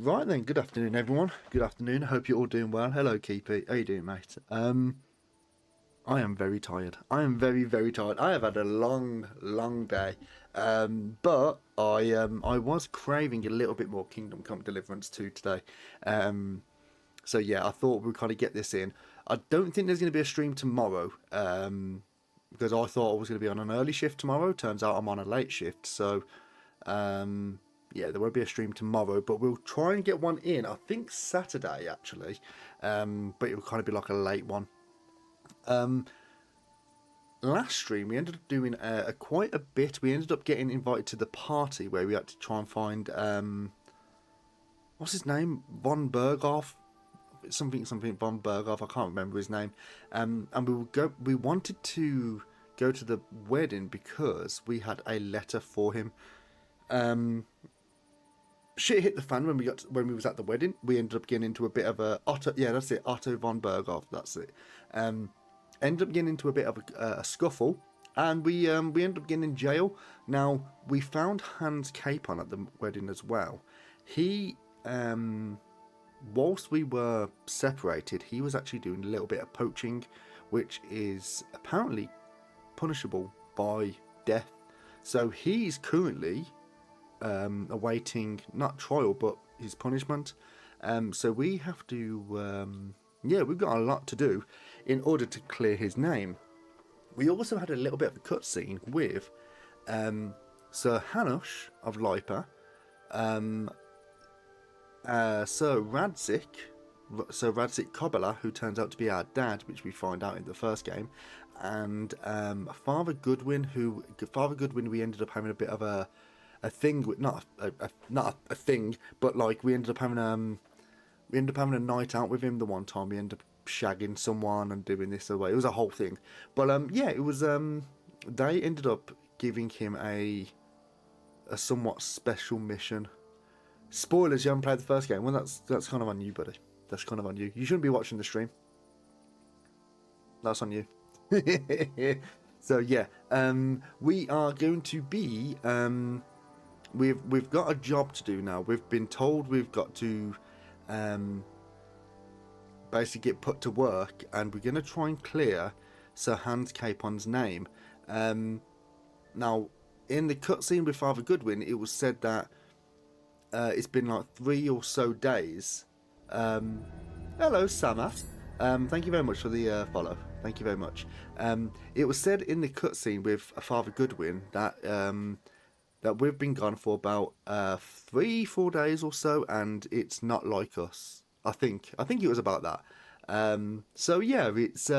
Right then, good afternoon everyone. Good afternoon. I hope you're all doing well. Hello Keepy. How you doing, mate? I am very tired. I am very, very tired. I have had a long, long day. But I was craving a little bit more Kingdom Come Deliverance 2 today. Um so yeah, I thought we'd kind of get this in. I don't think there's going to be a stream tomorrow. Because I thought I was going to be on an early shift tomorrow. Turns out I'm on a late shift. So yeah, there won't be a stream tomorrow, but we'll try and get one in. I think Saturday actually, but it will kind of be like a late one. Um, Last stream we ended up doing quite a bit. We ended up getting invited to the party where we had to try and find what's his name, Von Berghoff, something Von Berghoff. I can't remember his name. And We wanted to go to the wedding because we had a letter for him. Um, Shit hit the fan when we was at the wedding. We ended up getting into a bit of a Otto. Yeah, that's it. Otto von Berghoff. That's it. Um, Ended up getting into a bit of a scuffle, and we ended up getting in jail. Now we found Hans Capon at the wedding as well. He whilst we were separated, he was actually doing a little bit of poaching, which is apparently punishable by death. So he's currently awaiting not trial but his punishment. So we have to, yeah, we've got a lot to do in order to clear his name. We also had a little bit of a cutscene with Sir Hanush of Lipa, um, Sir Radzik, Kobala, who turns out to be our dad, which we find out in the first game, and Father Goodwin, we ended up having a bit of a thing with not a thing, but like we ended up having a night out with him the one time. We ended up shagging someone and doing this away. It was a whole thing, but yeah, it was they ended up giving him a somewhat special mission. Spoilers, you haven't played the first game. Well, that's kind of on you, buddy. That's kind of on you. You shouldn't be watching the stream. That's on you. So yeah, we are going to be we've got a job to do now. We've been told we've got to basically get put to work, and we're going to try and clear Sir Hans Capon's name. Now, in the cutscene with Father Goodwin, it was said that it's been like 3 or so days. Hello, Sama. Thank you very much for the follow. Thank you very much. It was said in the cutscene with Father Goodwin that that we've been gone for about 3-4 days or so, and it's not like us. I think it was about that. So yeah, it's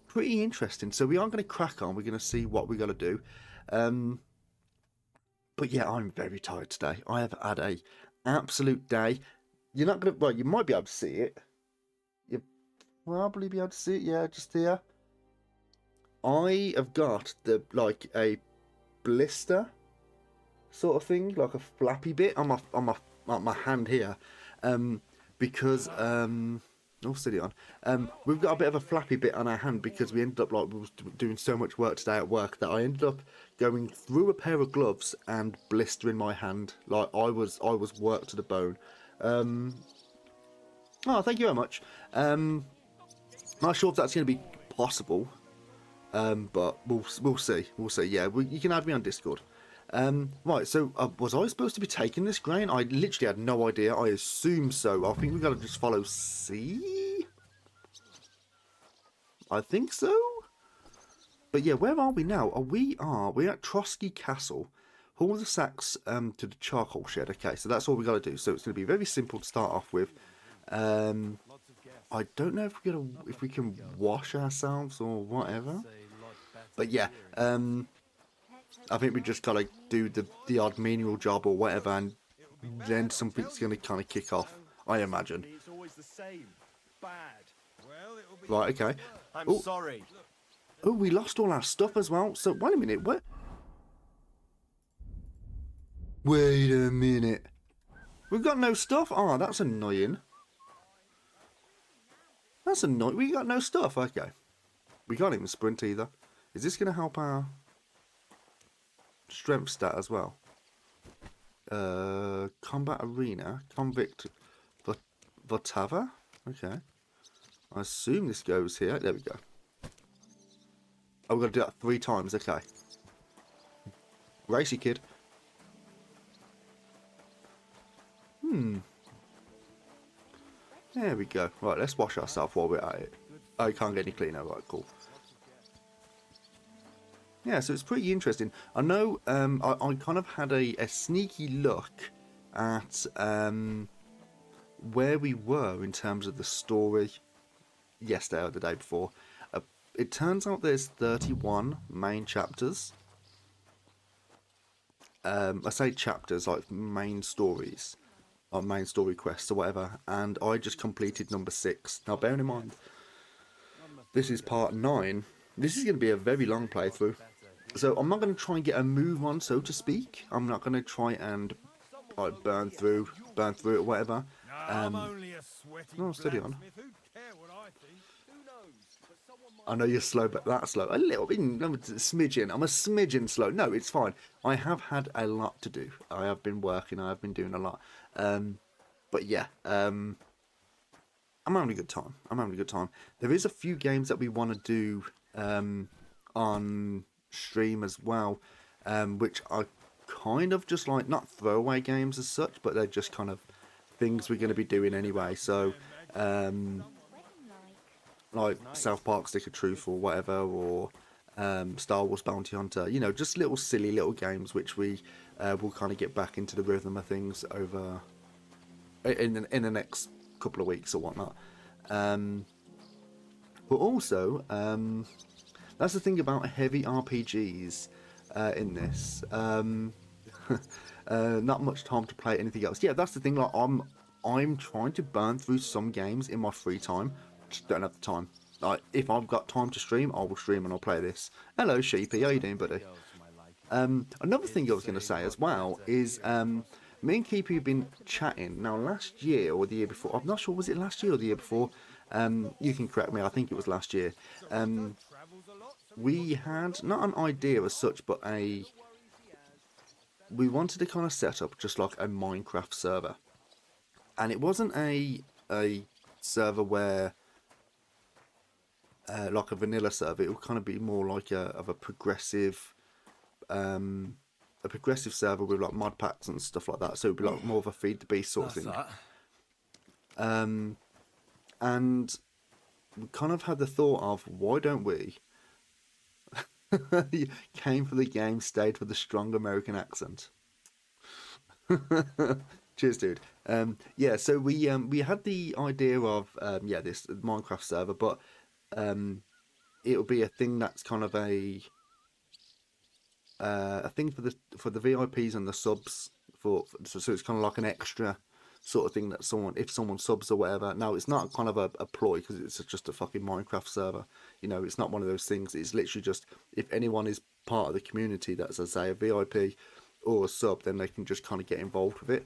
pretty interesting. So we are going to crack on. We're going to see what we're going to do. But yeah, I'm very tired today. I have had a absolute day. You're not going to. Well, you might be able to see it. You probably be able to see it. Yeah, just here. I have got a blister sort of thing, like a flappy bit on my hand here, because oh, steady on. We've got a bit of a flappy bit on our hand because we ended up we was doing so much work today at work that I ended up going through a pair of gloves and blistering my hand. Like I was worked to the bone. Oh, thank you very much. Not sure if that's going to be possible, but we'll see. We'll see. Yeah, you can add me on Discord. Right, so was I supposed to be taking this grain? I literally had no idea. I assume so. I think we've got to just follow C. I think so. But yeah, where are we now? We're at Trotsky Castle. Haul the sacks to the charcoal shed. Okay, so that's all we got to do. So it's going to be very simple to start off with. I don't know if we can wash ourselves or whatever. But yeah, I think we just gotta do the odd menial job or whatever, and then something's gonna kind of kick off, I imagine. Right, okay. I'm sorry. Oh, we lost all our stuff as well. So wait a minute, what? Wait a minute. We've got no stuff. Oh, that's annoying. That's annoying. We got no stuff. Okay. We can't even sprint either. Is this gonna help our strength stat as well? Combat Arena, Convict Votava. Okay. I assume this goes here. There we go. Oh, we're going to do that 3 times. Okay. Racy kid. There we go. Right, let's wash ourselves while we're at it. Oh, you can't get any cleaner. Right, cool. Yeah, so it's pretty interesting. I know I kind of had a sneaky look at where we were in terms of the story yesterday or the day before. It turns out there's 31 main chapters. I say chapters, like main stories, or main story quests or whatever, and I just completed number 6. Now, bearing in mind, this is part 9. This is going to be a very long playthrough. So I'm not going to try and get a move on, so to speak. I'm not going to try and like burn through it or whatever. No, steady on. I know you're slow, but that slow. A little bit, I'm a smidgen. I'm a smidgen slow. No, it's fine. I have had a lot to do. I have been working. I have been doing a lot. But yeah, I'm having a good time. I'm having a good time. There is a few games that we want to do on stream as well, which are kind of just like not throwaway games as such, but they're just kind of things we're going to be doing anyway. So, like South Park Stick of Truth or whatever, or Star Wars Bounty Hunter. You know, just little silly little games which we will kind of get back into the rhythm of things over in the next couple of weeks or whatnot. But also, that's the thing about heavy RPGs in this. Not much time to play anything else. Yeah, that's the thing. Like I'm trying to burn through some games in my free time. Just don't have the time. Like if I've got time to stream, I will stream and I'll play this. Hello, Sheepy. How you doing, buddy? Another thing I was going to say as well is me and Keepy have been chatting now last year or the year before. I'm not sure, was it last year or the year before? You can correct me. I think it was last year. We had not an idea as such, but we wanted to kind of set up just like a Minecraft server, and it wasn't a server where like a vanilla server. It would kind of be more like a progressive server with like mod packs and stuff like that. So it'd be like more of a feed the beast sort of thing. And we kind of had the thought of, why don't we came for the game, stayed for the strong American accent. Cheers, dude. Yeah, so we had the idea of this Minecraft server, but it'll be a thing that's kind of a thing for the VIPs and the subs so it's kind of like an extra sort of thing that if someone subs or whatever. Now it's not kind of a ploy because it's just a fucking Minecraft server. You know, it's not one of those things. It's literally just if anyone is part of the community that's, as I say, a VIP or a sub, then they can just kind of get involved with it.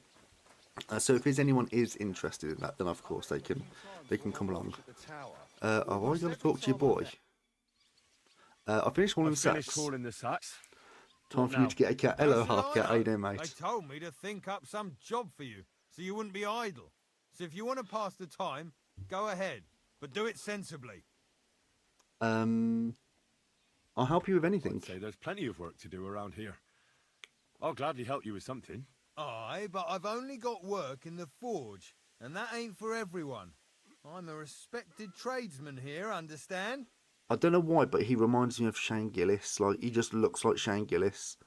So if there's anyone is interested in that, then of course they can come along. Have I got to talk to your boy? I finished hauling the sacks. Time for you to get a cat. Hello, half cat. How you doing, mate? They told me to think up some job for you, so you wouldn't be idle. So if you want to pass the time, go ahead, but do it sensibly. I'll help you with anything. I'd say there's plenty of work to do around here. I'll gladly help you with something. Aye, but I've only got work in the forge, and that ain't for everyone. I'm a respected tradesman here, understand? I don't know why, but he reminds me of Shane Gillis. Like, he just looks like Shane Gillis.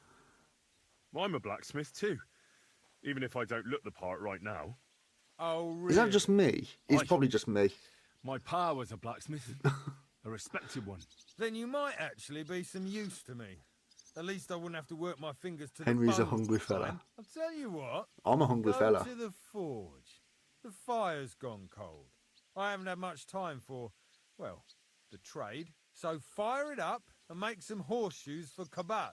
I'm a blacksmith too, even if I don't look the part right now. Oh, really? Is that just me? It's probably just me. My pa was a blacksmith, a respected one. Then you might actually be some use to me. At least I wouldn't have to work my fingers to Henry's the a hungry fella. I'll tell you what. I'm a hungry fella. Go to the forge. The fire's gone cold. I haven't had much time for, well, the trade. So fire it up and make some horseshoes for Kabat.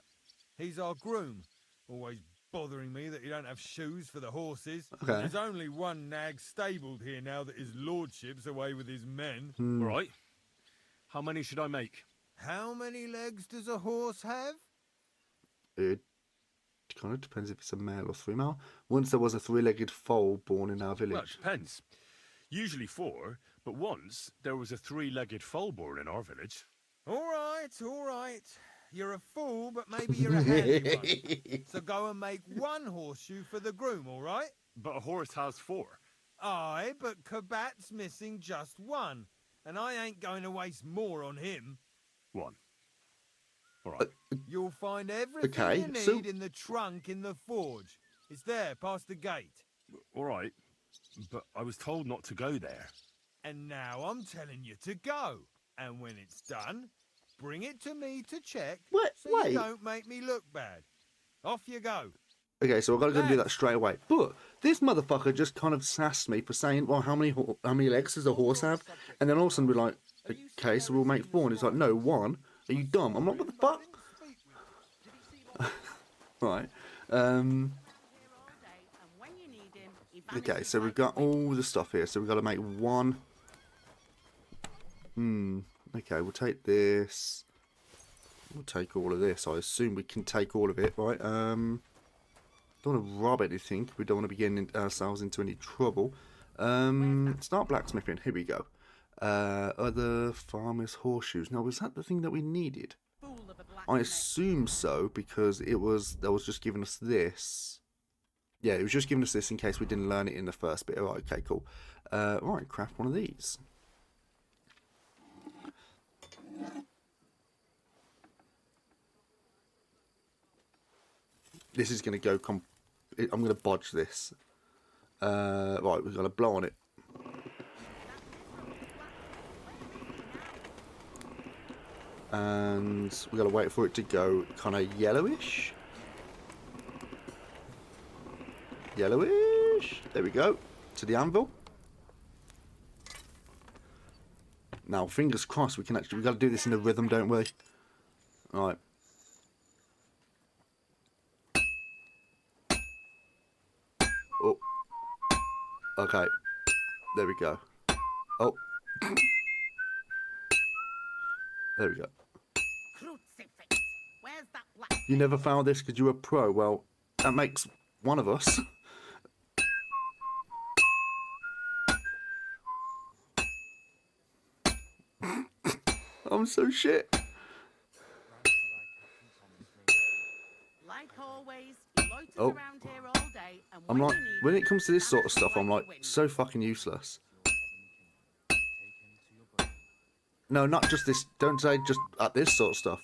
He's our groom. Always bothering me that you don't have shoes for the horses. Okay. There's only one nag stabled here now that his lordship's away with his men. All right. How many should I make? How many legs does a horse have? Dude. kind of depends if it's a male or female. Once there was a three-legged foal born in our Well, it village. depends. Usually 4, but once there was a 3-legged foal born in our village. All right. You're a fool, but maybe you're a handy one. So go and make 1 horseshoe for the groom, all right? But a horse has 4. Aye, but Kabat's missing just 1. And I ain't going to waste more on him. 1. All right. You'll find everything Okay, you need so- in the trunk in the forge. It's there, past the gate. All right. But I was told not to go there. And now I'm telling you to go. And when it's done, bring it to me to check so Wait. you don't make me look bad. Off you go. Okay, so I've got to go and do that straight away. But this motherfucker just kind of sassed me for saying, well, how many legs does a horse have? And then all of a sudden we're like, okay, so we'll make 4. And he's like, no, 1. Are you dumb? I'm like, what the fuck? Right. Okay, so we've got all the stuff here. So we've got to make 1. Okay, we'll take this. We'll take all of this. I assume we can take all of it, right? Don't want to rob anything. We don't want to be getting ourselves into any trouble. Start blacksmithing. Here we go. Other farmers' horseshoes. Now, was that the thing that we needed? I assume so, because that was just giving us this. Yeah, it was just giving us this in case we didn't learn it in the first bit. Alright, okay, cool. Right, craft one of these. This is going to go... I'm going to bodge this. Right, we've got to blow on it. And we've got to wait for it to go kind of yellowish. Yellowish. There we go. To the anvil. Now, fingers crossed, we've got to do this in a rhythm, don't we? Right. Oh. Okay. There we go. Oh. There we go. You never found this because you were a pro. Well, that makes one of us. I'm so shit. Like always, he loiters Oh. around here all day, and I'm when like, you need when him, it comes to this sort of vanishes stuff, I'm like like the wind. so fucking useless. No, not just this. Don't say just at this sort of stuff.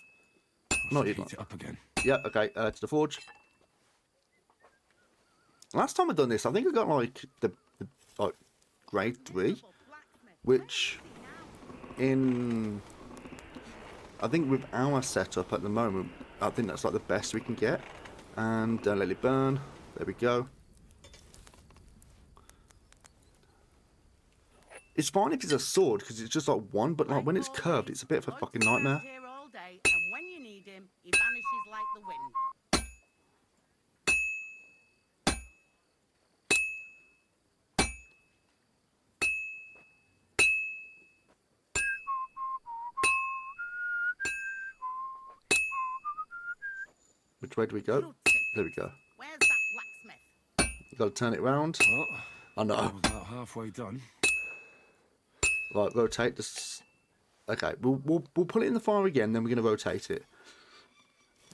Not even. Heat it up again. Yeah, okay, to the forge. Last time I've done this, I think I got like the like grade 3, which in I think with our setup at the moment, I think that's like the best we can get. And don't let it burn. There we go. It's fine if it's a sword because it's just like 1, but like when it's curved, it's a bit of a fucking nightmare. Here all day, and when you need him, he vanishes like the wind. Which way do we go? There we go. Where's that blacksmith? You gotta turn it round. Well, I know. I was about halfway done. Right, rotate this. Okay, we'll put it in the fire again. Then we're gonna rotate it.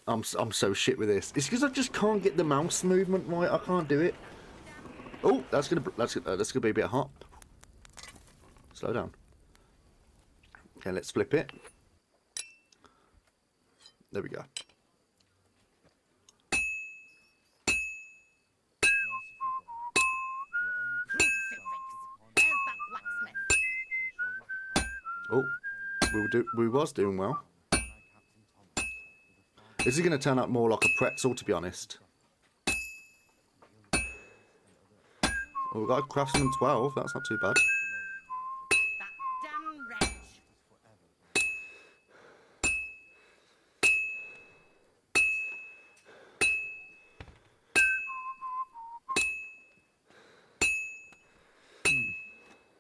I'm so shit with this. It's because I just can't get the mouse movement right. I can't do it. Oh, that's gonna be a bit hot. Slow down. Okay, let's flip it. There we go. Where's that blacksmith? Oh, we was doing well. This is going to turn out more like a pretzel, to be honest. Oh, we've got a craftsman 12. That's not too bad. That damn wretch.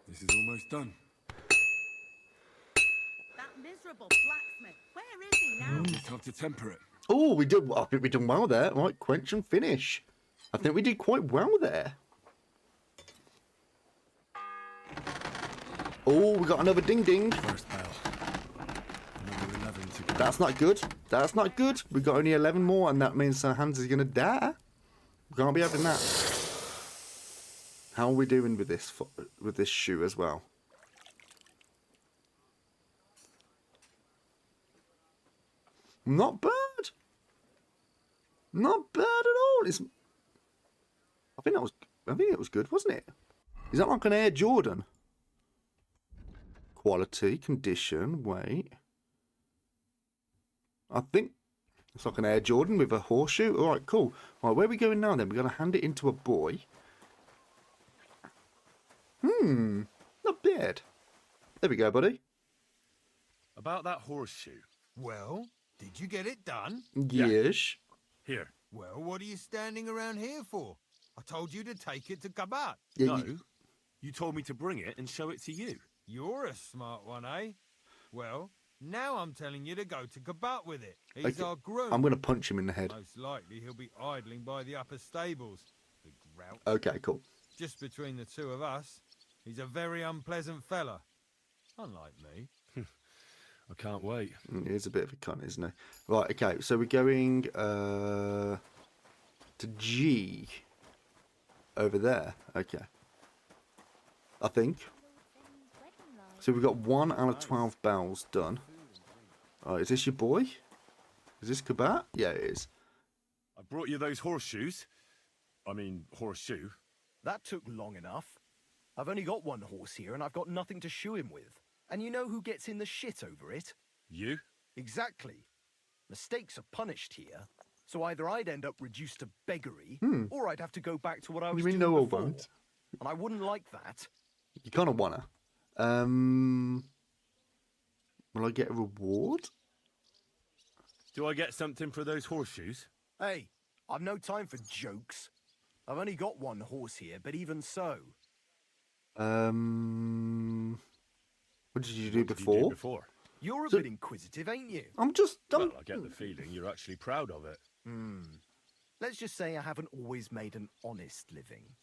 This is almost done. That miserable blacksmith. Where is he now? Just have to temper it. Oh, we did. I think we done well there. Right, quench and finish. I think we did quite well there. Oh, we got another ding ding. First bell. Another 11 to go. That's not good. That's not good. We got only 11 more, and that means Hans is gonna die. We can't be having that. How are we doing with this shoe as well? Not bad. Not bad at all. I think it was good, wasn't it? Is that like an Air Jordan? Quality, condition, weight. I think it's like an Air Jordan with a horseshoe. All right, cool. Right, where are we going now then? We're going to hand it into a boy. Not bad. There we go, buddy. About that horseshoe. Well, did you get it done? Yes. Here. Well, what are you standing around here for? I told you to take it to Kabat. Yeah, No. You told me to bring it and show it to you. You're a smart one, eh? Well, now I'm telling you to go to Kabat with it. He's Okay. our groom. I'm going to punch him in the head. Most likely he'll be idling by the upper stables. The grouch. Okay, cool. Just between the two of us, he's a very unpleasant fella. Unlike me. I can't wait. He's a bit of a cunt, isn't he? Right, okay, so we're going to G over there. Okay. I think. So we've got 1 out of 12 bells done. Is this your boy? Is this Kabat? Yeah, it is. I brought you those horseshoes. I mean, horseshoe. That took long enough. I've only got one horse here and I've got nothing to shoe him with. And you know who gets in the shit over it? You? Exactly. Mistakes are punished here. So either I'd end up reduced to beggary, or I'd have to go back to what I was You mean doing no before. won't? And I wouldn't like that. You kind of wanna. Will I get a reward? Do I get something for those horseshoes? Hey, I've no time for jokes. I've only got one horse here, but even so. What did you do What did you before? do before? You're a So- bit inquisitive, ain't you? I'm Well, I get the feeling you're actually proud of it. Let's just say I haven't always made an honest living.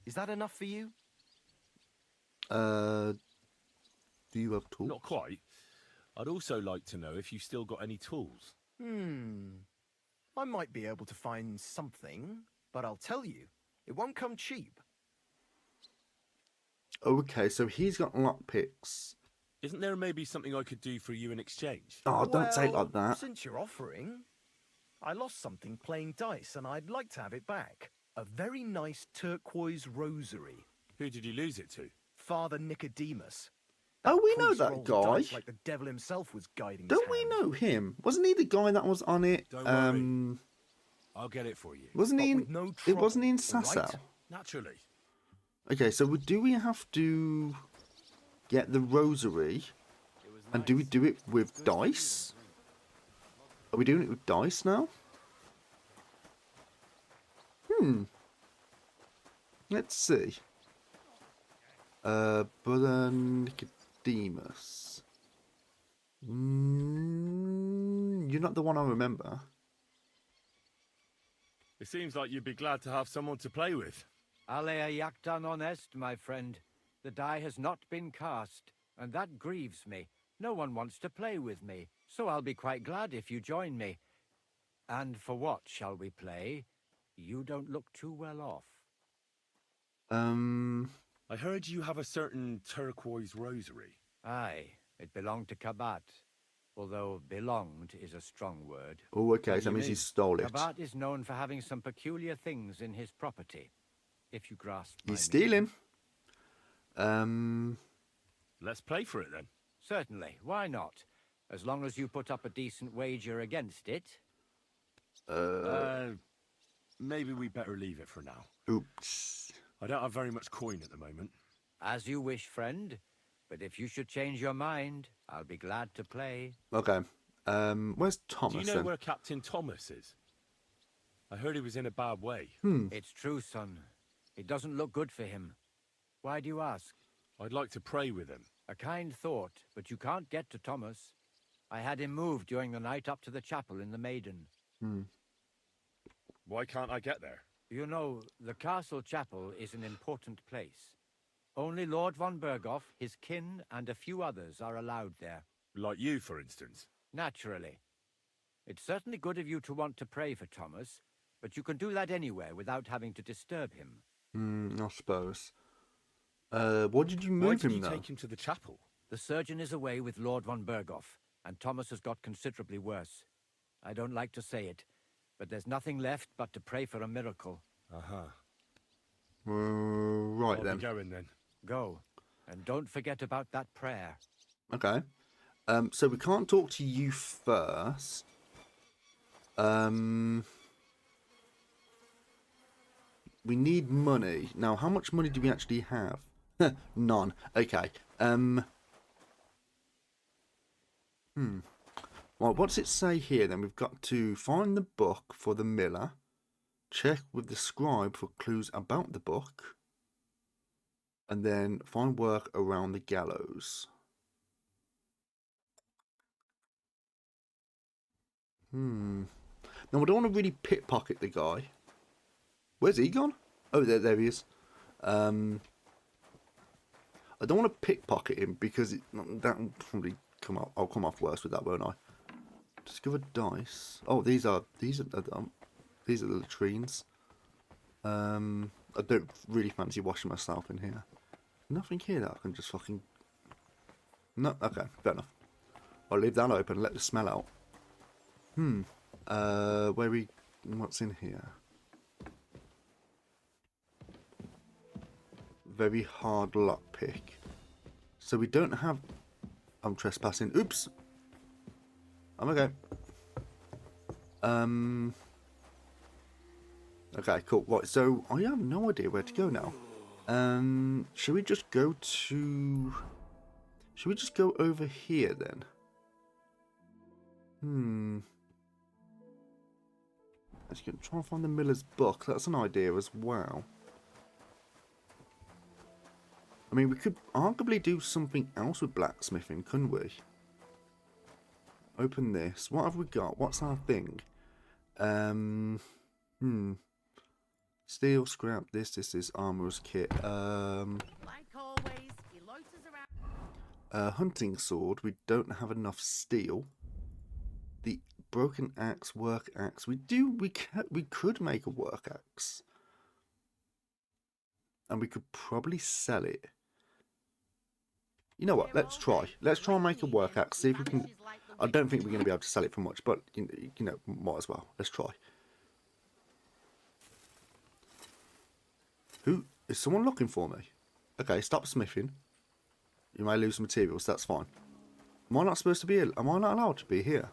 Is that enough for you? do you have tools? Not quite. I'd also like to know if you still got any tools. I might be able to find something, but I'll tell you, it won't come cheap. Okay, so he's got lockpicks. Isn't there maybe something I could do for you in exchange? Oh, don't say it Well, like that. Since you're offering, I lost something playing dice and I'd like to have it back. A very nice turquoise rosary. Who did you lose it to? Father Nicodemus. Oh, we know Priest that rolls guy. dice like the devil himself was guiding his Don't we hand. know him? Wasn't he the guy that was on it? Don't worry. I'll get it for you. Wasn't But he? with no It wasn't he in trouble, all right? Sasau? Naturally. Okay, so do we have to get the rosary? And do we do it with dice? Are we doing it with dice now? Let's see. Brother Nicodemus. You're not the one I remember. It seems like you'd be glad to have someone to play with. Alea jactan honest, my friend. The die has not been cast, and that grieves me. No one wants to play with me, so I'll be quite glad if you join me. And for what shall we play? You don't look too well off. I heard you have a certain turquoise rosary. Aye, it belonged to Kabat, although belonged is a strong word. Oh, okay, What so do that you means he mean? stole it. Kabat is known for having some peculiar things in his property, if you grasp my He's meaning. stealing. Let's play for it then. Certainly, why not? As long as you put up a decent wager against it. Maybe we better leave it for now. Oops. I don't have very much coin at the moment. As you wish, friend. But if you should change your mind, I'll be glad to play. Okay. Where's Do Thomas you know then? where Captain Thomas is? I heard he was in a bad way. It's true, son. It doesn't look good for him. Why do you ask? I'd like to pray with him. A kind thought, but you can't get to Thomas. I had him moved during the night up to the chapel in the Maiden. Why can't I get there? You know, the castle chapel is an important place. Only Lord von Berghoff, his kin, and a few others are allowed there. Like you, for instance. Naturally. It's certainly good of you to want to pray for Thomas, but you can do that anywhere without having to disturb him. I suppose. Why did you Why move did him, you though? take him to the chapel? The surgeon is away with Lord von Berghoff, and Thomas has got considerably worse. I don't like to say it, but there's nothing left but to pray for a miracle. Uh-huh. Right, I'll then. be going then. Go, and don't forget about that prayer. Okay. So we can't talk to you first. We need money. Now, how much money do we actually have? None. Okay. Well, what's it say here then? We've got to find the book for the miller. Check with the scribe for clues about the book. And then find work around the gallows. Now, I don't want to really pickpocket the guy. Where's he gone? Oh, there he is. I don't want to pickpocket him because that will probably come up. I'll come off worse with that, won't I? Discover dice. Oh, these are the latrines. I don't really fancy washing myself in here. Nothing here that I can just fucking. No, okay, fair enough. I'll leave that open and let the smell out. What's in here? Very hard lockpick. So we don't have. I'm trespassing. Oops. I'm okay. Okay, cool. Right, so I have no idea where to go now. Should we just go to? Should we just go over here then? Let's go try and find the miller's book. That's an idea as well. I mean, we could arguably do something else with blacksmithing, couldn't we? Open this. What have we got? What's our thing? Steel, scrap, this is armorer's kit. Like always, he loiters around. Hunting sword. We don't have enough steel. The broken axe, work axe. We could make a work axe. And we could probably sell it. You know what? Let's try. Let's try and make a work axe. See if we can. I don't think we're going to be able to sell it for much, but you know, might as well. Let's try. Who is someone looking for me? Okay, stop smithing. You may lose materials. That's fine. Am I not supposed to be here? Am I not allowed to be here?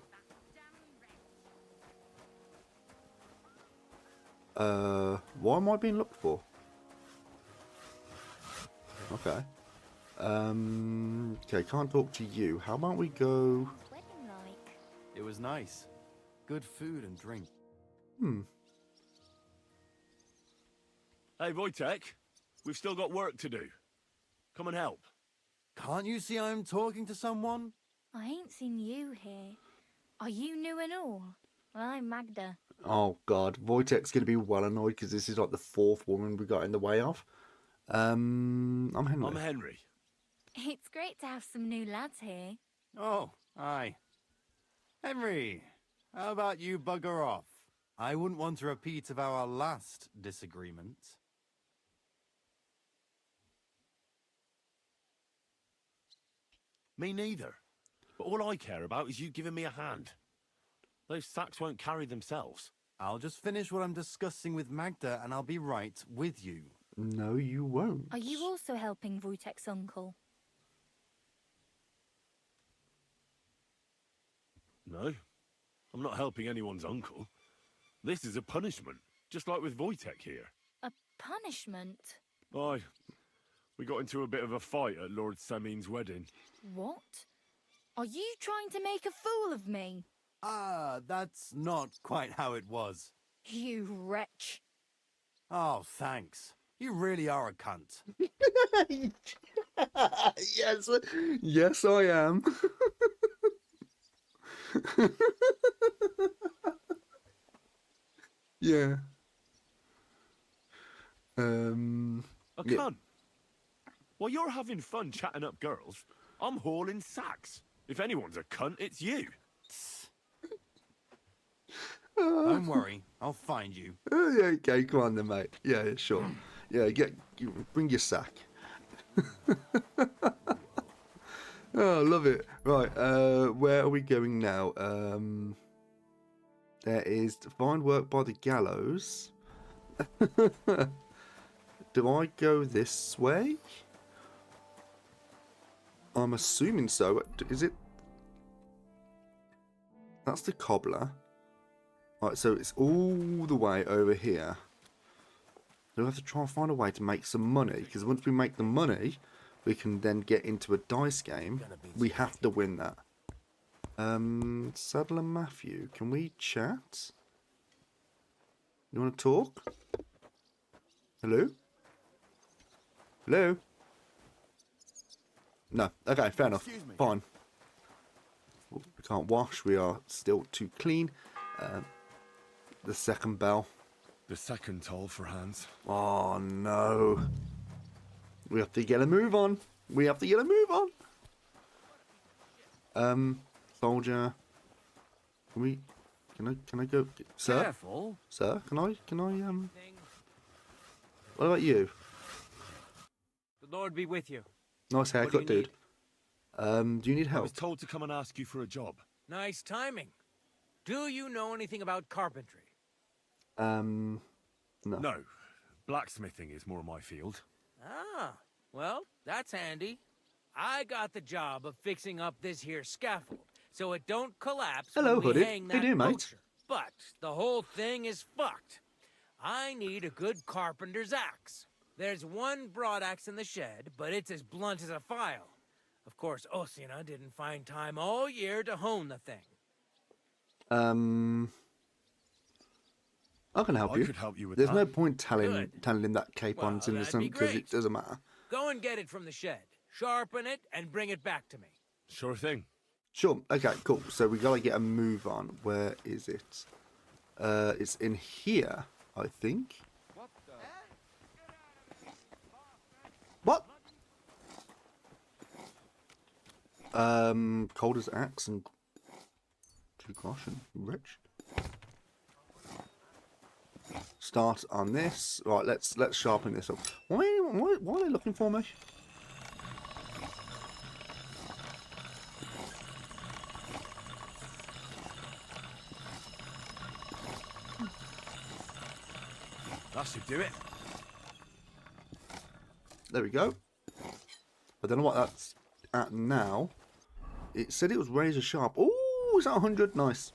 Why am I being looked for? Okay. Okay, can't talk to you. How about we go? Wedding like? It was nice. Good food and drink. Hey, Wojtek. We've still got work to do. Come and help. Can't you see I'm talking to someone? I ain't seen you here. Are you new and all? Well, I'm Magda. Oh God, Wojtek's gonna be well annoyed because this is like the fourth woman we got in the way of. I'm Henry. I'm Henry. It's great to have some new lads here. Oh, aye. Henry, how about you bugger off? I wouldn't want a repeat of our last disagreement. Me neither. But all I care about is you giving me a hand. Those sacks won't carry themselves. I'll just finish what I'm discussing with Magda and I'll be right with you. No, you won't. Are you also helping Wojtek's uncle? No, I'm not helping anyone's uncle. This is a punishment, just like with Wojtek here. A punishment? Aye, we got into a bit of a fight at Lord Samin's wedding. What? Are you trying to make a fool of me? Ah, that's not quite how it was. You wretch. Oh, thanks. You really are a cunt. Yes, yes, I am. Yeah. Um. A Yeah. cunt. While you're having fun chatting up girls, I'm hauling sacks. If anyone's a cunt, it's you. Don't worry, I'll find you. Yeah. Okay. Come on then, mate. Yeah. Yeah, sure. Yeah. Bring your sack. Oh, I love it. Right. Where are we going now? There is to find work by the gallows. Do I go this way? I'm assuming so. Is it? That's the cobbler. Right, so it's all the way over here. We'll have to try and find a way to make some money, because once we make the money, we can then get into a dice game. We have to win that. Sadler Matthew, can we chat? You want to talk? Hello? Hello? No. Okay, fair enough. Fine. We can't wash. We are still too clean. The second bell. The second toll for Hans. Oh, no. We have to get a move on. We have to get a move on. Soldier. Can I go? Sir? Careful. Sir, can I, what about you? The Lord be with you. Nice haircut, do you dude. Do you need I help? was told to come and ask you for a job. Nice timing. Do you know anything about carpentry? No. No, blacksmithing is more my field. Ah, well, that's handy. I got the job of fixing up this here scaffold, so it don't collapse Hello, when we Hooded. hang How you that doing, mate? poacher. But the whole thing is fucked. I need a good carpenter's axe. There's one broadaxe in the shed, but it's as blunt as a file. Of course, Osina didn't find time all year to hone the thing. I can help I you. could help you with There's that. no point telling Good. him that cape on Well, him that'd be because great. it doesn't matter. Go and get it from the shed, sharpen it, and bring it back to me. Sure thing. Sure. Okay, cool. So we gotta get a move on. Where is it? It's in here, I think. What? Cold as axe and too caution, rich. Start on this. Right, let's sharpen this up. Why are they looking for me? That should do it. There we go. I don't know what that's at now. It said it was razor sharp. Oh, is that 100? Nice.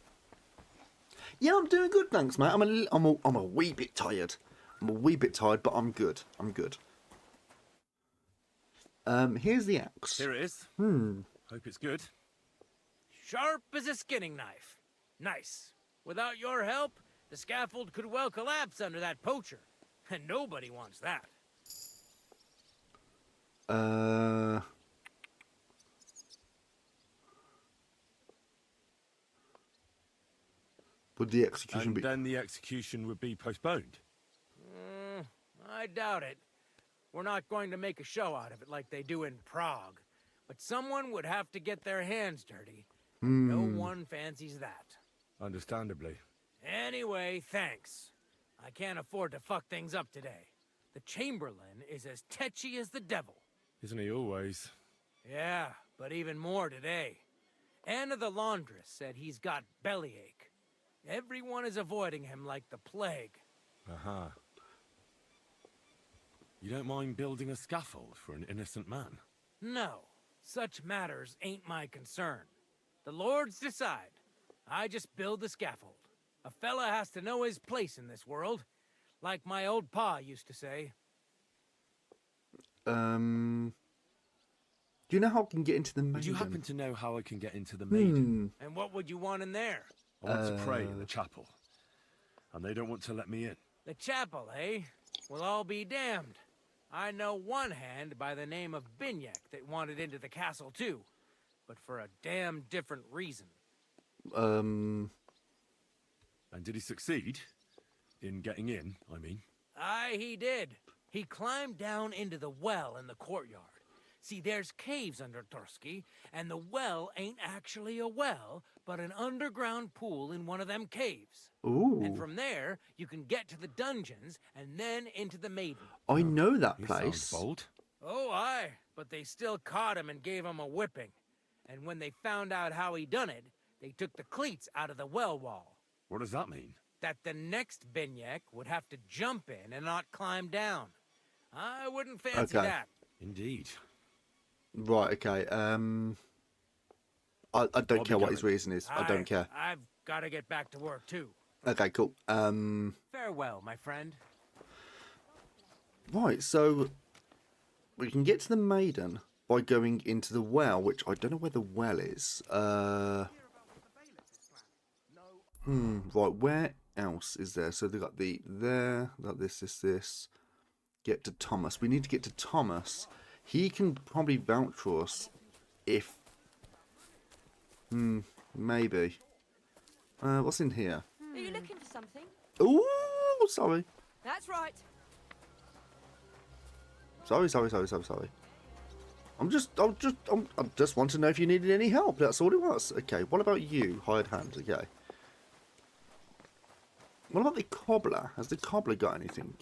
Yeah, I'm doing good, thanks, mate. I'm a wee bit tired. I'm a wee bit tired, but I'm good. I'm good. Here's the axe. Here it is. Hope it's good. Sharp as a skinning knife. Nice. Without your help, the scaffold could well collapse under that poacher. And nobody wants that. Would the execution And be? then the execution would be postponed. I doubt it. We're not going to make a show out of it like they do in Prague. But someone would have to get their hands dirty. No one fancies that. Understandably. Anyway, thanks. I can't afford to fuck things up today. The Chamberlain is as tetchy as the devil. Isn't he always? Yeah, but even more today. Anna the laundress said he's got bellyache. Everyone is avoiding him like the plague. Aha. You don't mind building a scaffold for an innocent man? No, such matters ain't my concern. The lords decide. I just build the scaffold. A fella has to know his place in this world, like my old pa used to say. Do you know how I can get into the maiden? Would you happen to know how I can get into the maiden? And what would you want in there? I want to pray in the chapel. And they don't want to let me in. The chapel, eh? Well, I'll be damned. I know one hand by the name of Binyek that wanted into the castle too, but for a damn different reason. And did he succeed? In getting in, I mean. Aye, he did. He climbed down into the well in the courtyard. See, there's caves under Tursky, and the well ain't actually a well, but an underground pool in one of them caves. And Ooh. from there, you can get to the dungeons, and then into the Maiden. I know that He sounds place. bold. Oh, aye, but they still caught him and gave him a whipping. And when they found out how he done it, they took the cleats out of the well wall. What does that mean? That the next Binyek would have to jump in and not climb down. I wouldn't fancy Okay. that. Indeed. Right, okay. I I'll don't be care what his going. reason is. I don't care. I've got to get back to work, too. Okay, cool. Farewell, my friend. Right, so we can get to the Maiden by going into the well, which I don't know where the well is. Right, where else is there? So they got the there, got this. Get to Thomas. We need to get to Thomas. He can probably vouch for us if maybe. What's in here? Are you looking for something? Ooh, sorry. That's right. Sorry. I just want to know if you needed any help. That's all it was. Okay, what about you, hired hand? Okay. What about the cobbler? Has the cobbler got anything?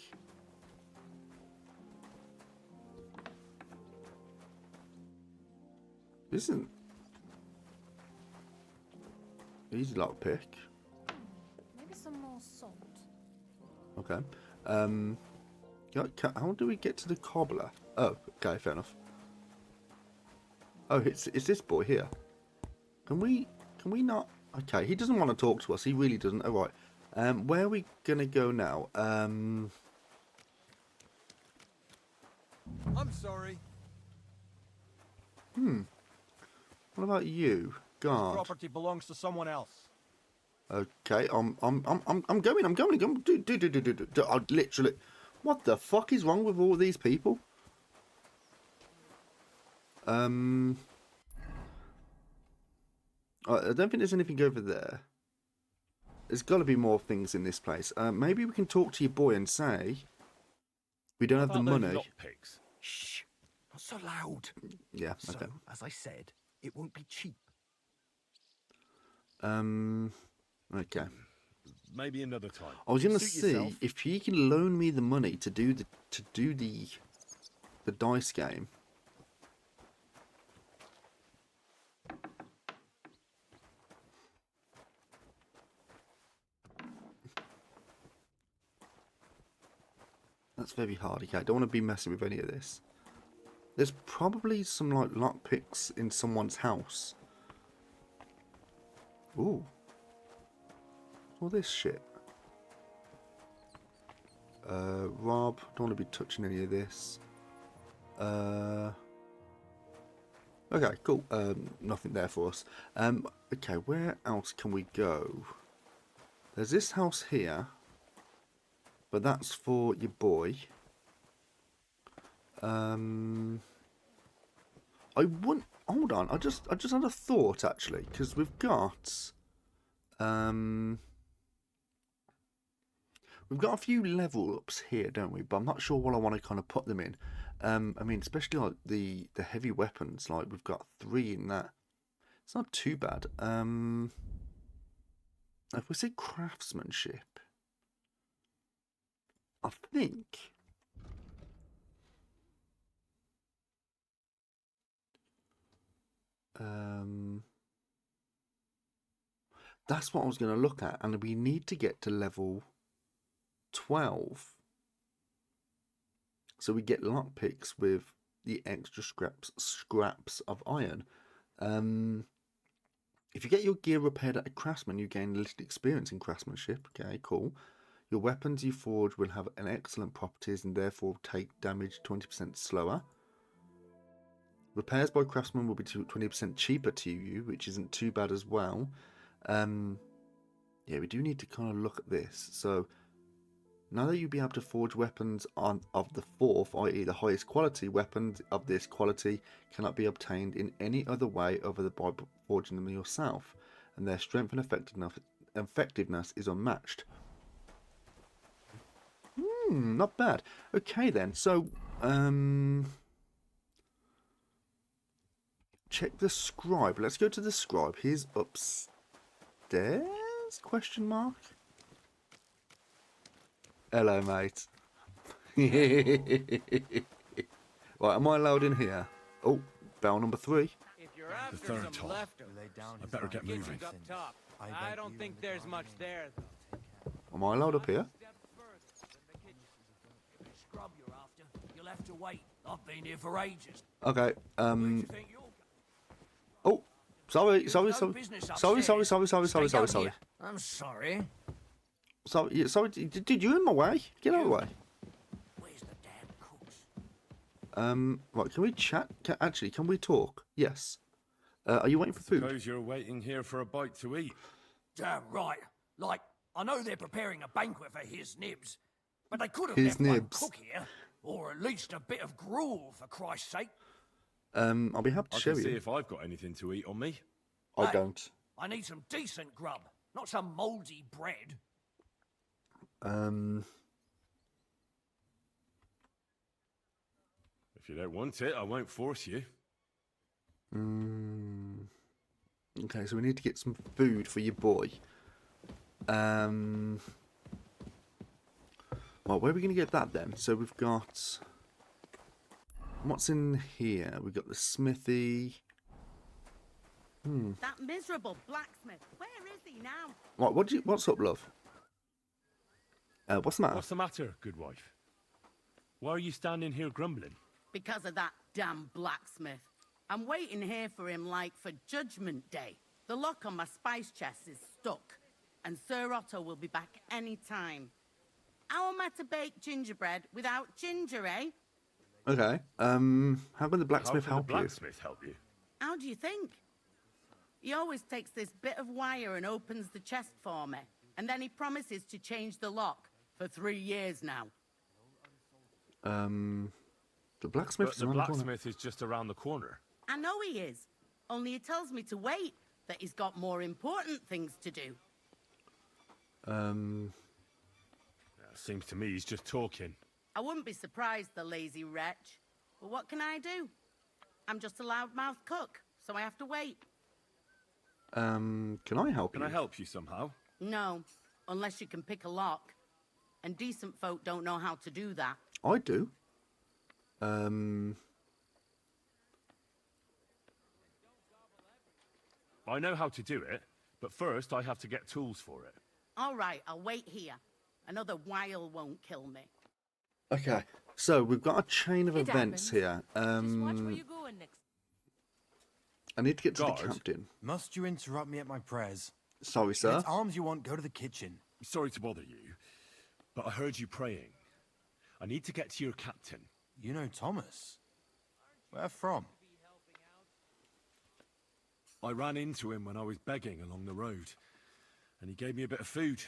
Isn't easy lock pick. Maybe some more salt. Okay. Yeah, how do we get to the cobbler? Oh, okay, fair enough. Oh, it's this boy here. Can we not? Okay, he doesn't want to talk to us. He really doesn't. All right. Where are we gonna go now? I'm sorry. What about you, guard? Property belongs to someone else. Okay, I'm going. I literally, what the fuck is wrong with all these people? I don't think there's anything over there. There's got to be more things in this place. Maybe we can talk to your boy and say we don't have the money. Lockpicks. Shh, not so loud. Yeah. So, Okay. as I said, it won't be cheap. Okay. Maybe another time. I was gonna Suit see yourself. if he can loan me the money to do the dice game. That's very hard. Okay, I don't want to be messing with any of this. There's probably some like lockpicks in someone's house. Ooh. All this shit. Rob, don't want to be touching any of this. Okay, cool. Nothing there for us. Okay, where else can we go? There's this house here, but that's for your boy. I wouldn't. Hold on. I just had a thought actually, because we've got we've got a few level ups here, don't we? But I'm not sure what I want to kind of put them in. I mean, especially like the heavy weapons. Like we've got 3 in that. It's not too bad. If we say craftsmanship, I think. That's what I was going to look at, and we need to get to level 12, so we get lockpicks with the extra scraps of iron. If you get your gear repaired at a craftsman, you gain little experience in craftsmanship. Okay, cool. Your weapons you forge will have an excellent properties and therefore take damage 20% slower. Repairs by craftsmen will be 20% cheaper to you, which isn't too bad as well. Yeah, we do need to kind of look at this. So now that you'll be able to forge weapons of the 4th, i.e. the highest quality, weapons of this quality cannot be obtained in any other way other than by forging them yourself, and their strength and effectiveness is unmatched. Not bad. Okay then. So, check the scribe. Let's go to the scribe. He's upstairs? Question mark. Hello, mate. Right, am I allowed in here? Oh, bell number 3. If you're The after third some tall. leftovers, I better get moving. kitchen's up top. I don't think there's much there, though. Am I allowed up here? Step further than the kitchen. If it's scrub you're after, you'll have to wait. I've been here for ages. Okay. Where do you think you're Oh, sorry. You've Sorry. no Sorry. business Sorry. upstairs. Sorry. Sorry. Stay Sorry. down Sorry. here. I'm sorry. Sorry. Yeah, sorry. Dude, you're in my way. Get out of the way. Where's the damn cooks? Right. Can we chat? Actually, can we talk? Yes. Are you waiting for food? Suppose you're waiting here for a bite to eat. Damn right. Like, I know they're preparing a banquet for his nibs, but they could have His left one nibs. cook here, or at least a bit of gruel, for Christ's sake. I'll be happy to I show can see you. if I've got anything to eat on me. I Hey. don't. I need some decent grub, not some mouldy bread. If you don't want it, I won't force you. Okay, so we need to get some food for your boy. Well, where are we going to get that then? So we've got... What's in here? We've got the smithy. That miserable blacksmith. Where is he now? Right, what's up, love? What's the matter? What's the matter, good wife? Why are you standing here grumbling? Because of that damn blacksmith. I'm waiting here for him like for Judgment Day. The lock on my spice chest is stuck, and Sir Otto will be back any time. How am I to bake gingerbread without ginger, eh? Okay. How can the blacksmith How help can the blacksmith help you? How do you think? He always takes this bit of wire and opens the chest for me, and then he promises to change the lock for 3 years now. The blacksmith But is the around the corner. blacksmith is just around the corner. I know he is, only he tells me to wait, that he's got more important things to do. Seems to me he's just talking. I wouldn't be surprised, the lazy wretch. But what can I do? I'm just a loudmouth cook, so I have to wait. Can I help Can you? I help you somehow? No, unless you can pick a lock. And decent folk don't know how to do that. I do. I know how to do it, but first I have to get tools for it. All right, I'll wait here. Another while won't kill me. Okay, so we've got a chain of It events here. Just watch where you're going next. I need to get to Guard. the captain. Must you interrupt me at my prayers? Sorry, If sir. it's arms you want, go to the kitchen. Sorry to bother you, but I heard you praying. I need to get to your captain. You know Thomas. Where from? I ran into him when I was begging along the road, and he gave me a bit of food.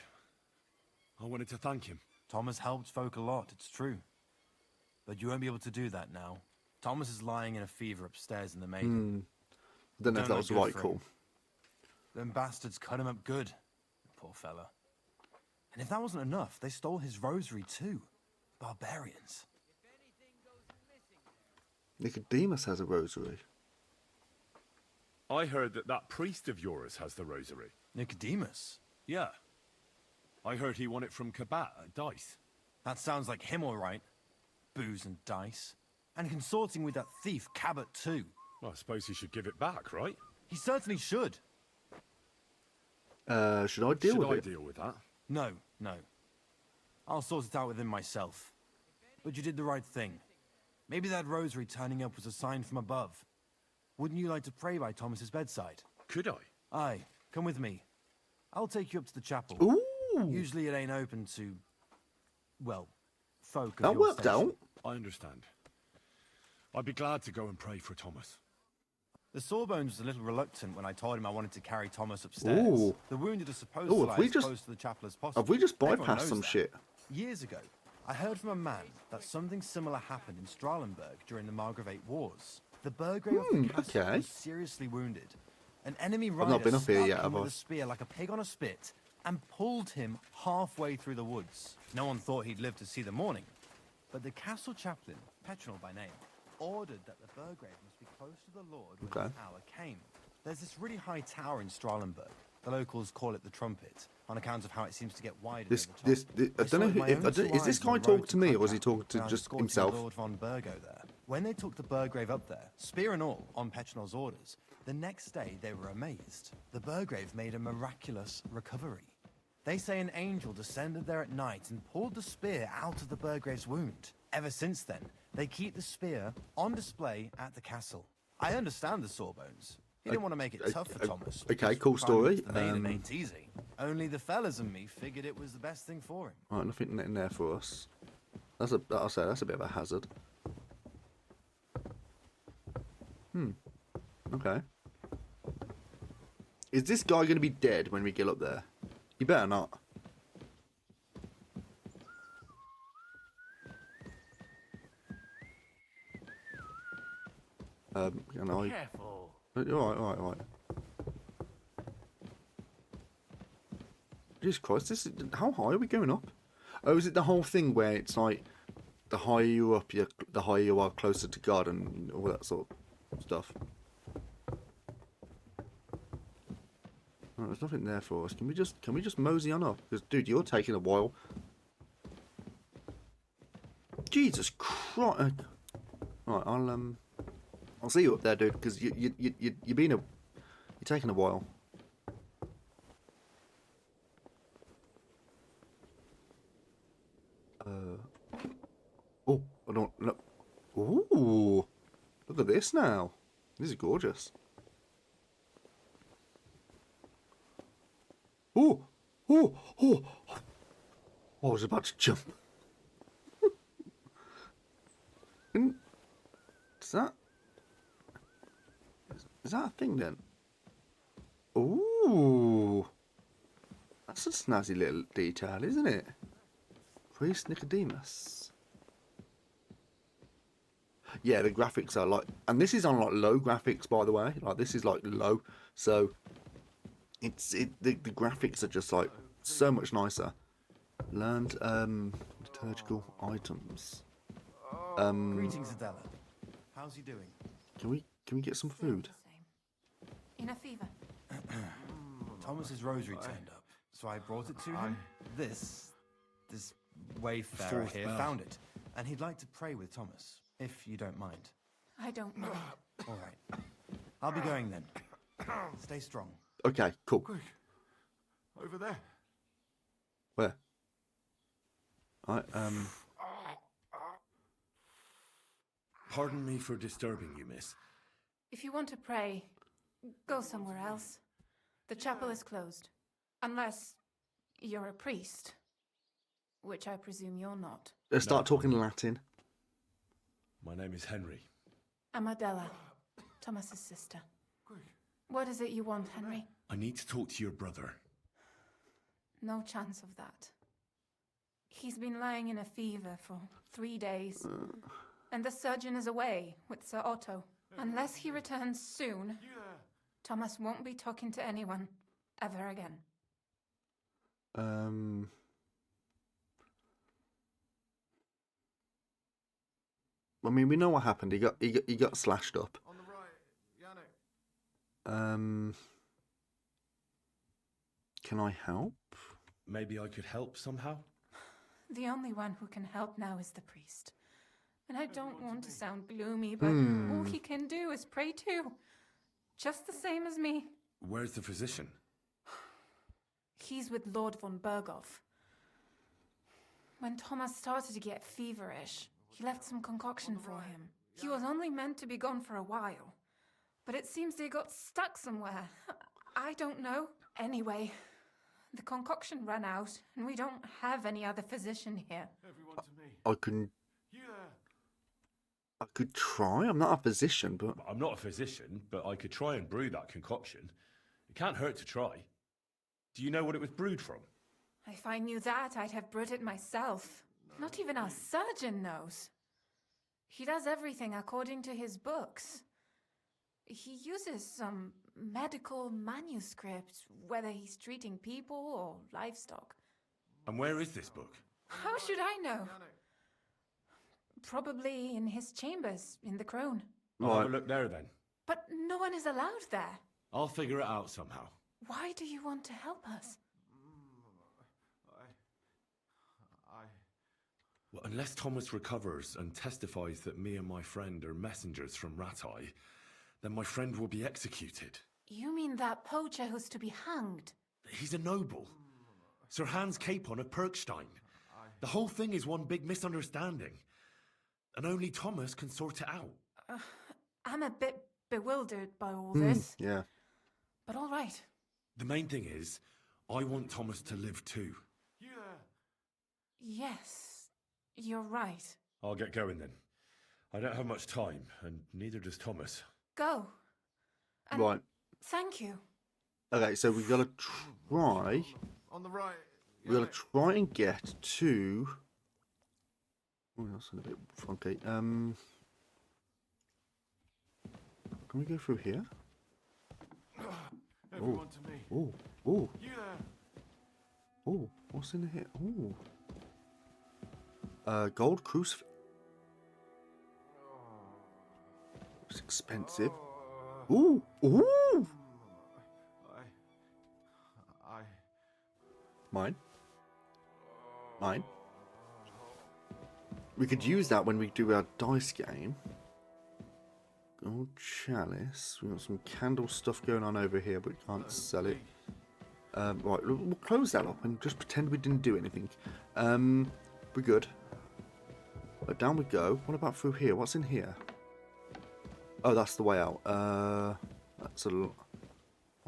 I wanted to thank him. Thomas helped folk a lot, it's true. But you won't be able to do that now. Thomas is lying in a fever upstairs in the maiden. Don't know if that Don't was the look right good for call. him. Them bastards cut him up good. Poor fella. And if that wasn't enough, they stole his rosary too. Barbarians. Nicodemus has a rosary. I heard that that priest of yours has the rosary. Nicodemus? Yeah. I heard he won it from Kabat at Dice. That sounds like him all right. Booze and dice. And consorting with that thief Cabot too. Well, I suppose he should give it back, right? He certainly should. Should I deal Should with I it? deal with that? No, no. I'll sort it out with him myself. But you did the right thing. Maybe that rosary turning up was a sign from above. Wouldn't you like to pray by Thomas's bedside? Could I? Aye, come with me. I'll take you up to the chapel. Ooh, Usually it ain't open to, well, folk of that your worked station. out. I understand. I'd be glad to go and pray for Thomas. The Sawbones was a little reluctant when I told him I wanted to carry Thomas upstairs. Ooh. The wounded are supposed Ooh, to have lie we as just- close to the chapel as possible. Have we just Everyone bypassed knows some that. shit? Years ago, I heard from a man that something similar happened in Strahlenberg during the Margravate Wars. The Burgrave of the castle okay. was seriously wounded. An enemy rider not been up here stuck yet, him have with I? a spear like a pig on a spit, and pulled him halfway through the woods. No one thought he'd live to see the morning. But the castle chaplain, Petronel by name, ordered that the Burgrave must be close to the Lord when Okay. the hour came. There's this really high tower in Strahlenberg. The locals call it the Trumpet, on account of how it seems to get wider This, near the top. this, I don't know who. Is this guy talking to me or is he talking to just himself? Lord von Burgo there. When they took the Burgrave up there, spear and all, on Petronel's orders, the next day they were amazed. The Burgrave made a miraculous recovery. They say an angel descended there at night and pulled the spear out of the Burgrave's wound. Ever since then, they keep the spear on display at the castle. I understand the Sawbones. He didn't want to make it tough for Thomas. Okay, cool story. The maiden ain't easy. Only the fellas and me figured it was the best thing for him. Right, nothing in there for us. I'll say that's a bit of a hazard. Okay. Is this guy going to be dead when we get up there? You better not. Can I? Careful. All right. Jesus Christ, how high are we going up? Oh, is it the whole thing where it's like the higher you up, the higher you are closer to God and all that sort of stuff? Oh, there's nothing there for us. Can we just mosey on up? Because dude, you're taking a while. Jesus Christ! Right, I'll see you up there, dude. Because you're taking a while. Oh, I don't look. Ooh, look at this now. This is gorgeous. Oh. I was about to jump. Is that a thing then? Ooh. That's a snazzy little detail, isn't it? Priest Nicodemus. Yeah, the graphics are like, and this is on like low graphics, by the way. Like this is like low, so the graphics are just like so much nicer. Learned liturgical items. Greetings, Adela. How's he doing? Can we get some food? In a fever. Thomas's rosary turned up, so I brought it to him. This wayfarer Fourth here bell. found it, and he'd like to pray with Thomas, if you don't mind. I don't know. All right. I'll be going then. Stay strong. Okay, cool. Quick. Over there. Where? Alright, Pardon me for disturbing you, miss. If you want to pray, go somewhere else. The chapel is closed. Unless you're a priest. Which I presume you're not. let's start talking Latin. My name is Henry. I'm Adela, Thomas's sister. What is it you want, Henry? I need to talk to your brother. No chance of that. He's been lying in a fever for 3 days. And the surgeon is away with Sir Otto. Unless he returns soon, Thomas won't be talking to anyone ever again. I mean, we know what happened. He got slashed up. On the right, Yannick. Can I help? Maybe I could help somehow? The only one who can help now is the priest. And I don't want to sound gloomy, but all he can do is pray too. Just the same as me. Where's the physician? He's with Lord von Berghoff. When Thomas started to get feverish, he left some concoction for him. He was only meant to be gone for a while. But it seems they got stuck somewhere. I don't know. Anyway, the concoction ran out, and we don't have any other physician here. Everyone to me. I could try. I'm not a physician, but I'm not a physician, but I could try and brew that concoction. It can't hurt to try. Do you know what it was brewed from? If I knew that, I'd have brewed it myself. Not even our surgeon knows. He does everything according to his books. He uses some medical manuscript, whether he's treating people or livestock. And where is this book? How should I know? Probably in his chambers in the Crone. I'll have a look there then. But no one is allowed there. I'll figure it out somehow. Why do you want to help us? Well, unless Thomas recovers and testifies that me and my friend are messengers from Ratai, then my friend will be executed. You mean that poacher who's to be hanged? He's a noble. Sir Hans Capon of Perkstein. The whole thing is one big misunderstanding. And only Thomas can sort it out. I'm a bit bewildered by all this. Yeah. But all right. The main thing is, I want Thomas to live too. Yes, you're right. I'll get going then. I don't have much time, and neither does Thomas. Go. And Right. thank you. Okay, so we've got to try. On the right. We've got to try and get to. Oh, that's a bit funky. Can we go through here? Everyone to me. Oh, oh, You there? oh! What's in here? Oh, gold crucifix. It's expensive. Ooh, ooh! Mine. Mine. We could use that when we do our dice game. Gold chalice. We've got some candle stuff going on over here, but we can't sell it. Right, we'll close that up and just pretend we didn't do anything. We're good. But down we go. What about through here? What's in here? Oh, that's the way out. That's a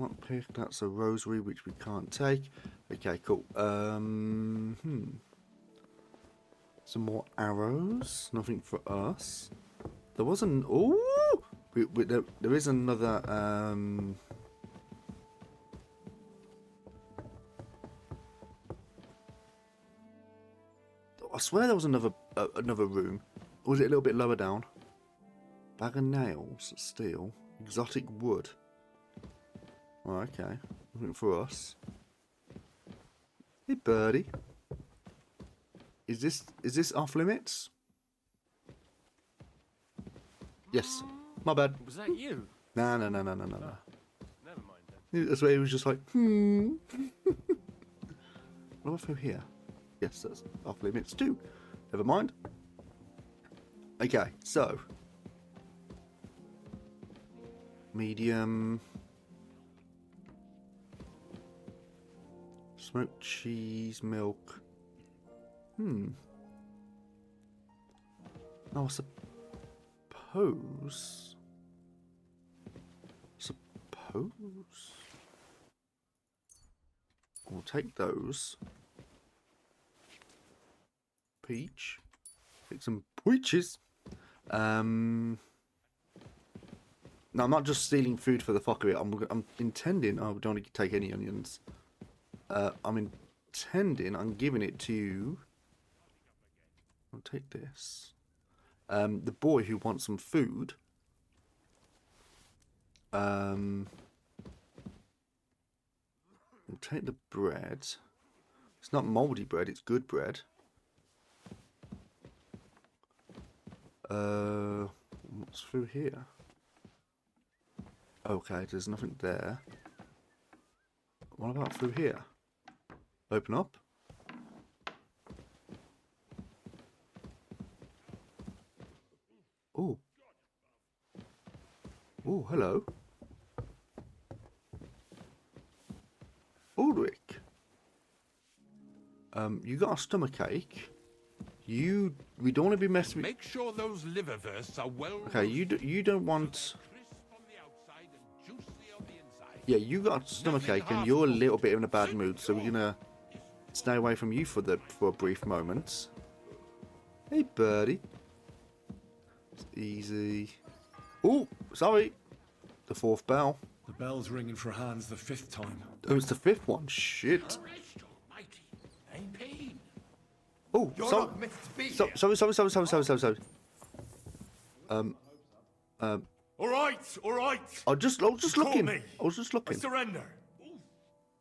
lockpick. That's a rosary, which we can't take. Okay, cool. Some more arrows. Nothing for us. There was an... Ooh! There is another... I swear there was another room. Or was it a little bit lower down? Bag of nails, steel, exotic wood. Oh, okay. Nothing for us. Hey, birdie. Is this off limits? Yes. My bad. Was that you? No. Never mind then. That's why he was just like, What about through here? Yes, that's off limits too. Never mind. Okay, so. Medium. Smoked cheese, milk. Oh, I suppose. We'll take those. Peach. Take some peaches. No, I'm not just stealing food for the fuck of it. I'm intending. Oh, we don't need to take any onions. I'm intending on giving it to. I'll take this. The boy who wants some food. We'll take the bread. It's not mouldy bread, it's good bread. What's through here? Okay, there's nothing there. What about through here? Open up. Oh. Oh, hello. Ulrich. You got a stomachache. We don't want to be messing with... Make sure those liverwursts are well... Okay, you don't want... Crisp on the outside and juicy on the inside. Yeah, you got a stomachache and you're a little bit in a bad mood, so we're gonna stay away from you for a brief moment. Hey, birdie. It's easy. Oh, sorry. The fourth bell. The bell's ringing for Hans the 5th time. Oh, it's the 5th one. Shit. Christ almighty. I'm pain. Oh, You're so, not meant to be so, here. sorry. All right, all right. I was just You looking. caught me. I was just I looking. surrender.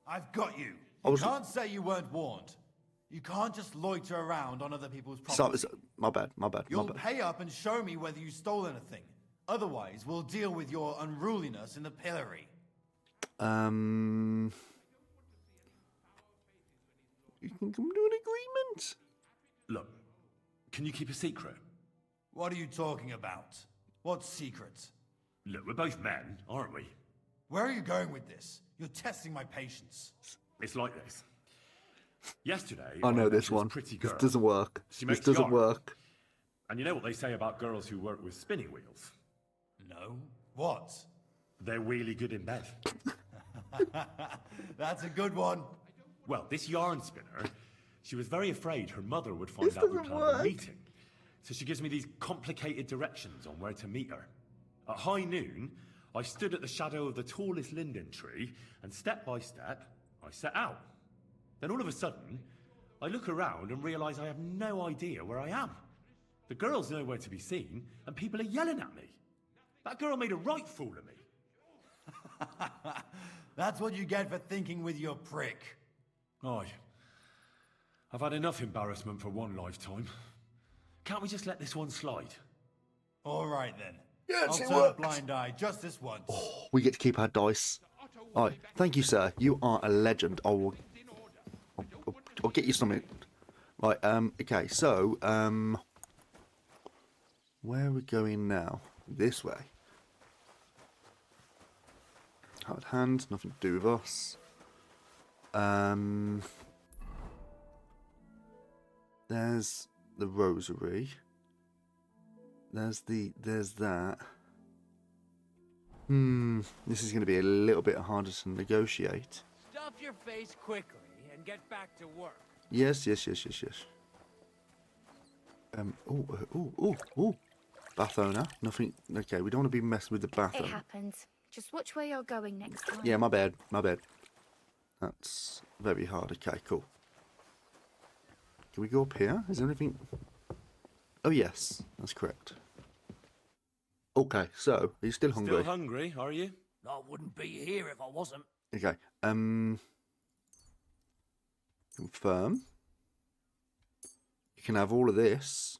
I've got you. I You was- can't say you weren't warned. You can't just loiter around on other people's So, property. my bad. My You'll bad. pay up and show me whether you stole anything. Otherwise, we'll deal with your unruliness in the pillory. You can come to an agreement. Look, can you keep a secret? What are you talking about? What secret? Look, we're both men, aren't we? Where are you going with this? You're testing my patience. It's like this. Yesterday, I know met this one. Pretty This girl. doesn't work. She This makes doesn't yarn. work. And you know what they say about girls who work with spinning wheels? No. What? They're really good in bed. That's a good one. Well, this yarn spinner, she was very afraid her mother would find out we doesn't planned a work. meeting. So she gives me these complicated directions on where to meet her. At high noon, I stood at the shadow of the tallest linden tree, and step by step, I set out. Then all of a sudden, I look around and realise I have no idea where I am. The girl's nowhere to be seen, and people are yelling at me. That girl made a right fool of me. That's what you get for thinking with your prick. Aye. I've had enough embarrassment for one lifetime. Can't we just let this one slide? All right then. Yes, I'll it turn a works. blind eye just this once. We get to keep our dice. All right. Thank you, sir. You are a legend. I'll get you something. Right. Okay. So, where are we going now? This way. Hard hand. Nothing to do with us. There's the rosary. There's that. This is going to be a little bit harder to negotiate. Stuff your face quickly and get back to work. Yes. Oh. Bath owner. Nothing. Okay, we don't want to be messing with the bath It owner. happens. Just watch where you're going next time. Yeah, my bad. That's very hard. Okay, cool. Can we go up here? Is there anything? Oh, yes. That's correct. Okay, so, are you still hungry? Still hungry, are you? I wouldn't be here if I wasn't. Okay, confirm. You can have all of this.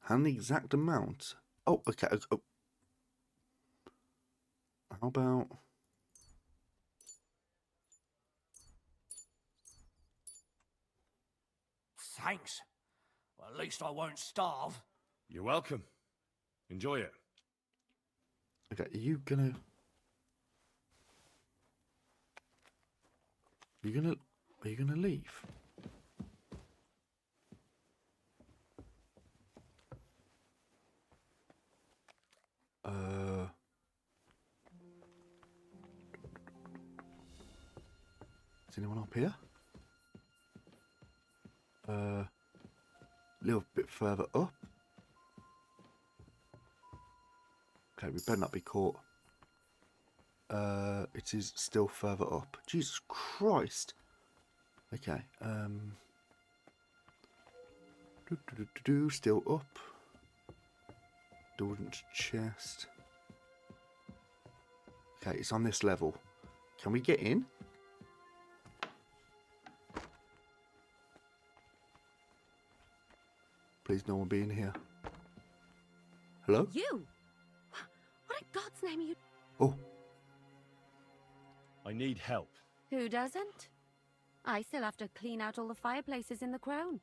And the exact amount. Oh, okay. Oh. How about... Thanks. Well, at least I won't starve. You're welcome. Enjoy it. Okay, are you gonna leave? Is anyone up here? A little bit further up. Okay, we better not be caught. It is still further up. Jesus Christ. Okay, still up. Dordon's chest. Okay, it's on this level. Can we get in? Please, no one be in here. Hello? You? What in God's name are you? Oh, I need help. Who doesn't? I still have to clean out all the fireplaces in the Crown.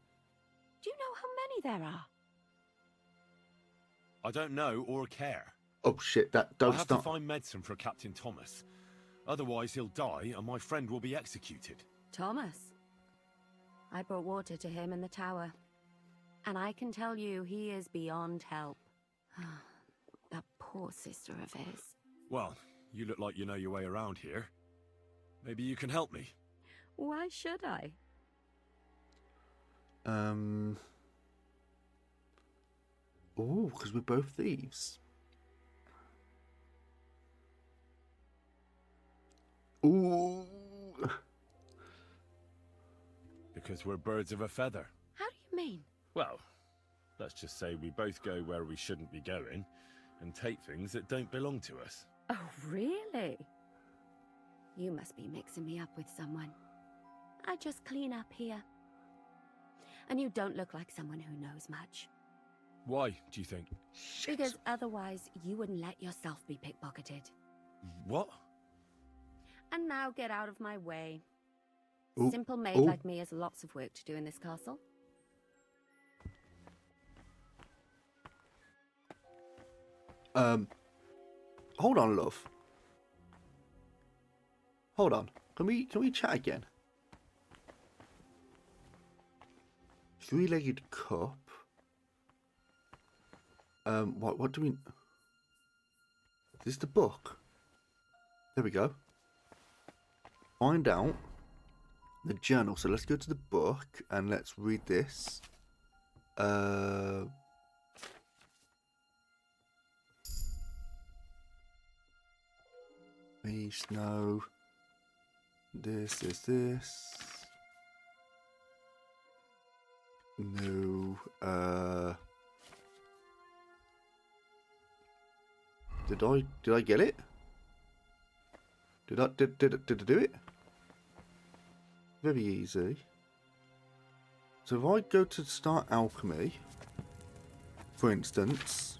Do you know how many there are? I don't know or care. oh shit! That I don't have start. to find medicine for Captain Thomas. Otherwise, he'll die and my friend will be executed. Thomas. I brought water to him in the tower. And I can tell you he is beyond help. That poor sister of his. Well, you look like you know your way around here. Maybe you can help me. Why should I? Oh, because we're both thieves. Ooh. Because we're birds of a feather. How do you mean? Well, Let's just say we both go where we shouldn't be going and take things that don't belong to us. Oh, really? You must be mixing me up with someone. I just clean up here. And you don't look like someone who knows much. Why, do you think? Because otherwise you wouldn't let yourself be pickpocketed. What? And now get out of my way. Ooh, Simple maid ooh. like me has lots of work to do in this castle. Hold on, love. Hold on. Can we chat again? Three-legged cup. What do we... Is this the book? There we go. Find out the journal. So let's go to the book and let's read this. Please, no. This. No. Did I get it? Did I do it? Very easy. So if I go to start alchemy, for instance,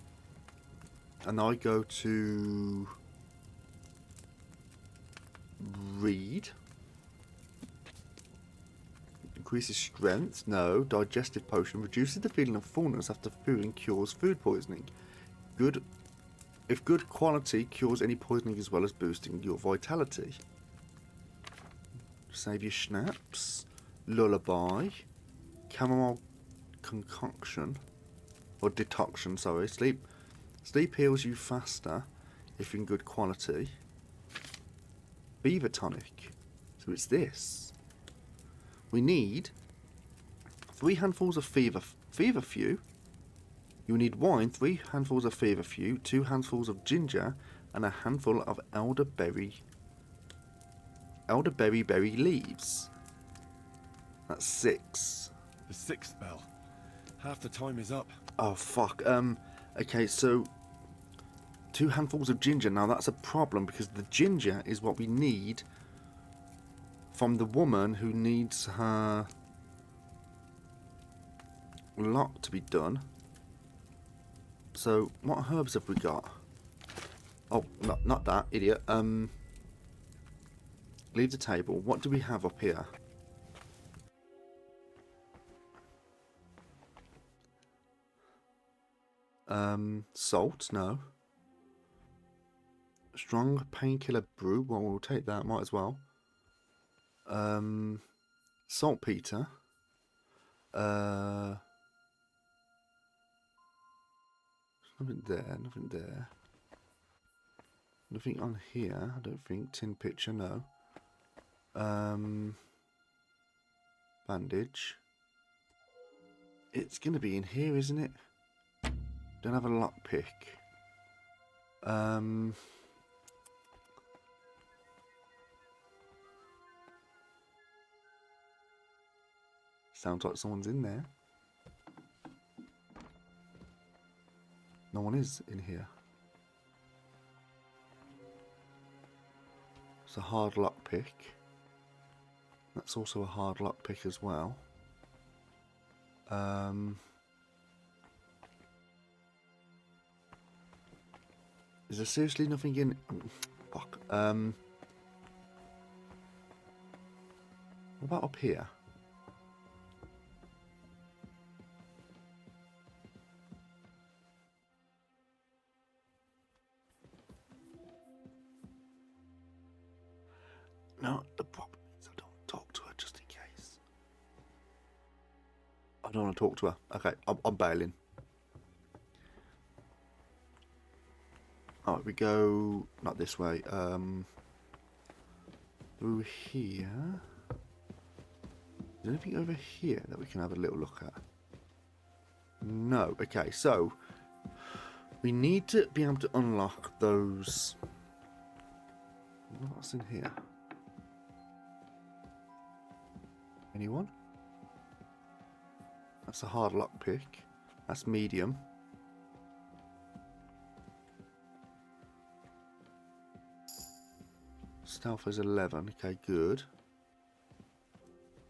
and I go to read, increases strength, no. Digestive potion reduces the feeling of fullness after food and cures food poisoning. Good. If good quality, cures any poisoning as well as boosting your vitality. Save your schnapps. Lullaby. Chamomile concoction. Or detoxion, sorry. Sleep heals you faster if in good quality. Fever tonic. So it's this. We need 3 handfuls of feverfew. You need wine, 3 handfuls of feverfew, 2 handfuls of ginger, and a handful of elderberry berry leaves. That's 6. The 6th bell. Half the time is up. Oh fuck. Okay, so 2 handfuls of ginger. Now that's a problem because the ginger is what we need from the woman who needs her lock to be done. So, what herbs have we got? Oh, not that, idiot. Leave the table. What do we have up here? Salt? No. Strong painkiller brew? Well, we'll take that. Might as well. Saltpeter. Nothing there. Nothing on here, I don't think. Tin pitcher, no. Bandage. It's gonna be in here, isn't it? Don't have a lockpick. Sounds like someone's in there. No one is in here. It's a hard lockpick. That's also a hard lockpick as well. Is there seriously nothing in? Fuck. What about up here? No, the problem is I don't talk to her just in case. I don't want to talk to her. Okay, I'm bailing. Alright, we go not this way. Through here. Is there anything over here that we can have a little look at? No. Okay, so we need to be able to unlock those. What's in here? Anyone? That's a hard lockpick. That's medium. Stealth is 11. Okay, good.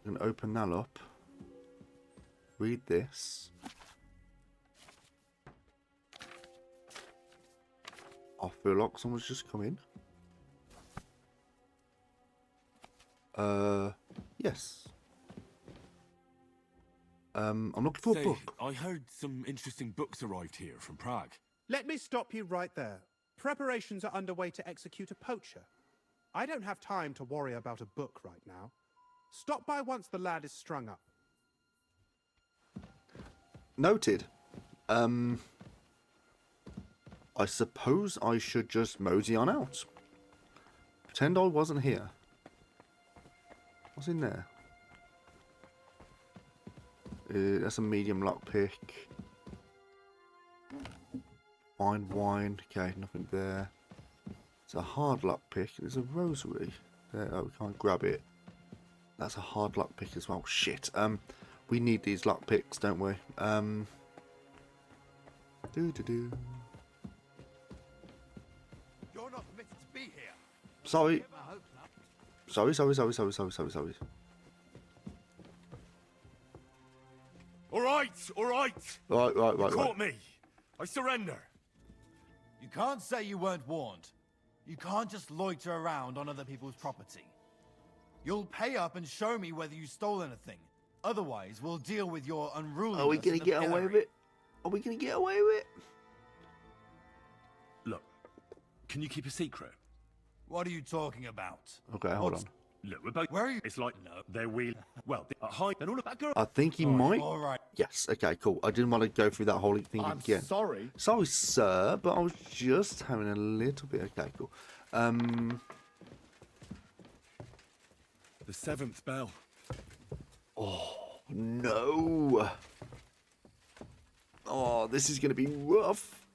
I'm going to open that up. Read this. I feel like someone's just come in. Yes. I'm looking for a book. I heard some interesting books arrived here from Prague. Let me stop you right there. Preparations are underway to execute a poacher. I don't have time to worry about a book right now. Stop by once the lad is strung up. Noted. I suppose I should just mosey on out. Pretend I wasn't here. What's in there? That's a medium lockpick. Fine wine. Okay, nothing there. It's a hard lockpick. There's a rosary. There, oh, we can't grab it. That's a hard lockpick as well. Shit. We need these lockpicks, don't we? Do. You're not permitted to be here. Sorry. Sorry. All right. Right. You caught me. I surrender. You can't say you weren't warned. You can't just loiter around on other people's property. You'll pay up and show me whether you stole anything. Otherwise, we'll deal with your unruliness. Are we going to get away with it? Are we going to get away with it? Look, can you keep a secret? What are you talking about? Okay, hold on. Look, we're both... Where are you? It's like, no, they're wheel... Well, at high and all of that girl... I think he might. All right. Yes, okay, cool. I didn't want to go through that whole thing again. Sorry. Sorry, sir, but I was just having a little bit... Okay, cool. The 7th bell. Oh, no. Oh, this is going to be rough.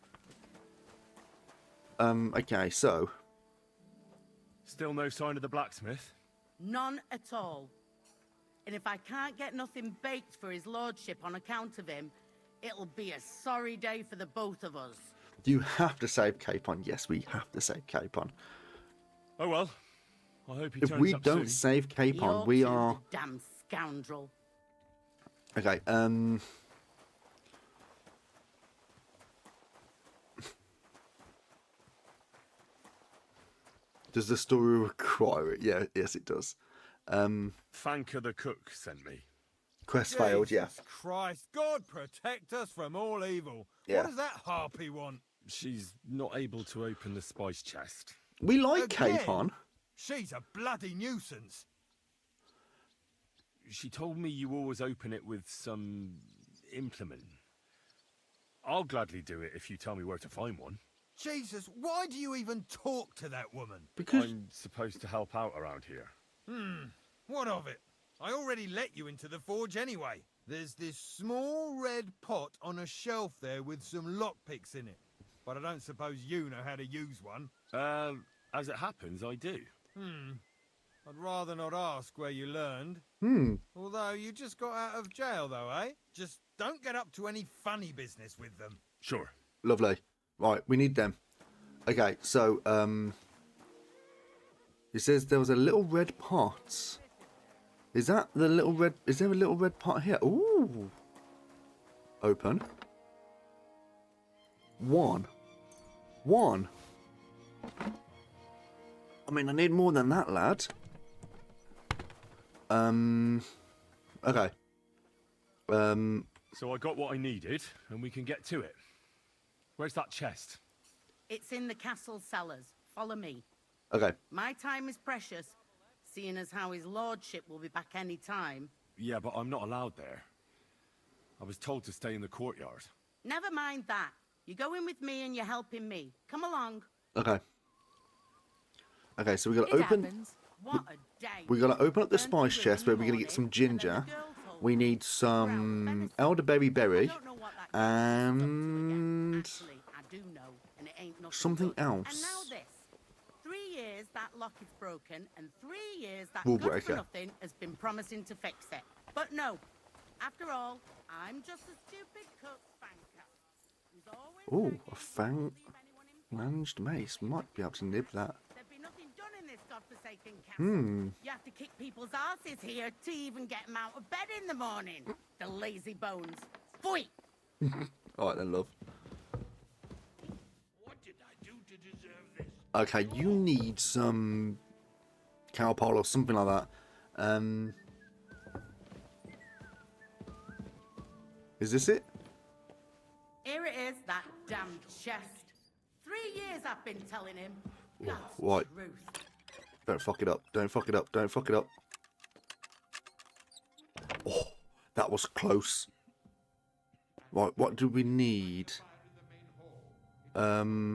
Okay, so... Still no sign of the blacksmith? None at all. And if I can't get nothing baked for his lordship on account of him, it'll be a sorry day for the both of us. You have to save Capon. Yes, we have to save Capon. Oh well. I hope he If turns we up don't soon. save Capon, You're we too, are... the damn scoundrel. Okay, Does the story require it? Yeah, yes it does. Fanka the cook sent me. Quest failed, yeah. Jesus Christ, God protect us from all evil. Yeah. What does that harpy want? She's not able to open the spice chest. We like Again? Capon. She's a bloody nuisance. She told me you always open it with some implement. I'll gladly do it if you tell me where to find one. Jesus, why do you even talk to that woman? Because... I'm supposed to help out around here. What of it? I already let you into the forge anyway. There's this small red pot on a shelf there with some lockpicks in it. But I don't suppose you know how to use one. As it happens, I do. I'd rather not ask where you learned. Although you just got out of jail though, eh? Just don't get up to any funny business with them. Sure. Lovely. Right, we need them. Okay, so, it says there was a little red pot. Is that the little red... Is there a little red pot here? Ooh. Open. One. I mean, I need more than that, lad. Okay. So I got what I needed, and we can get to it. Where's that chest? It's in the castle cellars. Follow me. Okay. My time is precious, seeing as how his lordship will be back any time. Yeah, but I'm not allowed there. I was told to stay in the courtyard. Never mind that. You go in with me and you're helping me. Come along. Okay. Okay, so we got to It open... happens. What a day. We got to open up the Burn spice through chest in where the we're going to get some morning, and then ginger. the girl told We me. need some Venison. elderberry I berry don't know what that girl is up to yet. and Actually, I do know, and it ain't nothing something good. And now else. this. 3 years that lock is broken, and 3 years that Rule good breaker. for nothing has been promising to fix it. But no, After all, I'm just a stupid cook banker. who's always Oh, begging a fang not to leave anyone in ranged mace. Might be able to nib that. There'd be nothing done in this godforsaken castle. Hmm. You have to kick people's asses here to even get them out of bed in the morning. The lazy bones. Pfui! Alright then, love. What did I do to deserve this? Okay, you need some cowpole or something like that. Is this it? Here it is, that damned chest. 3 years I've been telling him. God's Right. truth. Don't fuck it up. Don't fuck it up. Don't fuck it up. Oh, that was close. Right, what do we need? Thank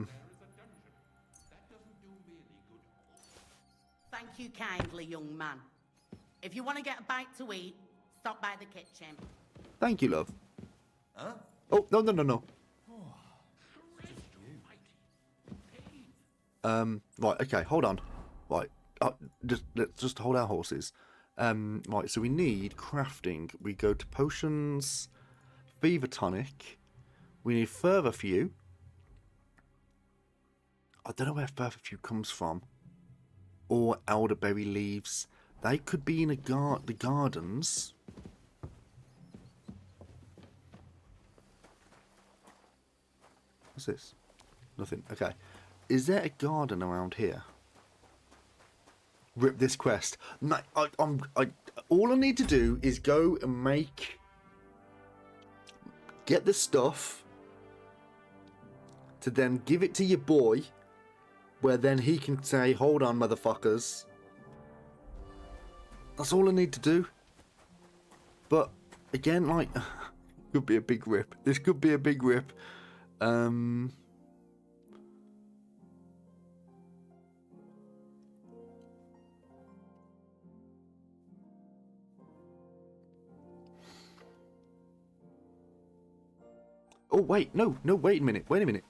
you kindly, young man. If you want to get a bite to eat, stop by the kitchen. Thank you, love. Huh? Oh, no, no, no, no. Right, okay, hold on. Right, let's just hold our horses. Right, so we need crafting. We go to potions, fever tonic. We need further few. I don't know where further few comes from. Or elderberry leaves. They could be in the gardens. What's this? Nothing. Okay. Is there a garden around here? Rip this quest. No, all I need to do is go and get the stuff to then give it to your boy, where then he can say, hold on, motherfuckers. That's all I need to do. But, again, like, could be a big rip. This could be a big rip. Oh, wait, no, wait a minute. Wait a minute.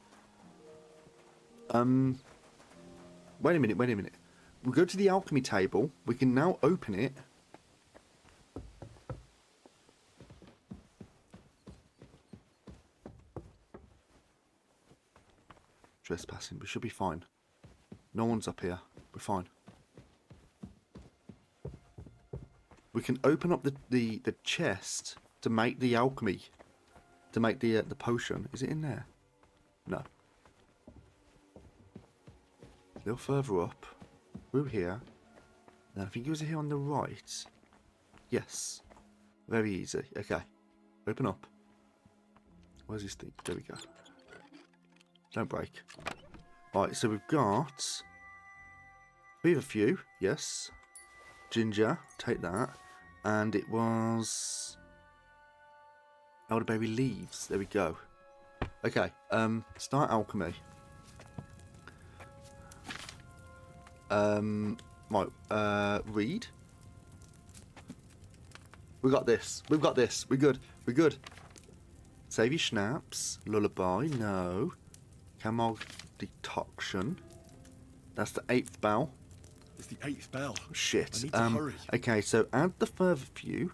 We go to the alchemy table. We can now open it. Trespassing. We should be fine. No one's up here. We're fine. We can open up the chest to make the alchemy. To make the potion. Is it in there? No. A little further up. Through here. Then I think it was here on the right. Yes. Very easy. Okay. Open up. Where's this thing? There we go. Don't break. Right, so we've got fever few, yes. Ginger, take that. And it was elderberry leaves. There we go. Okay, start alchemy. Right, read. We got this. We've got this. We're good. We're good. Save your schnapps. Lullaby, no. Camel decoction. That's the 8th bell. It's the 8th bell. Shit. I need to hurry. Okay, so add the further few.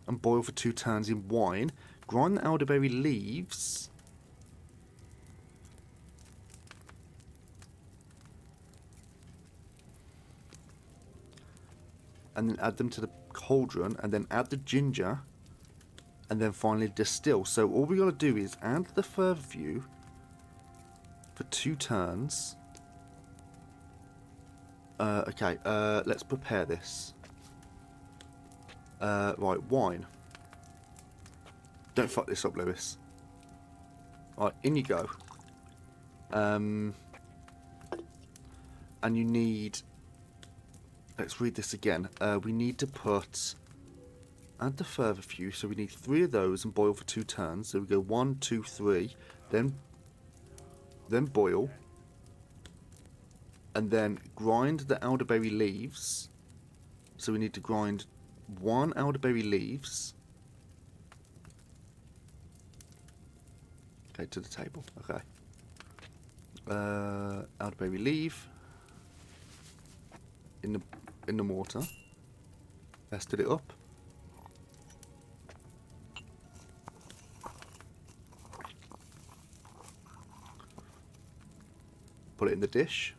And boil for 2 turns in wine. Grind the elderberry leaves. And then add them to the cauldron. And then add the ginger. And then finally distill. So all we got to do is add the further few. For 2 turns. Okay, let's prepare this. Right, wine. Don't fuck this up, Lewis. Right, in you go. And you need... Let's read this again. We need to put... Add the further few, so we need 3 of those and boil for 2 turns. So we go 1, 2, 3, then boil. And then grind the elderberry leaves. So we need to grind 1 elderberry leaves. Okay, to the table. Okay. Elderberry leaf. In the mortar. Tested it up. put it in the dish.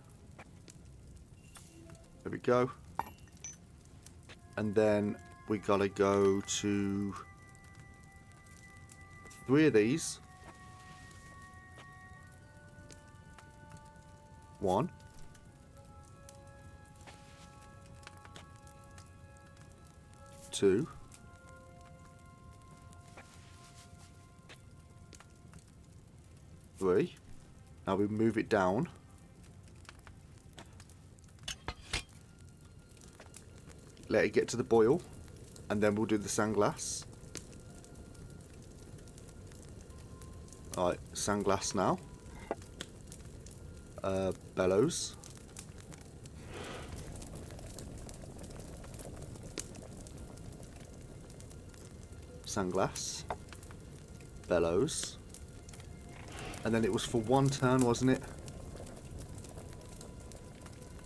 There we go. And then we gotta go to 3 of these. 1. 2. 3. Now we move it down. Let it get to the boil, and then we'll do the sandglass. Alright, sandglass now. Bellows. Sandglass. Bellows. And then it was for 1 turn, wasn't it?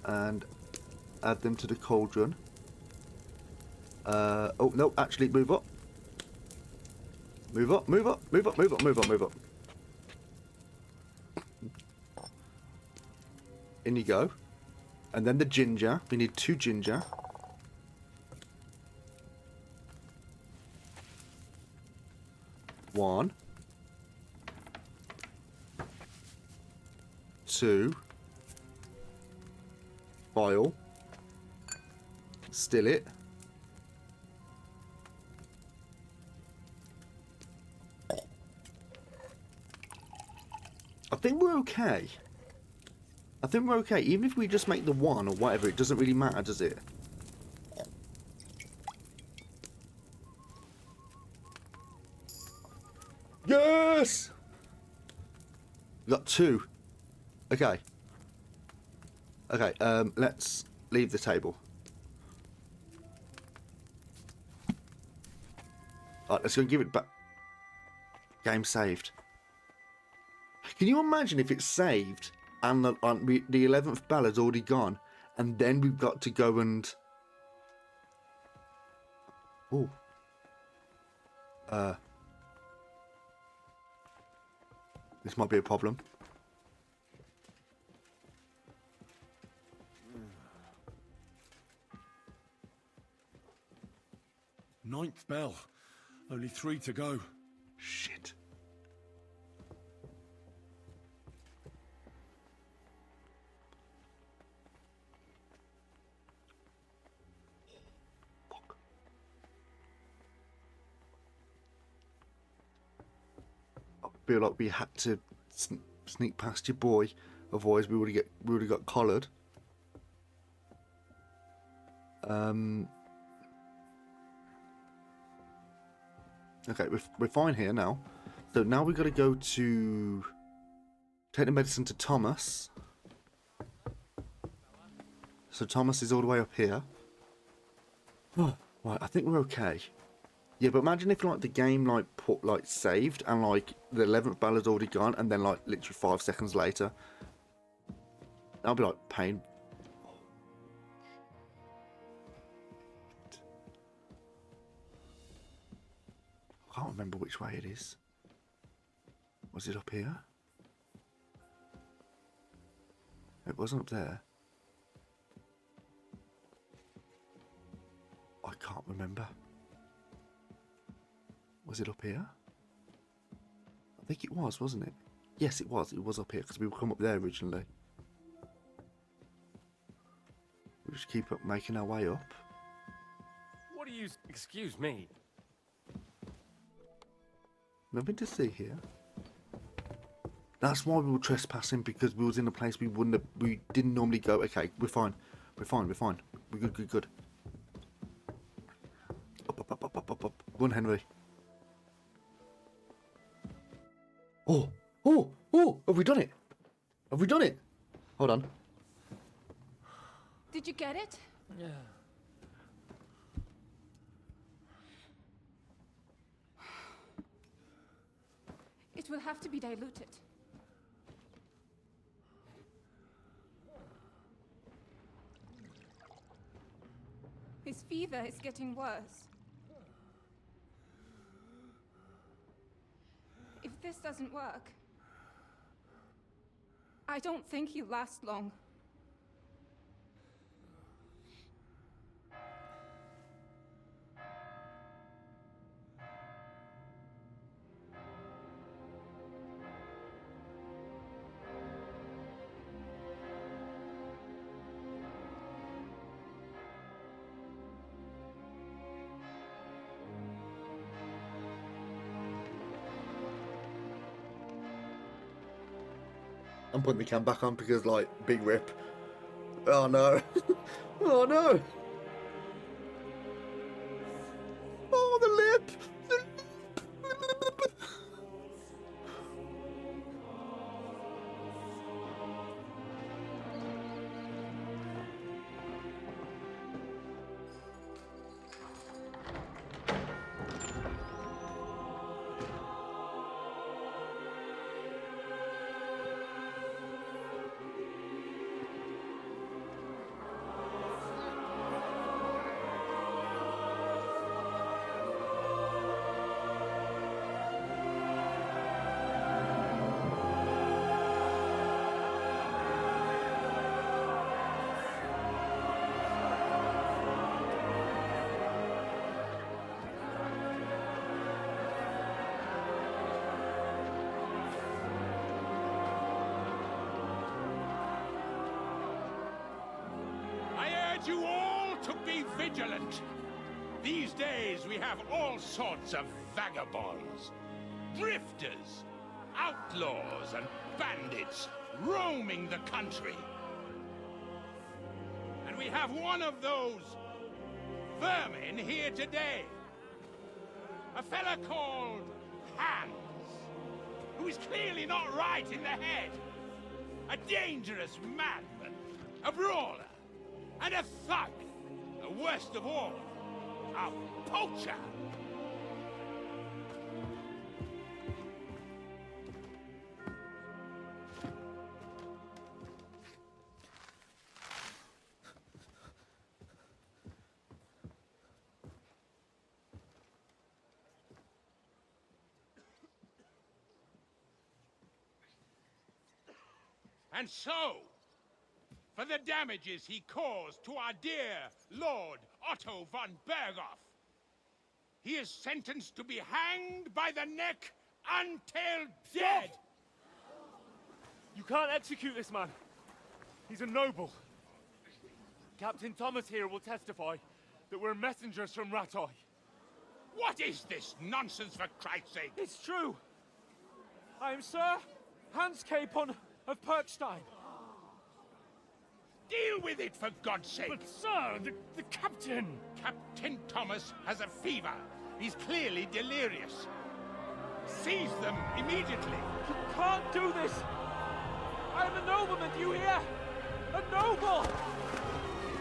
And add them to the cauldron. Oh, no, actually, move up. Move up, move up, move up, move up, move up, move up. In you go. And then the ginger. We need 2 ginger. One. 2. Boil. Still it. I think we're okay. I think we're okay. Even if we just make the 1 or whatever, it doesn't really matter, does it? Yes! We got 2. Okay. Okay, let's leave the table. Alright, let's go and give it back. Game saved. Can you imagine if it's saved and the 11th ballad's already gone, and then we've got to go and... Oh. This might be a problem. Ninth bell. Only 3 to go. Shit. I feel like we had to sneak past your boy, otherwise we would have got collared. Okay, we're fine here now. So now we've got to go to take the medicine to Thomas. So Thomas is all the way up here. Oh, right, I think we're okay. Yeah, but imagine if like the game like saved and like the 11th ballad's already gone, and then like literally 5 seconds later, that'll be like pain. I can't remember which way it is. Was it up here? It wasn't up there. I can't remember. Was it up here? I think it was, wasn't it? Yes, it was. It was up here because we come up there originally. We just keep up making our way up. What do you... Excuse me. Nothing to see here. That's why we were trespassing, because we was in a place we didn't normally go. Okay, we're fine. We're fine. We're fine. We're good. Good. Good. Up. Go on, Henry. Oh. Have we done it? Have we done it? Hold on. Did you get it? Yeah. It will have to be diluted. His fever is getting worse. If this doesn't work, I don't think you last long. I'm putting the cam back on because, like, big rip. Oh no. Oh no. Oh, the lip. I urge you all to be vigilant. These days we have all sorts of vagabonds, drifters, outlaws, and bandits roaming the country. And we have one of those vermin here today. A fella called Hans, who is clearly not right in the head. A dangerous madman, a brawler, and a thug. The worst of all, a poacher. And so, for the damages he caused to our dear Lord Otto von Berghoff, he is sentenced to be hanged by the neck until dead. You can't execute this man. He's a noble. Captain Thomas here will testify that we're messengers from Ratoi. What is this nonsense, for Christ's sake? It's true. I am Sir Hans Capon of Perkstein. Deal with it, for God's sake! But sir, the captain... Captain Thomas has a fever. He's clearly delirious. Seize them immediately. You can't do this! I am a nobleman, do you hear? A noble!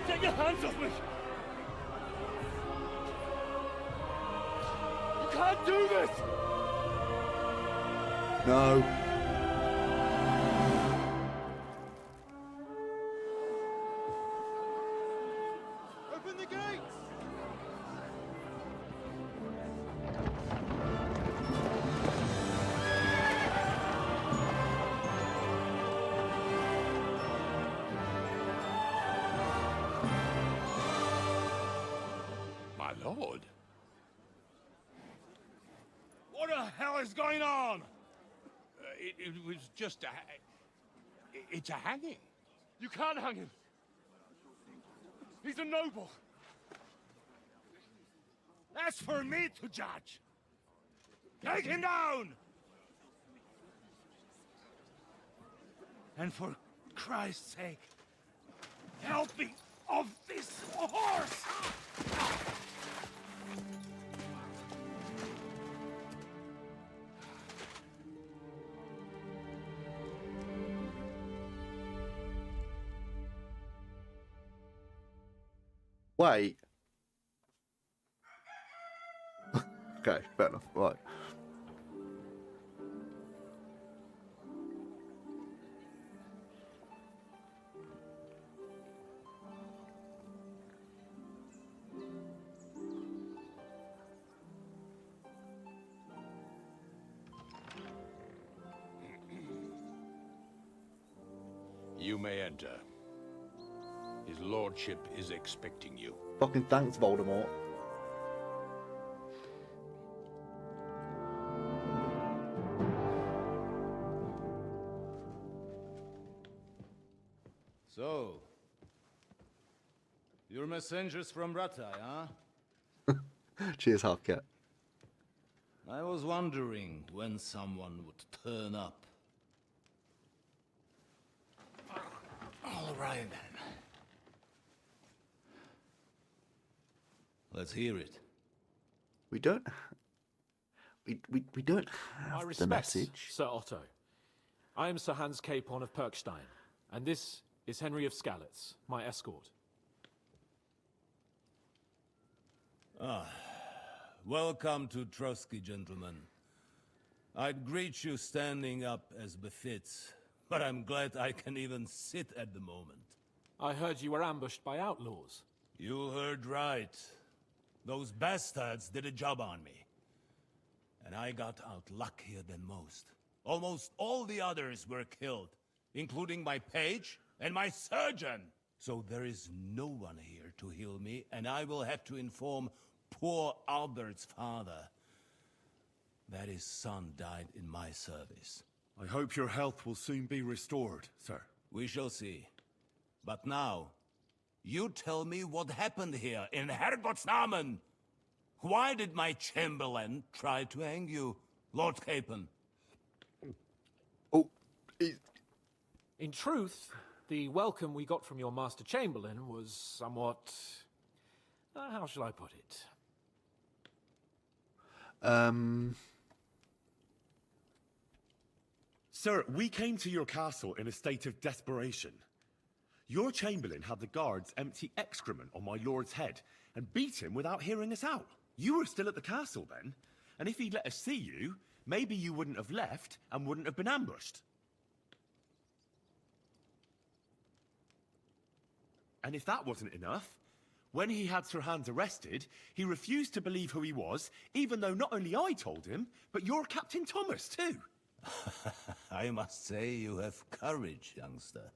Get your hands off me! You can't do this! No. Open the gates! My lord. What the hell is going on? It was just a... It's a hanging. You can't hang him. He's a noble. That's for me to judge. Take him down! And for Christ's sake, help me off this horse! Wait. Okay, fair enough. Right. You may enter. His lordship is expecting you. Fucking thanks, Voldemort. So, you're messengers from Rattay, huh? Cheers, Halfcat. I was wondering when someone would turn up. All right, then. Let's hear it. We don't... We don't I have respect the message. Sir Otto. I am Sir Hans Capon of Perkstein, and this is Henry of Skalitz, my escort. Welcome to Trotsky, gentlemen. I'd greet you standing up as befits, but I'm glad I can even sit at the moment. I heard you were ambushed by outlaws. You heard right. Those bastards did a job on me. And I got out luckier than most. Almost all the others were killed, including my page and my surgeon. So there is no one here to heal me, and I will have to inform poor Albert's father that his son died in my service. I hope your health will soon be restored, sir. We shall see. But now, you tell me what happened here in Herrgottsnamen. Why did my chamberlain try to hang you, Lord Capon? Oh, In truth, the welcome we got from your Master Chamberlain was somewhat... how shall I put it? Sir, we came to your castle in a state of desperation. Your chamberlain had the guards empty excrement on my lord's head and beat him without hearing us out. You were still at the castle then, and if he'd let us see you, maybe you wouldn't have left and wouldn't have been ambushed. And if that wasn't enough, when he had Sir Hans arrested, he refused to believe who he was, even though not only I told him, but your Captain Thomas too. I must say you have courage, youngster.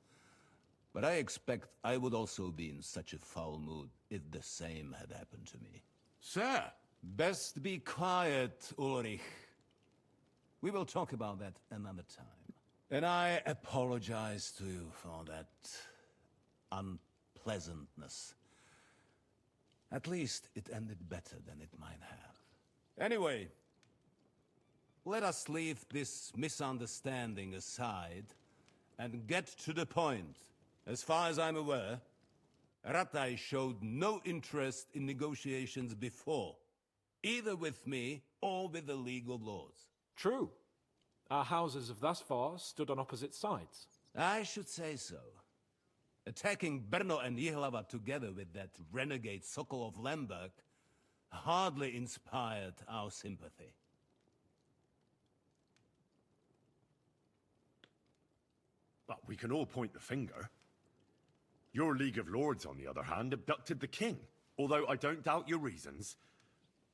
But I expect I would also be in such a foul mood if the same had happened to me. Sir! Best be quiet, Ulrich. We will talk about that another time. And I apologize to you for that unpleasantness. At least it ended better than it might have. Anyway, let us leave this misunderstanding aside and get to the point. As far as I'm aware, Rattay showed no interest in negotiations before, either with me or with the League of Lords. True. Our houses have thus far stood on opposite sides. I should say so. Attacking Brno and Jihlava together with that renegade Sokol of Lemberg hardly inspired our sympathy. But we can all point the finger. Your League of Lords, on the other hand, abducted the king. Although I don't doubt your reasons,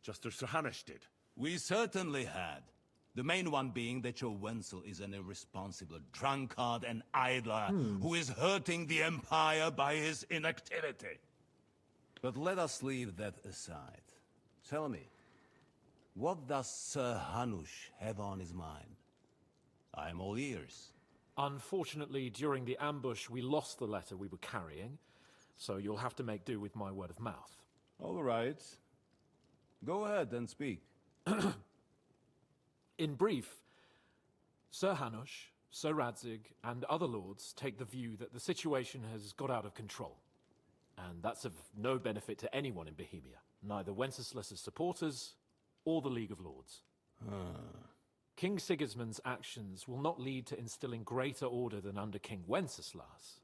just as Sir Hanush did. We certainly had. The main one being that your Wenzel is an irresponsible drunkard and idler who is hurting the Empire by his inactivity. But let us leave that aside. Tell me, what does Sir Hanush have on his mind? I am all ears. Unfortunately, during the ambush, we lost the letter we were carrying, so you'll have to make do with my word of mouth. All right. Go ahead and speak. In brief, Sir Hanush, Sir Radzig, and other lords take the view that the situation has got out of control. And that's of no benefit to anyone in Bohemia, neither Wenceslas's supporters or the League of Lords. King Sigismund's actions will not lead to instilling greater order than under King Wenceslas.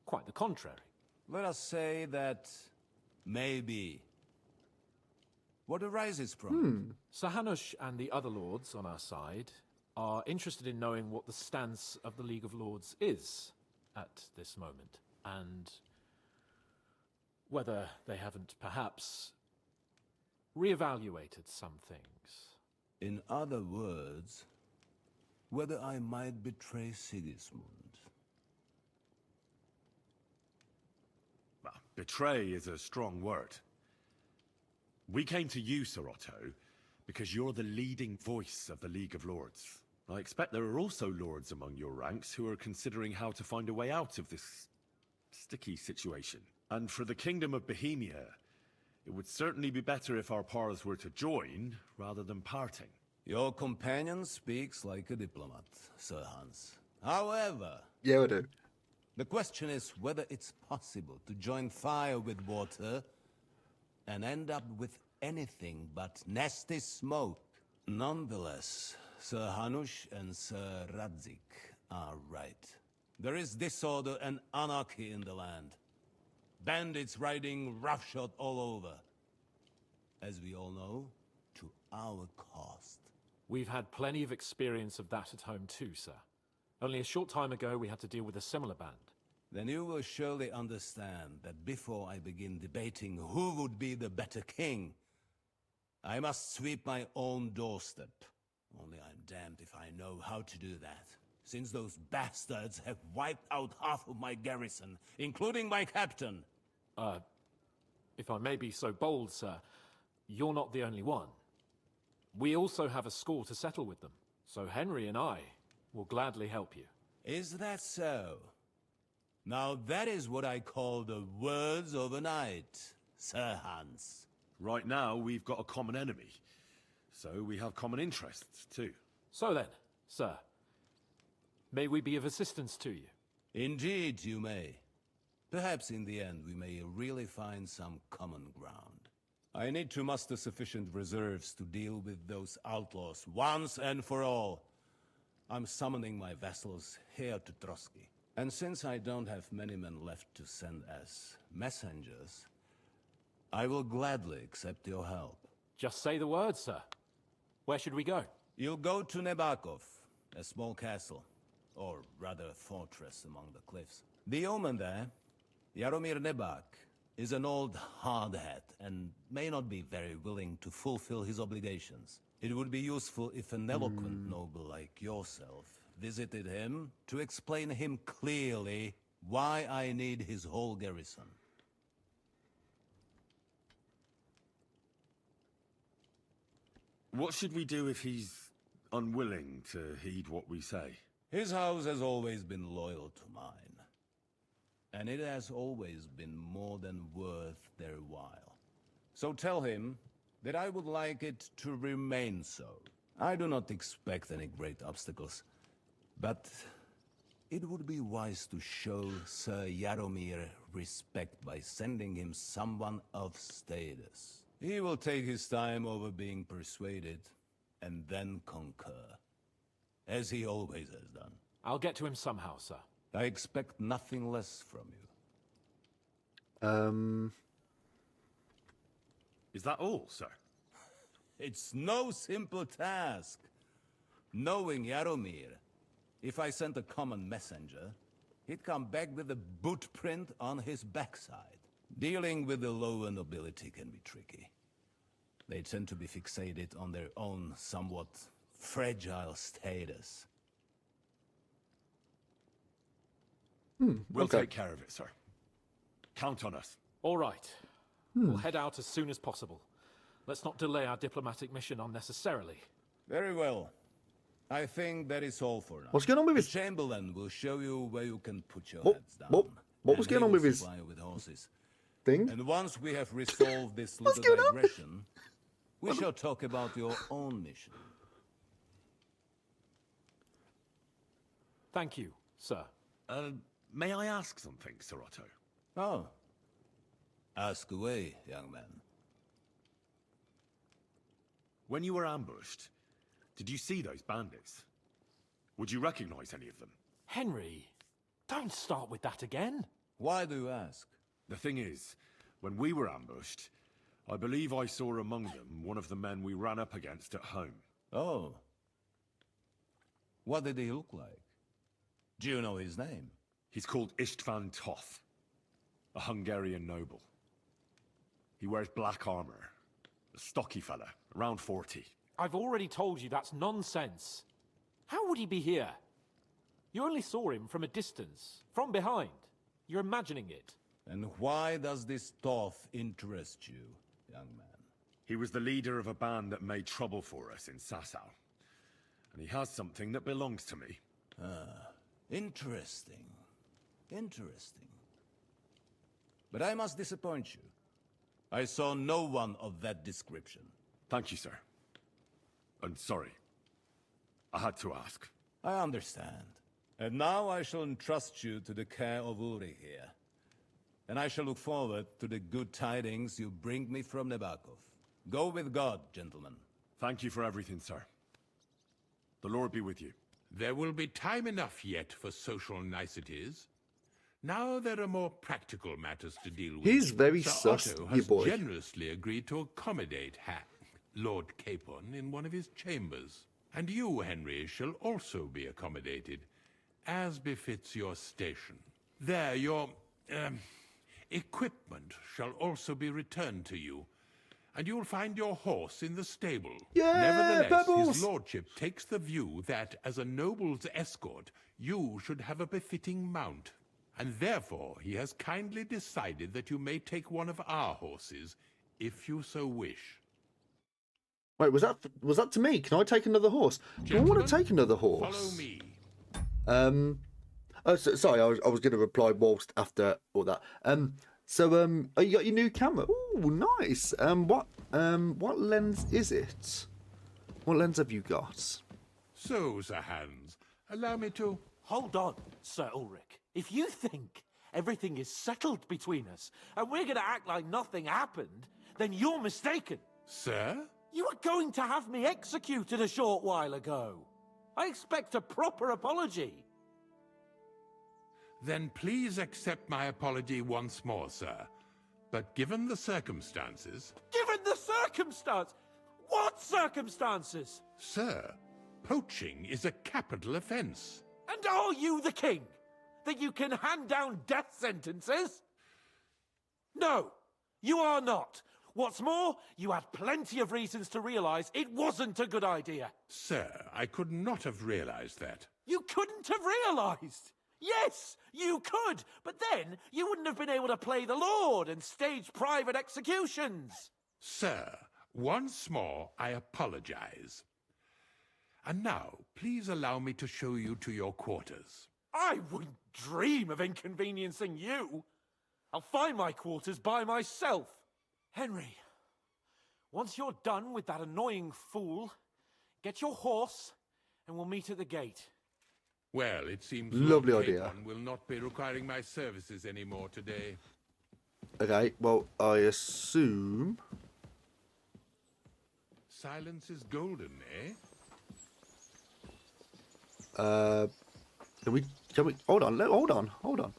Quite the contrary. Let us say that maybe. What arises from it? Sir Hanush and the other lords on our side are interested in knowing what the stance of the League of Lords is at this moment, and whether they haven't perhaps reevaluated some things. In other words, whether I might betray Sigismund. Betray is a strong word. We came to you, Sir Otto, because you're the leading voice of the League of Lords. I expect there are also lords among your ranks who are considering how to find a way out of this sticky situation. And for the Kingdom of Bohemia, it would certainly be better if our paths were to join rather than parting. Your companion speaks like a diplomat, Sir Hans. However... Yeah, I do. The question is whether it's possible to join fire with water and end up with anything but nasty smoke. Nonetheless, Sir Hanush and Sir Radzik are right. There is disorder and anarchy in the land. Bandits riding roughshod all over. As we all know, to our cost. We've had plenty of experience of that at home too, sir. Only a short time ago we had to deal with a similar band. Then you will surely understand that before I begin debating who would be the better king, I must sweep my own doorstep. Only I'm damned if I know how to do that, since those bastards have wiped out half of my garrison, including my captain. If I may be so bold, sir, you're not the only one. We also have a score to settle with them, so Henry and I will gladly help you. Is that so? Now that is what I call the words of a knight, Sir Hans. Right now, we've got a common enemy, so we have common interests too. So then, sir, may we be of assistance to you? Indeed you may. Perhaps in the end we may really find some common ground. I need to muster sufficient reserves to deal with those outlaws once and for all. I'm summoning my vassals here to Trotsky. And since I don't have many men left to send as messengers, I will gladly accept your help. Just say the word, sir. Where should we go? You'll go to Nebakov, a small castle, or rather a fortress among the cliffs. The yeoman there, Jaromir Nebak, is an old hardhat and may not be very willing to fulfill his obligations. It would be useful if an eloquent noble like yourself visited him to explain him clearly why I need his whole garrison. What should we do if he's unwilling to heed what we say? His house has always been loyal to mine. And it has always been more than worth their while. So tell him that I would like it to remain so. I do not expect any great obstacles, but it would be wise to show Sir Jaromir respect by sending him someone of status. He will take his time over being persuaded, and then concur, as he always has done. I'll get to him somehow, sir. I expect nothing less from you. Is that all, sir? It's no simple task. Knowing Jaromir, if I sent a common messenger, he'd come back with a boot print on his backside. Dealing with the lower nobility can be tricky. They tend to be fixated on their own somewhat fragile status. We'll take care of it, sir. Count on us. All right. We'll head out as soon as possible. Let's not delay our diplomatic mission unnecessarily. Very well. I think that is all for now. What's going on with his... The Chamberlain will show you where you can put your What- heads down. what was and going he on will with his supply you with horses. thing? And once we have resolved this What's little going on? digression, we shall talk about your own mission. Thank you, sir. May I ask something, Sir Otto? Oh. Ask away, young man. When you were ambushed, did you see those bandits? Would you recognize any of them? Henry, don't start with that again. Why do you ask? The thing is, when we were ambushed, I believe I saw among them one of the men we ran up against at home. Oh. What did he look like? Do you know his name? He's called Istvan Toth, a Hungarian noble. He wears black armor. A stocky fella, around 40. I've already told you that's nonsense. How would he be here? You only saw him from a distance, from behind. You're imagining it. And why does this Toth interest you, young man? He was the leader of a band that made trouble for us in Sasau. And he has something that belongs to me. Ah, interesting. Interesting. But I must disappoint you. I saw no one of that description. Thank you, sir. I'm sorry. I had to ask. I understand. And now I shall entrust you to the care of Uri here. And I shall look forward to the good tidings you bring me from Nebakov. Go with God, gentlemen. Thank you for everything, sir. The Lord be with you. There will be time enough yet for social niceties. Now there are more practical matters to deal with. He's very Sir sus, Otto you has boy. generously agreed to accommodate Lord Capon in one of his chambers. And you, Henry, shall also be accommodated, as befits your station. There, your equipment shall also be returned to you, and you'll find your horse in the stable. Yeah, Nevertheless, Pebbles! his lordship takes the view that, as a noble's escort, you should have a befitting mount. And therefore, he has kindly decided that you may take one of our horses, if you so wish. Wait, was that to me? Can I take another horse? Do I want to take another horse? Follow me. Oh, sorry, I was going to reply whilst after all that. Oh, you got your new camera. Oh, nice. What lens is it? What lens have you got? So, Sir Hans, allow me to... Hold on, Sir Ulrich. If you think everything is settled between us, and we're going to act like nothing happened, then you're mistaken. Sir? You were going to have me executed a short while ago. I expect a proper apology. Then please accept my apology once more, sir. But given the circumstances... Given the circumstance? What circumstances? Sir, poaching is a capital offence. And are you the king? That you can hand down death sentences? No, you are not. What's more, you had plenty of reasons to realize it wasn't a good idea. Sir, I could not have realized that. You couldn't have realized. Yes, you could, but then you wouldn't have been able to play the Lord and stage private executions. Sir, once more I apologize. And now, please allow me to show you to your quarters. I wouldn't dream of inconveniencing you. I'll find my quarters by myself. Henry, once you're done with that annoying fool, get your horse and we'll meet at the gate. Well, it seems Lovely Lord idea. Capon will not be requiring my services anymore today. Okay, well, I assume... Silence is golden, eh? Can we... Hold on.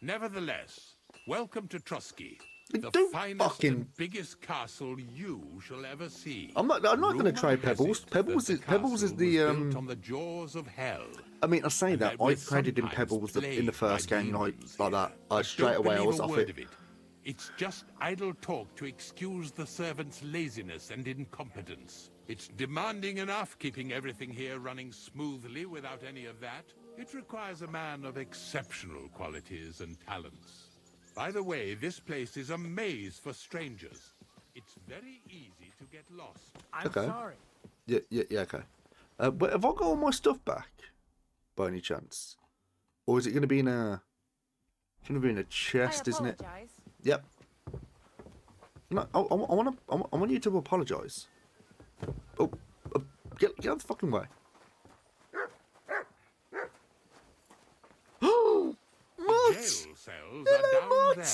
Nevertheless, welcome to Trusky, the Don't finest fucking- and biggest castle you shall ever see. I'm not going to trade Pebbles. Pebbles is the built on the jaws of hell. I mean, I say and that that I we're traded in sometimes Pebbles in the plagued first by game, like demons that. But Straight don't away I believe was a off word it. of it. It's just idle talk to excuse the servants' laziness and incompetence. It's demanding enough keeping everything here running smoothly without any of that. It requires a man of exceptional qualities and talents. By the way, this place is a maze for strangers. It's very easy to get lost. I'm Okay. sorry. Yeah, okay. But have I got all my stuff back, by any chance? Or is it going to be in a... It's going to be in a chest, isn't it? Yep. No, I want you to apologise. Oh, get out of the fucking way. The jail cells are down there.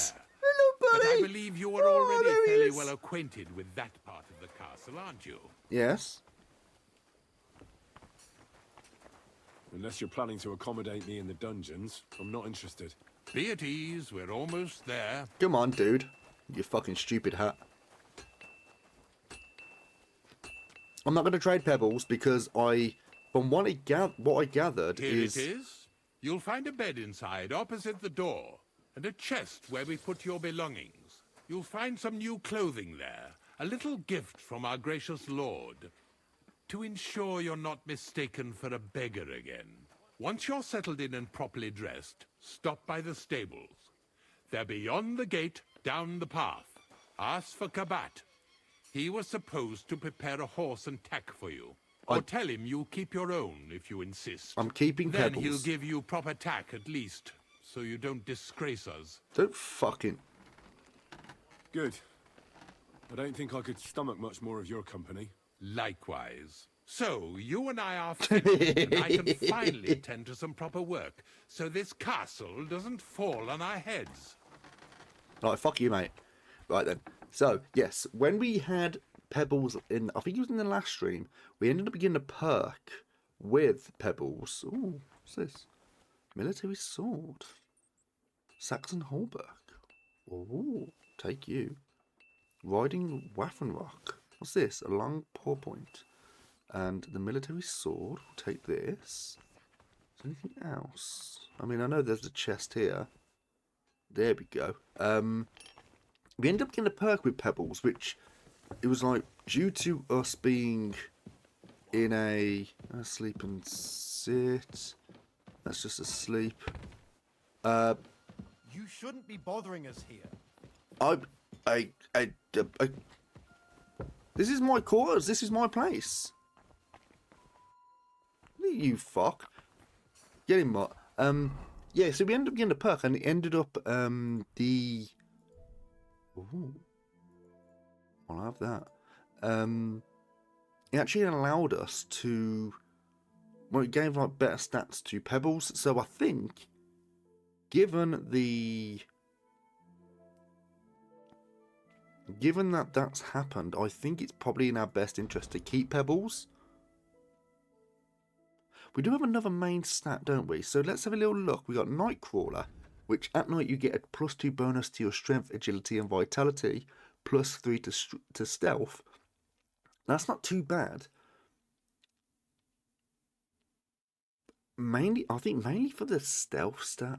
Hello, buddy. But I believe you are already there he fairly is. well acquainted with that part of the castle, aren't you? Yes. Unless you're planning to accommodate me in the dungeons, I'm not interested. Be at ease, we're almost there. Come on, dude. You fucking stupid hat. I'm not going to trade Pebbles because from what I gathered Here is... it is. You'll find a bed inside, opposite the door, and a chest where we put your belongings. You'll find some new clothing there, a little gift from our gracious lord, to ensure you're not mistaken for a beggar again. Once you're settled in and properly dressed, stop by the stables. They're beyond the gate, down the path. Ask for Kabat. He was supposed to prepare a horse and tack for you. Or tell him you'll keep your own if you insist. I'm keeping Then Pebbles. he'll give you proper tack at least, so you don't disgrace us. Don't fucking... Good. I don't think I could stomach much more of your company. Likewise. So, you and I are finished, and I can finally attend to some proper work, so this castle doesn't fall on our heads. Right, fuck you, mate. Right then. So, yes, when we had Pebbles in, I think it was in the last stream, we ended up getting a perk with Pebbles. Ooh, what's this? Military sword. Saxon Holberg. Ooh, take you. Riding Waffenrock. What's this? A long paw point. And the military sword. We'll take this. Is there anything else? I mean, I know there's a chest here. There we go. We ended up getting a perk with Pebbles, which it was like due to us being in a sleep and sit. That's just asleep. You shouldn't be bothering us here. This is my quarters. This is my place. You fuck. Get him, what? Yeah, so we ended up getting a perk, and it ended up the. Ooh. I'll have that. It actually allowed us to. Well, it gave like better stats to Pebbles. So I think, given that that's happened, I think it's probably in our best interest to keep Pebbles. We do have another main stat, don't we? So let's have a little look. We got Nightcrawler, which at night you get a +2 bonus to your strength, agility, and vitality, +3 to stealth. That's not too bad. I think mainly for the stealth stat.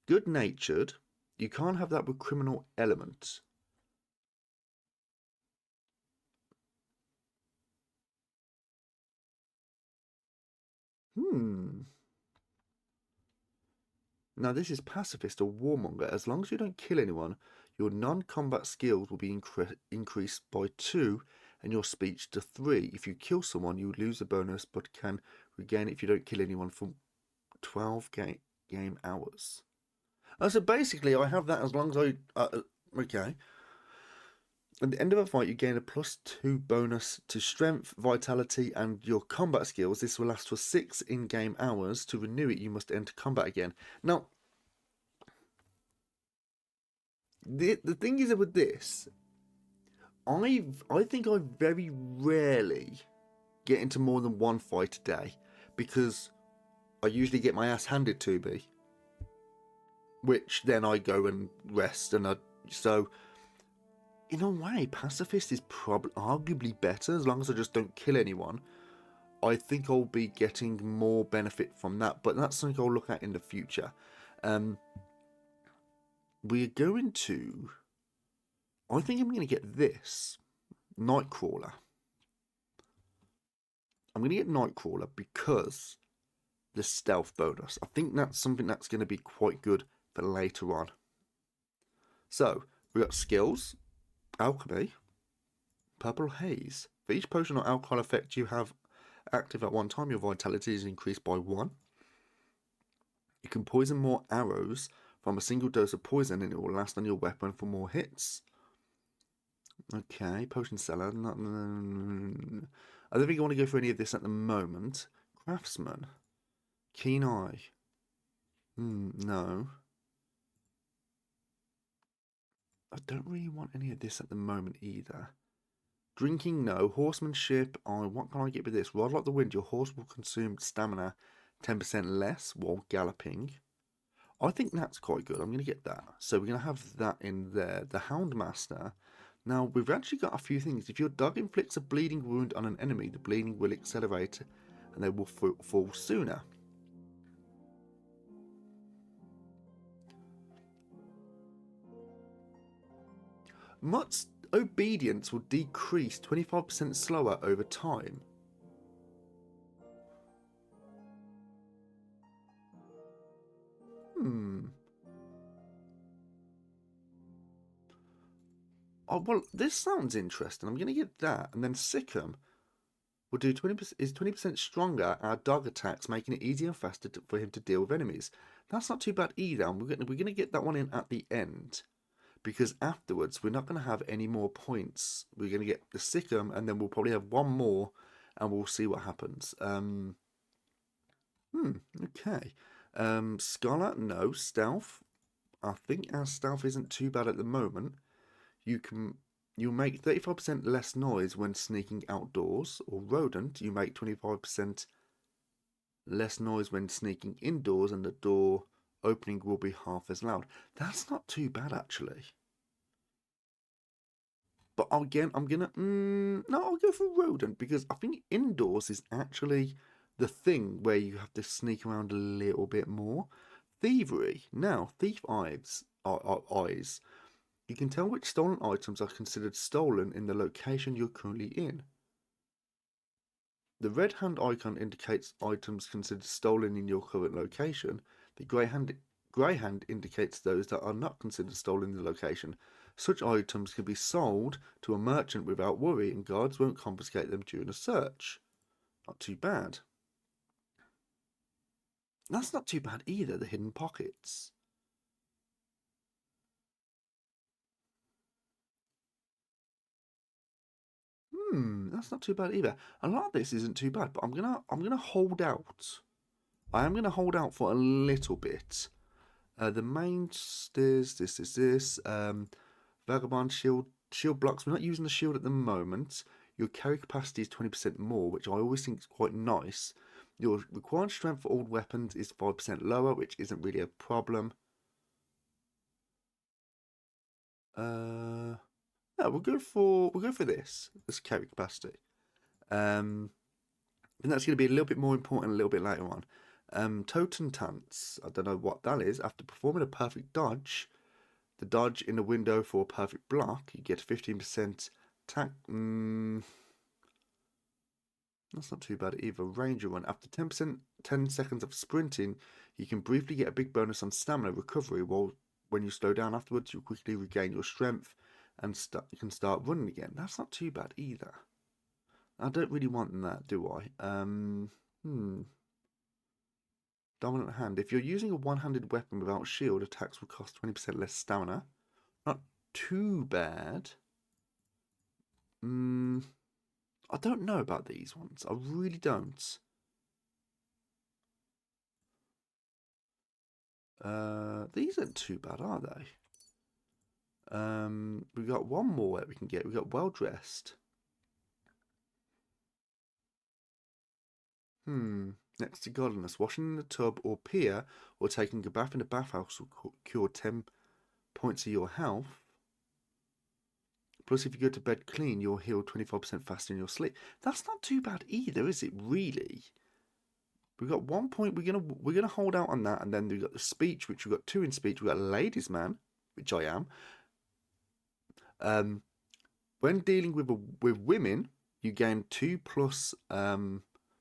Good natured. You can't have that with criminal element. Now this is pacifist or warmonger. As long as you don't kill anyone, your non-combat skills will be increased by 2 and your speech to 3. If you kill someone, you lose a bonus but can regain it if you don't kill anyone for 12 game hours. So basically I have that as long as I... okay. At the end of a fight, you gain a +2 bonus to strength, vitality, and your combat skills. This will last for 6 in-game hours. To renew it, you must enter combat again. Now, the thing is with this, I think I very rarely get into more than one fight a day, because I usually get my ass handed to me, which then I go and rest, and so. In a way, pacifist is arguably better as long as I just don't kill anyone. I think I'll be getting more benefit from that, but that's something I'll look at in the future. We're going to... I think I'm going to get this. Nightcrawler. I'm going to get Nightcrawler because the stealth bonus. I think that's something that's going to be quite good for later on. So, we've got skills. Alchemy, Purple Haze. For each potion or alcohol effect you have active at one time, your vitality is increased by 1. You can poison more arrows from a single dose of poison and it will last on your weapon for more hits. Okay, Potion Seller. I don't think I want to go for any of this at the moment. Craftsman. Keen Eye. No. I don't really want any of this at the moment either. Drinking, no. Horsemanship, what can I get with this? Ride like the wind, your horse will consume stamina 10% less while galloping. I think that's quite good. I'm going to get that. So we're going to have that in there. The Houndmaster. Now, we've actually got a few things. If your dog inflicts a bleeding wound on an enemy, the bleeding will accelerate and they will fall sooner. Mutt's obedience will decrease 25% slower over time. Oh, well, this sounds interesting. I'm going to get that. And then Sikkim will do 20%, is 20% stronger at our dog attacks, making it easier and faster for him to deal with enemies. That's not too bad either. And we're going to get that one in at the end. Because afterwards, we're not going to have any more points. We're going to get the Sikkim, and then we'll probably have one more, and we'll see what happens. Okay. Scholar, no. Stealth. I think our stealth isn't too bad at the moment. You'll make 35% less noise when sneaking outdoors. Or rodent, you make 25% less noise when sneaking indoors, and the door opening will be half as loud. That's not too bad, actually. But again, I'm gonna no, I'll go for rodent, because I think indoors is actually the thing where you have to sneak around a little bit more. Thievery. Now, thief eyes. You can tell which stolen items are considered stolen in the location you're currently in. The red hand icon indicates items considered stolen in your current location. The grey hand indicates those that are not considered stolen in the location. Such items can be sold to a merchant without worry, and guards won't confiscate them during a search. Not too bad. That's not too bad either, the hidden pockets. That's not too bad either. A lot of this isn't too bad, but I'm gonna hold out. I am gonna hold out for a little bit. The main stairs, this. Vagabond shield blocks. We're not using the shield at the moment. Your carry capacity is 20% more, which I always think is quite nice. Your required strength for all weapons is 5% lower, which isn't really a problem. No, we'll go for this carry capacity. And that's going to be a little bit more important a little bit later on. Totem Tance. I don't know what that is. After performing a perfect dodge, the dodge in the window for a perfect block, you get 15% attack. That's not too bad either. Ranger one. After 10 seconds of sprinting, you can briefly get a big bonus on stamina recovery. While when you slow down afterwards, you quickly regain your strength and you can start running again. That's not too bad either. I don't really want that, do I? Dominant hand. If you're using a one-handed weapon without shield, attacks will cost 20% less stamina. Not too bad. I don't know about these ones. I really don't. These aren't too bad, are they? We've got one more that we can get. We've got well dressed. Next to godliness, washing in the tub or pier or taking a bath in a bathhouse will cure 10 points of your health. Plus, if you go to bed clean, you'll heal 25% faster in your sleep. That's not too bad either, is it? Really? We've got 1 point. We're gonna hold out on that, and then we've got the speech, which we've got 2 in speech. We've got ladies man, which I am. When dealing with women, you gain 2+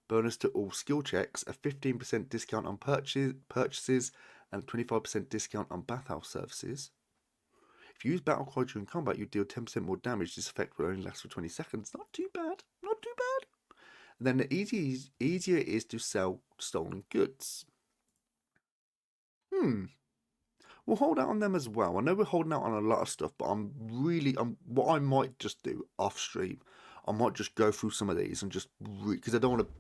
bonus to all skill checks, a 15% discount on purchases, and a 25% discount on bathhouse services. If you use battle cry during combat, you deal 10% more damage. This effect will only last for 20 seconds. Not too bad. Not too bad. And then the easier it is to sell stolen goods. We'll hold out on them as well. I know we're holding out on a lot of stuff, but what I might just do off stream, I might just go through some of these and just because I don't want to.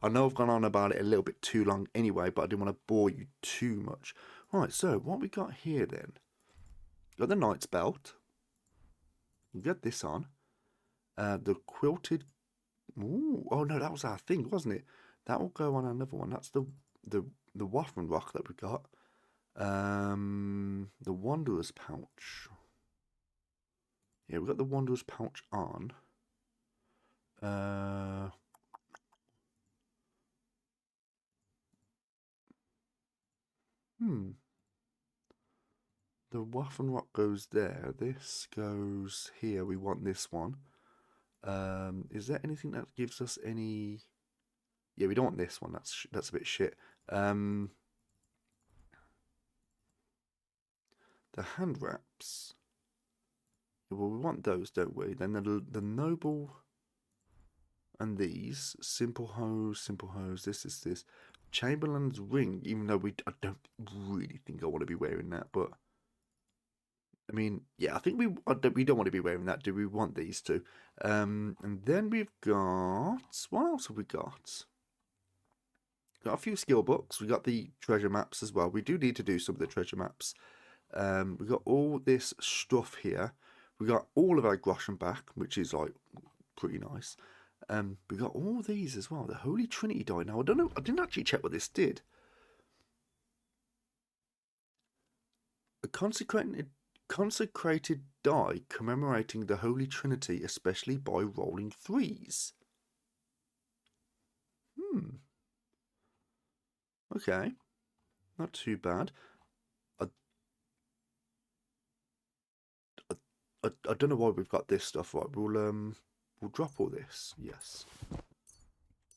I know I've gone on about it a little bit too long anyway, but I didn't want to bore you too much. Right, so what we got here then? Got the knight's belt. You get this on. The quilted. Ooh, oh no, that was our thing, wasn't it? That will go on another one. That's the Waffen Rock that we got. The Wanderer's pouch. Yeah, we got the Wanderer's pouch on. The Waffen Rock goes there. This goes here. We want this one. Is there anything that gives us any? Yeah, we don't want this one. That's a bit shit. The hand wraps. Well, we want those, don't we? Then the noble and these simple hose. This is this Chamberlain's ring. Even though I don't really think I want to be wearing that, but I mean, yeah, I think we don't want to be wearing that. Do we want these two? And then we've got what else have we got? Got a few skill books. We got the treasure maps as well. We do need to do some of the treasure maps. We got all this stuff here. We got all of our groschen back, which is like pretty nice. We got all these as well. The Holy Trinity die. Now I don't know. I didn't actually check what this did. A consecrated die commemorating the Holy Trinity, especially by rolling threes. Okay, not too bad. I don't know why we've got this stuff. Right, we'll drop all this. Yes.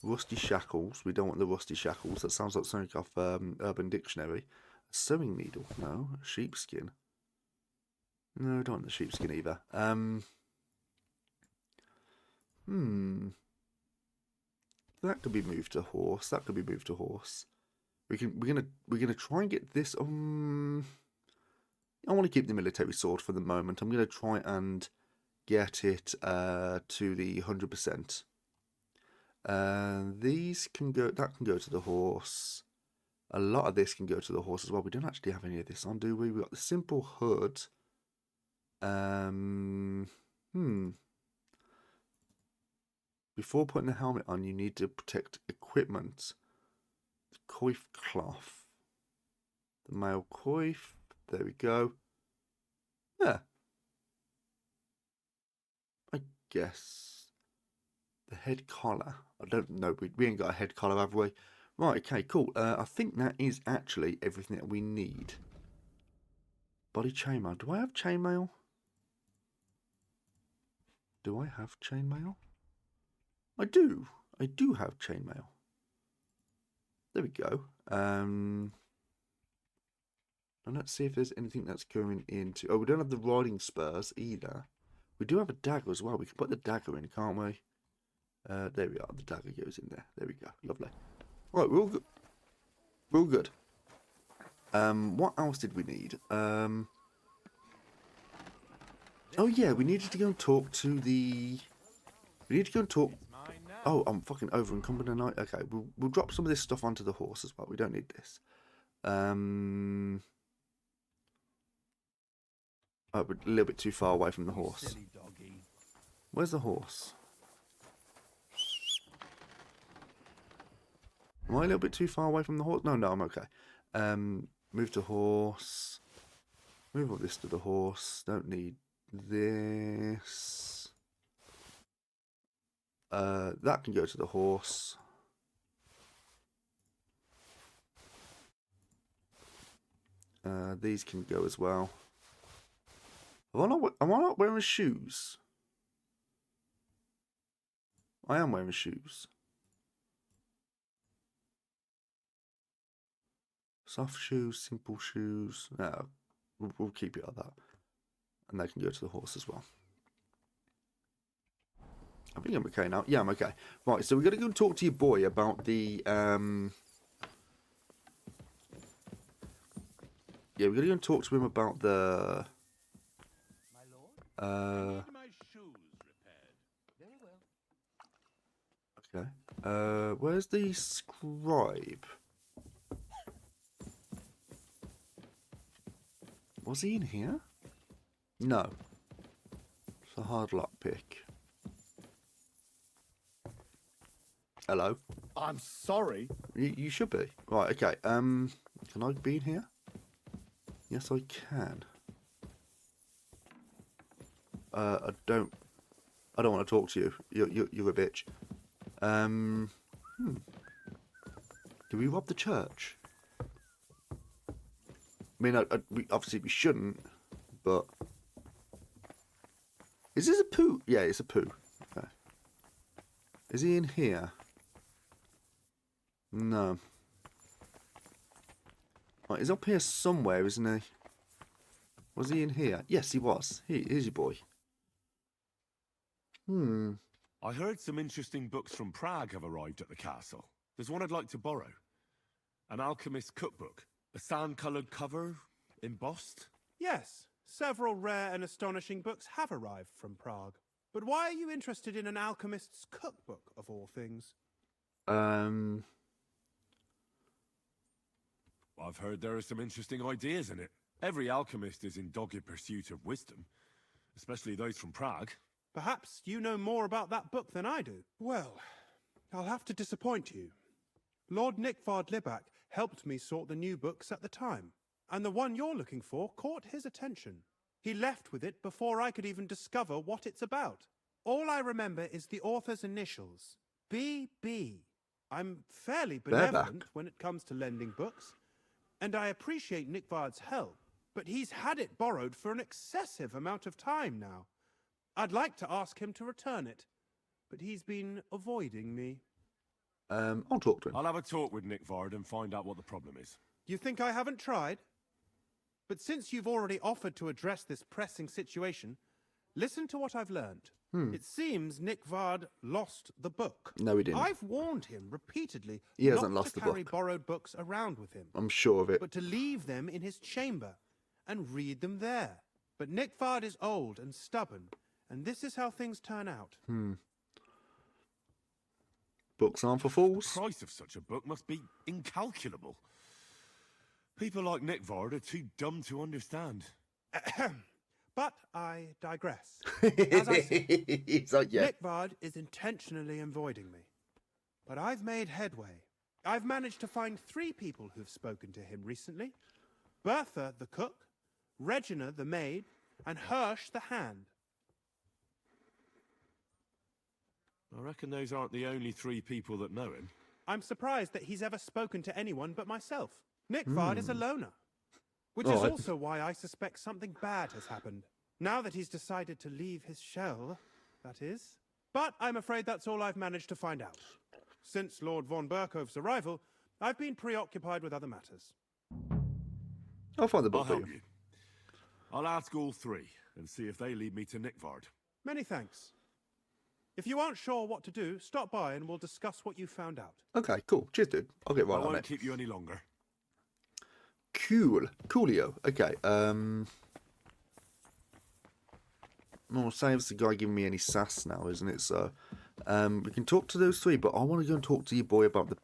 Rusty shackles. We don't want the rusty shackles. That sounds like something off Urban Dictionary. A sewing needle. No. A sheepskin. No, don't want the sheepskin either. That could be moved to horse. That could be moved to horse. We're gonna try and get this. I want to keep the military sword for the moment. I'm gonna try and get it to the 100%. These can go. That can go to the horse. A lot of this can go to the horse as well. We don't actually have any of this on, do we? We got the simple hood. Before putting the helmet on, you need to protect equipment. The coif cloth. The male coif. There we go. Yeah. I guess. The head collar. I don't know. We ain't got a head collar, have we? Right, okay, cool. I think that is actually everything that we need. Body chainmail. Do I have chainmail? Do I have chainmail? I do. I do have chainmail. There we go. And let's see if there's anything that's going into... Oh, we don't have the riding spurs either. We do have a dagger as well. We can put the dagger in, can't we? There we are. The dagger goes in there. There we go. Lovely. Right, we're all good. We're all good. What else did we need? Oh yeah, we needed to go and talk to the... We need to go and talk... Oh, I'm fucking over encumbered tonight. Okay, we'll drop some of this stuff onto the horse as well. We don't need this. Oh, we're a little bit too far away from the horse. Where's the horse? Am I a little bit too far away from the horse? No, I'm okay. Move to horse. Move all this to the horse. Don't need this. That can go to the horse. These can go as well. Am I not wearing shoes? I am wearing shoes. Soft shoes, simple shoes. No, we'll keep it like that. And they can go to the horse as well. I think I'm okay now. Yeah, I'm okay. Right, so we're going to go and talk to your boy about the... Yeah, we're going to go and talk to him about the... Okay. Where's the scribe? Was he in here? No. It's a hard lock pick. Hello. I'm sorry. You should be. Right, okay. Can I be in here? Yes, I can. I don't want to talk to you. You're a bitch. Do we rob the church? I mean, obviously we shouldn't, but... Is this a poo? Yeah, it's a poo. Okay. Is he in here? No. Right, he's up here somewhere, isn't he? Was he in here? Yes, he was. Here's your boy. I heard some interesting books from Prague have arrived at the castle. There's one I'd like to borrow. An alchemist's cookbook. A sand-coloured cover, embossed. Yes, several rare and astonishing books have arrived from Prague. But why are you interested in an alchemist's cookbook, of all things? I've heard there are some interesting ideas in it. Every alchemist is in dogged pursuit of wisdom, especially those from Prague. Perhaps you know more about that book than I do. Well, I'll have to disappoint you. Lord Nickvard Libak helped me sort the new books at the time, and the one you're looking for caught his attention. He left with it before I could even discover what it's about. All I remember is the author's initials, B.B. I'm fairly benevolent when it comes to lending books, and I appreciate Nickvard's help, but he's had it borrowed for an excessive amount of time now. I'd like to ask him to return it, but he's been avoiding me. I'll talk to him. I'll have a talk with Nickvard and find out what the problem is. You think I haven't tried? But since you've already offered to address this pressing situation, listen to what I've learned. It seems Nickvard lost the book. No, he didn't. I've warned him repeatedly He hasn't not lost to the carry book. borrowed books around with him, I'm sure of it. but to leave them in his chamber and read them there. But Nickvard is old and stubborn, and this is how things turn out. Books aren't for fools. The price of such a book must be incalculable. People like Nickvard are too dumb to understand. But I digress. As I said, He's like, yeah. Nickvard is intentionally avoiding me. But I've made headway. I've managed to find 3 people who've spoken to him recently. Bertha, the cook, Regina, the maid, and Hirsch, the hand. I reckon those aren't the only 3 people that know him. I'm surprised that he's ever spoken to anyone but myself. Nickvard is a loner. Which is also why I suspect something bad has happened. Now that he's decided to leave his shell, that is. But I'm afraid that's all I've managed to find out. Since Lord von Berkove's arrival, I've been preoccupied with other matters. I'll find the I'll book for help you. you. I'll ask all 3 and see if they lead me to Nickvard. Many thanks. If you aren't sure what to do, stop by and we'll discuss what you found out. Okay, cool. Cheers, dude. I'll get right I on won't it. keep you any longer. Cool. Coolio. Okay. Well, saves the guy giving me any sass now, isn't it? So, we can talk to those 3, but I want to go and talk to your boy about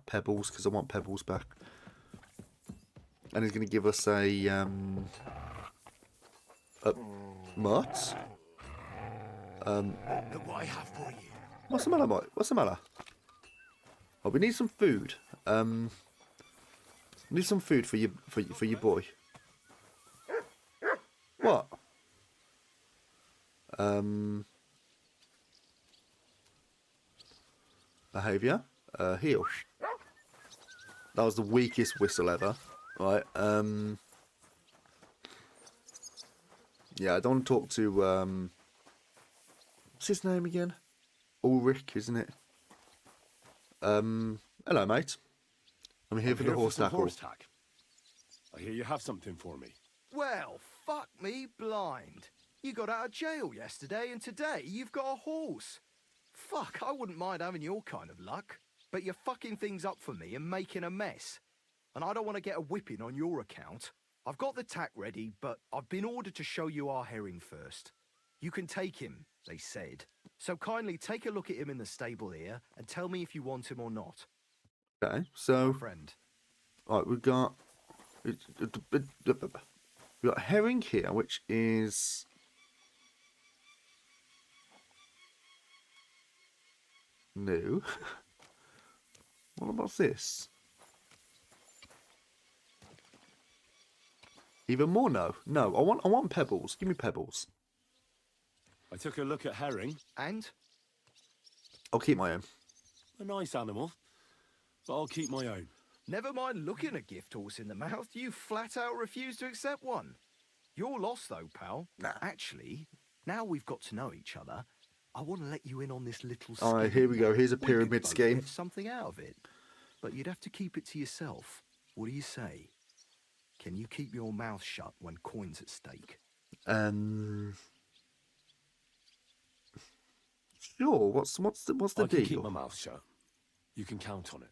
Pebbles, because I want Pebbles back. And he's going to give us a Mutt? Look what I have for you. What's the matter, mate? What's the matter? Oh, we need some food. Need some food for your boy. What? Behaviour. Heal. That was the weakest whistle ever. Right. Yeah, I don't want to talk to what's his name again? Ulrich, isn't it? Hello, mate. I'm here for the horse some tackle. horse tack. I hear you have something for me. Well, fuck me blind. You got out of jail yesterday, and today you've got a horse. Fuck, I wouldn't mind having your kind of luck. But you're fucking things up for me and making a mess. And I don't want to get a whipping on your account. I've got the tack ready, but I've been ordered to show you our herring first. You can take him, they said. So kindly take a look at him in the stable here and tell me if you want him or not. Okay, so Friend. right, we've got herring here, which is new. What about this? Even more no. No, I want pebbles. Give me pebbles. I took a look at herring. And? I'll keep my own. A nice animal, but I'll keep my own. Never mind looking a gift horse in the mouth, you flat out refuse to accept one. You're lost though, pal. Nah. Actually, now we've got to know each other, I want to let you in on this little scheme. Alright, here we go. Here's a We pyramid could both scheme. Get something out of it. But you'd have to keep it to yourself. What do you say? Can you keep your mouth shut when coin's at stake? Sure. What's the I can deal? keep my mouth shut. You can count on it.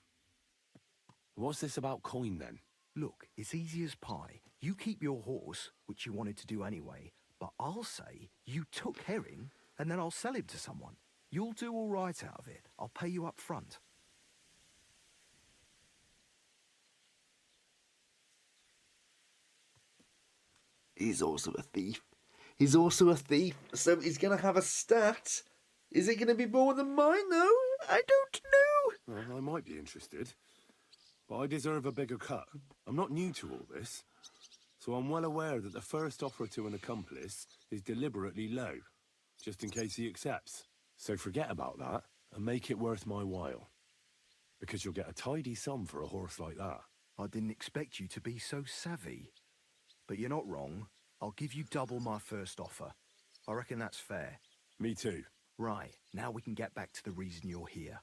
What's this about coin then? Look, it's easy as pie. You keep your horse, which you wanted to do anyway, but I'll say you took Herring, and then I'll sell him to someone. You'll do all right out of it. I'll pay you up front. He's also a thief. He's also a thief, so he's going to have a stat. Is it going to be more than mine, though? I don't know. Well, I might be interested, but I deserve a bigger cut. I'm not new to all this, so I'm well aware that the first offer to an accomplice is deliberately low, just in case he accepts. So forget about that and make it worth my while, because you'll get a tidy sum for a horse like that. I didn't expect you to be so savvy. But you're not wrong. I'll give you double my first offer. I reckon that's fair. Me too. Right, now we can get back to the reason you're here.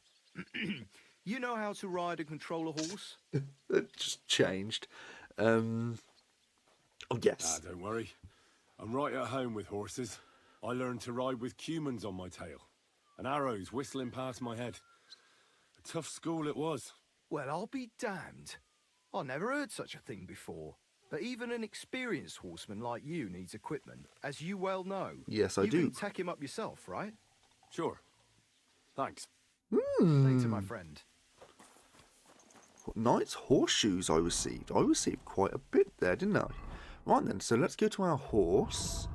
You know how to ride and control a horse? It just changed. Oh, yes. Don't worry. I'm right at home with horses. I learned to ride with cumans on my tail, and arrows whistling past my head. A tough school it was. Well, I'll be damned. I never heard such a thing before. But even an experienced horseman like you needs equipment, as you well know. Yes, I you do. can tack him up yourself, right? Sure. Thanks. Later, my friend. What knight's horseshoes I received? I received quite a bit there, didn't I? Right then, so let's go to our horse.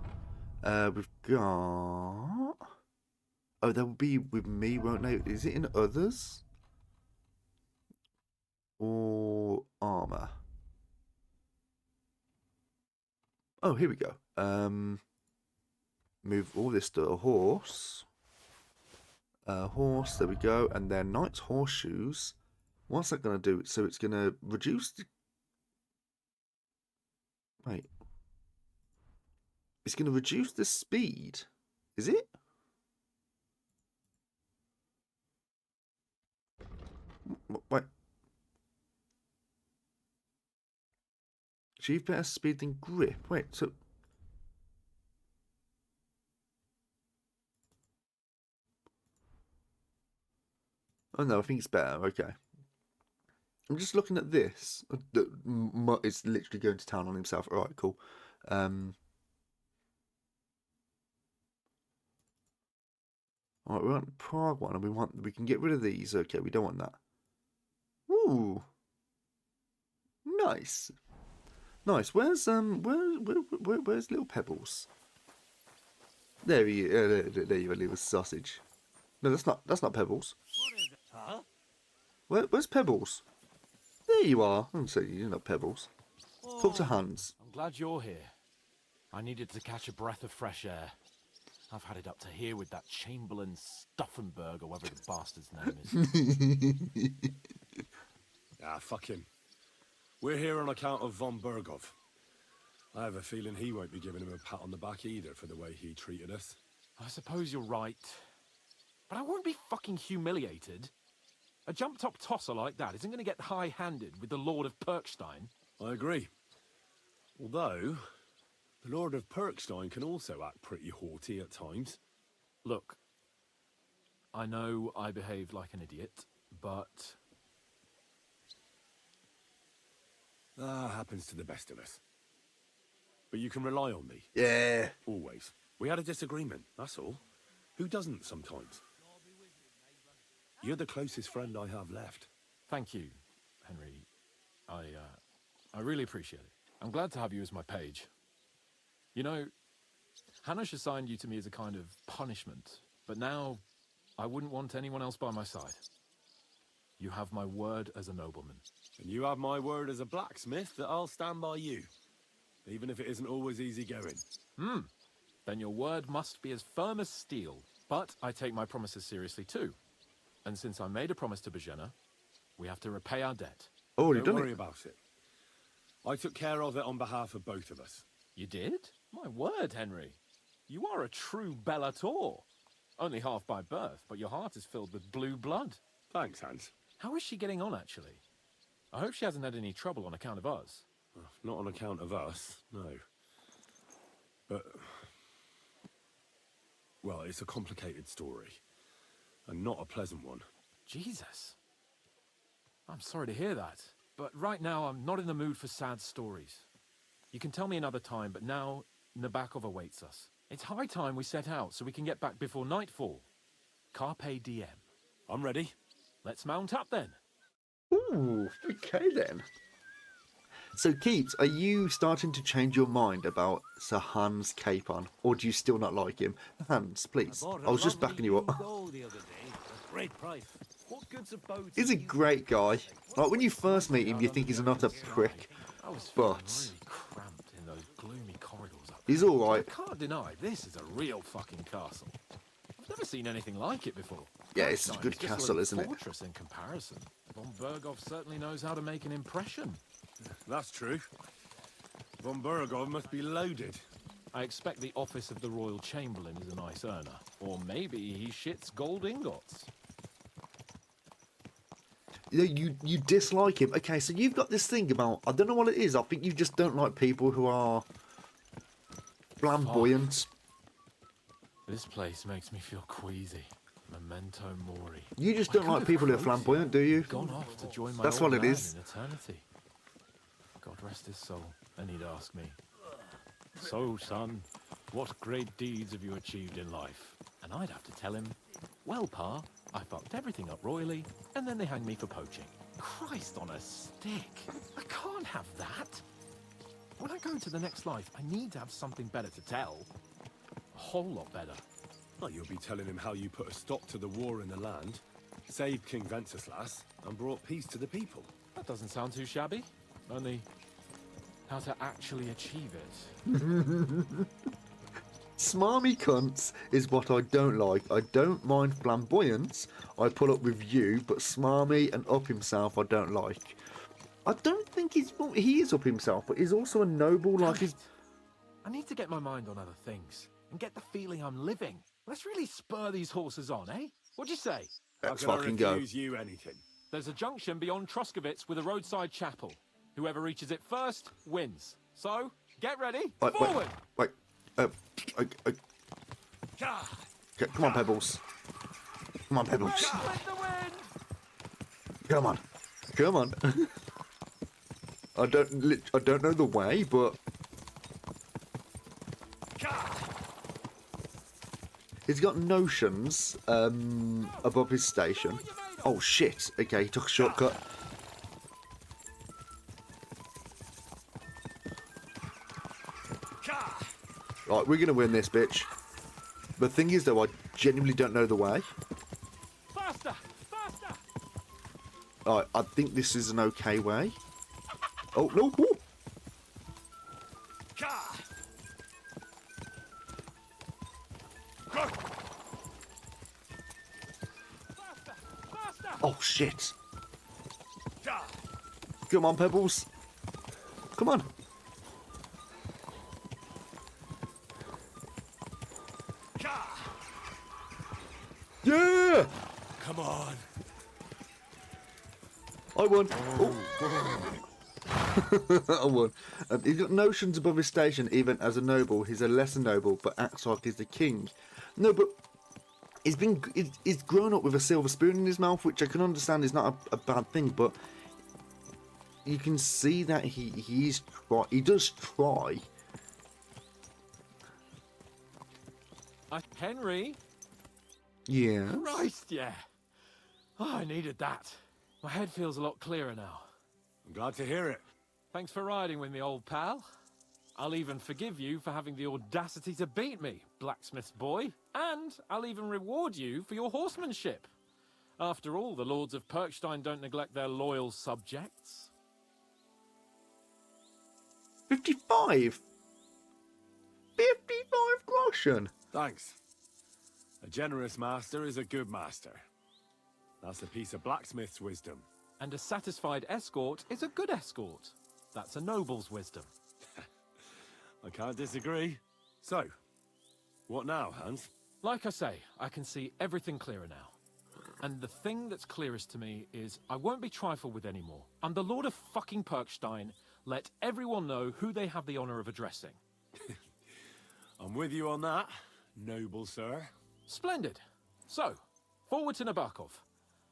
We've got... Oh, they'll be with me, won't they? Is it in others? Or armour? Oh, here we go. Move all this to a horse. Horse, there we go. And then knight's horseshoes. What's that going to do? So it's going to reduce the... Wait. It's going to reduce the speed. Is it? Wait. Achieve better speed than grip. Wait, so... Oh no, I think it's better. Okay. I'm just looking at this. It's literally going to town on himself. Alright, cool. Alright, we want Prague one, and we can get rid of these. Okay, we don't want that. Ooh. Nice. Nice. Where's little Pebbles? There he is. There you are, little sausage. No, that's not Pebbles. Huh? Where's Pebbles? There you are. I'm saying you're not Pebbles. Talk to Hans. I'm glad you're here. I needed to catch a breath of fresh air. I've had it up to here with that Chamberlain Stuffenberg, or whatever the bastard's name is. Fuck him. We're here on account of von Bergov. I have a feeling he won't be giving him a pat on the back either for the way he treated us. I suppose you're right. But I won't be fucking humiliated. A jump-top tosser like that isn't going to get high-handed with the Lord of Perkstein. I agree. Although, the Lord of Perkstein can also act pretty haughty at times. Look, I know I behaved like an idiot, but... happens to the best of us. But you can rely on me. Yeah. Always. We had a disagreement, that's all. Who doesn't sometimes? You're the closest friend I have left. Thank you, Henry. I really appreciate it. I'm glad to have you as my page. You know, Hanush assigned you to me as a kind of punishment, but now I wouldn't want anyone else by my side. You have my word as a nobleman. And you have my word as a blacksmith that I'll stand by you, even if it isn't always easy going. Then your word must be as firm as steel. But I take my promises seriously too. And since I made a promise to Bajena, we have to repay our debt. Oh, you've Don't done worry it. about it. I took care of it on behalf of both of us. You did? My word, Henry. You are a true Bellator. Only half by birth, but your heart is filled with blue blood. Thanks, Hans. How is she getting on, actually? I hope she hasn't had any trouble on account of us. Not on account of us, no. But... well, it's a complicated story. and not a pleasant one. Jesus. I'm sorry to hear that, but right now I'm not in the mood for sad stories. You can tell me another time, but now Nabokov awaits us. It's high time we set out so we can get back before nightfall. Carpe diem. I'm ready. Let's mount up then. Ooh, okay then. So, Keats, are you starting to change your mind about Sir Hans Capon, or do you still not like him? Hans, please. I was just backing you up. Great price. What good's a boat? He's a great guy. Like, when you first meet him, you think he's not a prick, but Really cramped in those gloomy corridors up he's alright. I can't deny this is a real fucking castle. I've never seen anything like it before. Yeah, it's a Einstein good is just castle, little isn't it? Fortress in comparison. Von Berghoff certainly knows how to make an impression. That's true. Von Berghoff must be loaded. I expect the office of the Royal Chamberlain is a nice earner. Or maybe he shits gold ingots. You dislike him. Okay, so you've got this thing about, I don't know what it is. I think you just don't like people who are flamboyant. This place makes me feel queasy. Memento mori. You just don't like people who are flamboyant, do you? Gone off to join my That's old what it man is. in eternity. God rest his soul, and he'd ask me, "So, son, what great deeds have you achieved in life?" And I'd have to tell him, "Well, Pa, I fucked everything up royally, and then they hanged me for poaching." Christ on a stick! I can't have that! When I go into the next life, I need to have something better to tell. A whole lot better. Well, you'll be telling him how you put a stop to the war in the land, saved King Wenceslas, and brought peace to the people. That doesn't sound too shabby. Only, how to actually achieve it. Smarmy cunts is what I don't like. I don't mind flamboyance. I put up with you, but smarmy and up himself I don't like. I don't think he is up himself, but he's also a noble. Like he's. I need to get my mind on other things and get the feeling I'm living. Let's really spur these horses on, eh? What'd you say? Let's How can fucking I go. refuse you anything? There's a junction beyond Troskovitz with a roadside chapel. Whoever reaches it first wins. So, get ready. Forward! Wait. Okay, come on, Pebbles. Come on, Pebbles. Come on. Come on. I don't know the way, but he's got notions above his station. Oh shit! Okay, he took a shortcut. Right, we're gonna win this, bitch. The thing is, though, I genuinely don't know the way. Faster! Faster! Right, I think this is an okay way. Oh no! Ooh. Oh shit! Come on, Pebbles. Come on. Yeah! Come on. I won. Oh. I won. He's got notions above his station, even as a noble. He's a lesser noble, but acts like he's the king. No, but he's grown up with a silver spoon in his mouth, which I can understand is not a bad thing, but you can see that he does try. Henry? Yeah. Christ, yeah. Oh, I needed that. My head feels a lot clearer now. I'm glad to hear it. Thanks for riding with me, old pal. I'll even forgive you for having the audacity to beat me, blacksmith's boy. And I'll even reward you for your horsemanship. After all, the lords of Perkstein don't neglect their loyal subjects. 55? 55 groschen? Thanks. A generous master is a good master. That's a piece of blacksmith's wisdom. And a satisfied escort is a good escort. That's a noble's wisdom. I can't disagree. So, what now, Hans? Like I say, I can see everything clearer now. And the thing that's clearest to me is I won't be trifled with anymore. I'm the Lord of fucking Perkstein. Let everyone know who they have the honor of addressing. I'm with you on that, noble sir. Splendid. So, Forward to Nabokov.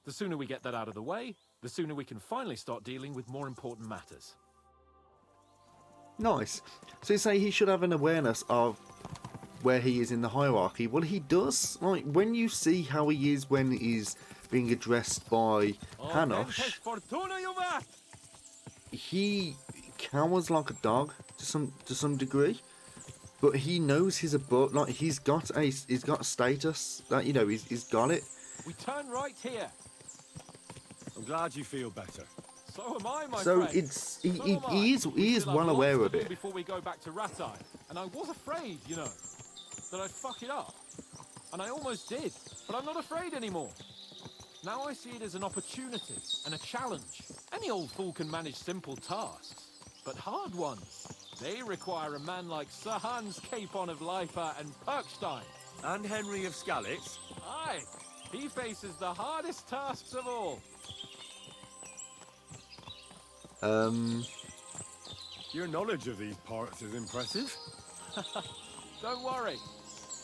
The sooner we get that out of the way, the sooner we can finally start dealing with more important matters. Nice. So you say he should have an awareness of where he is in the hierarchy. Well, he does. Like, when you see how he is when he's being addressed by Hanosh, he cowers like a dog to some degree, but he knows he's above. Like, he's got status. That, you know, he's got it. We turn right here. I'm glad you feel better. So am I, my So friend. he is well aware of it. Before we go back to Ratai, and I was afraid, you know, that I'd fuck it up, and I almost did, but I'm not afraid anymore. Now I see it as an opportunity and a challenge. Any old fool can manage simple tasks, but hard ones, they require a man like Sir Hans Capon of Leipa and Perkstein. And Henry of Skalitz. Aye, he faces the hardest tasks of all. Your knowledge of these parts is impressive. Don't worry.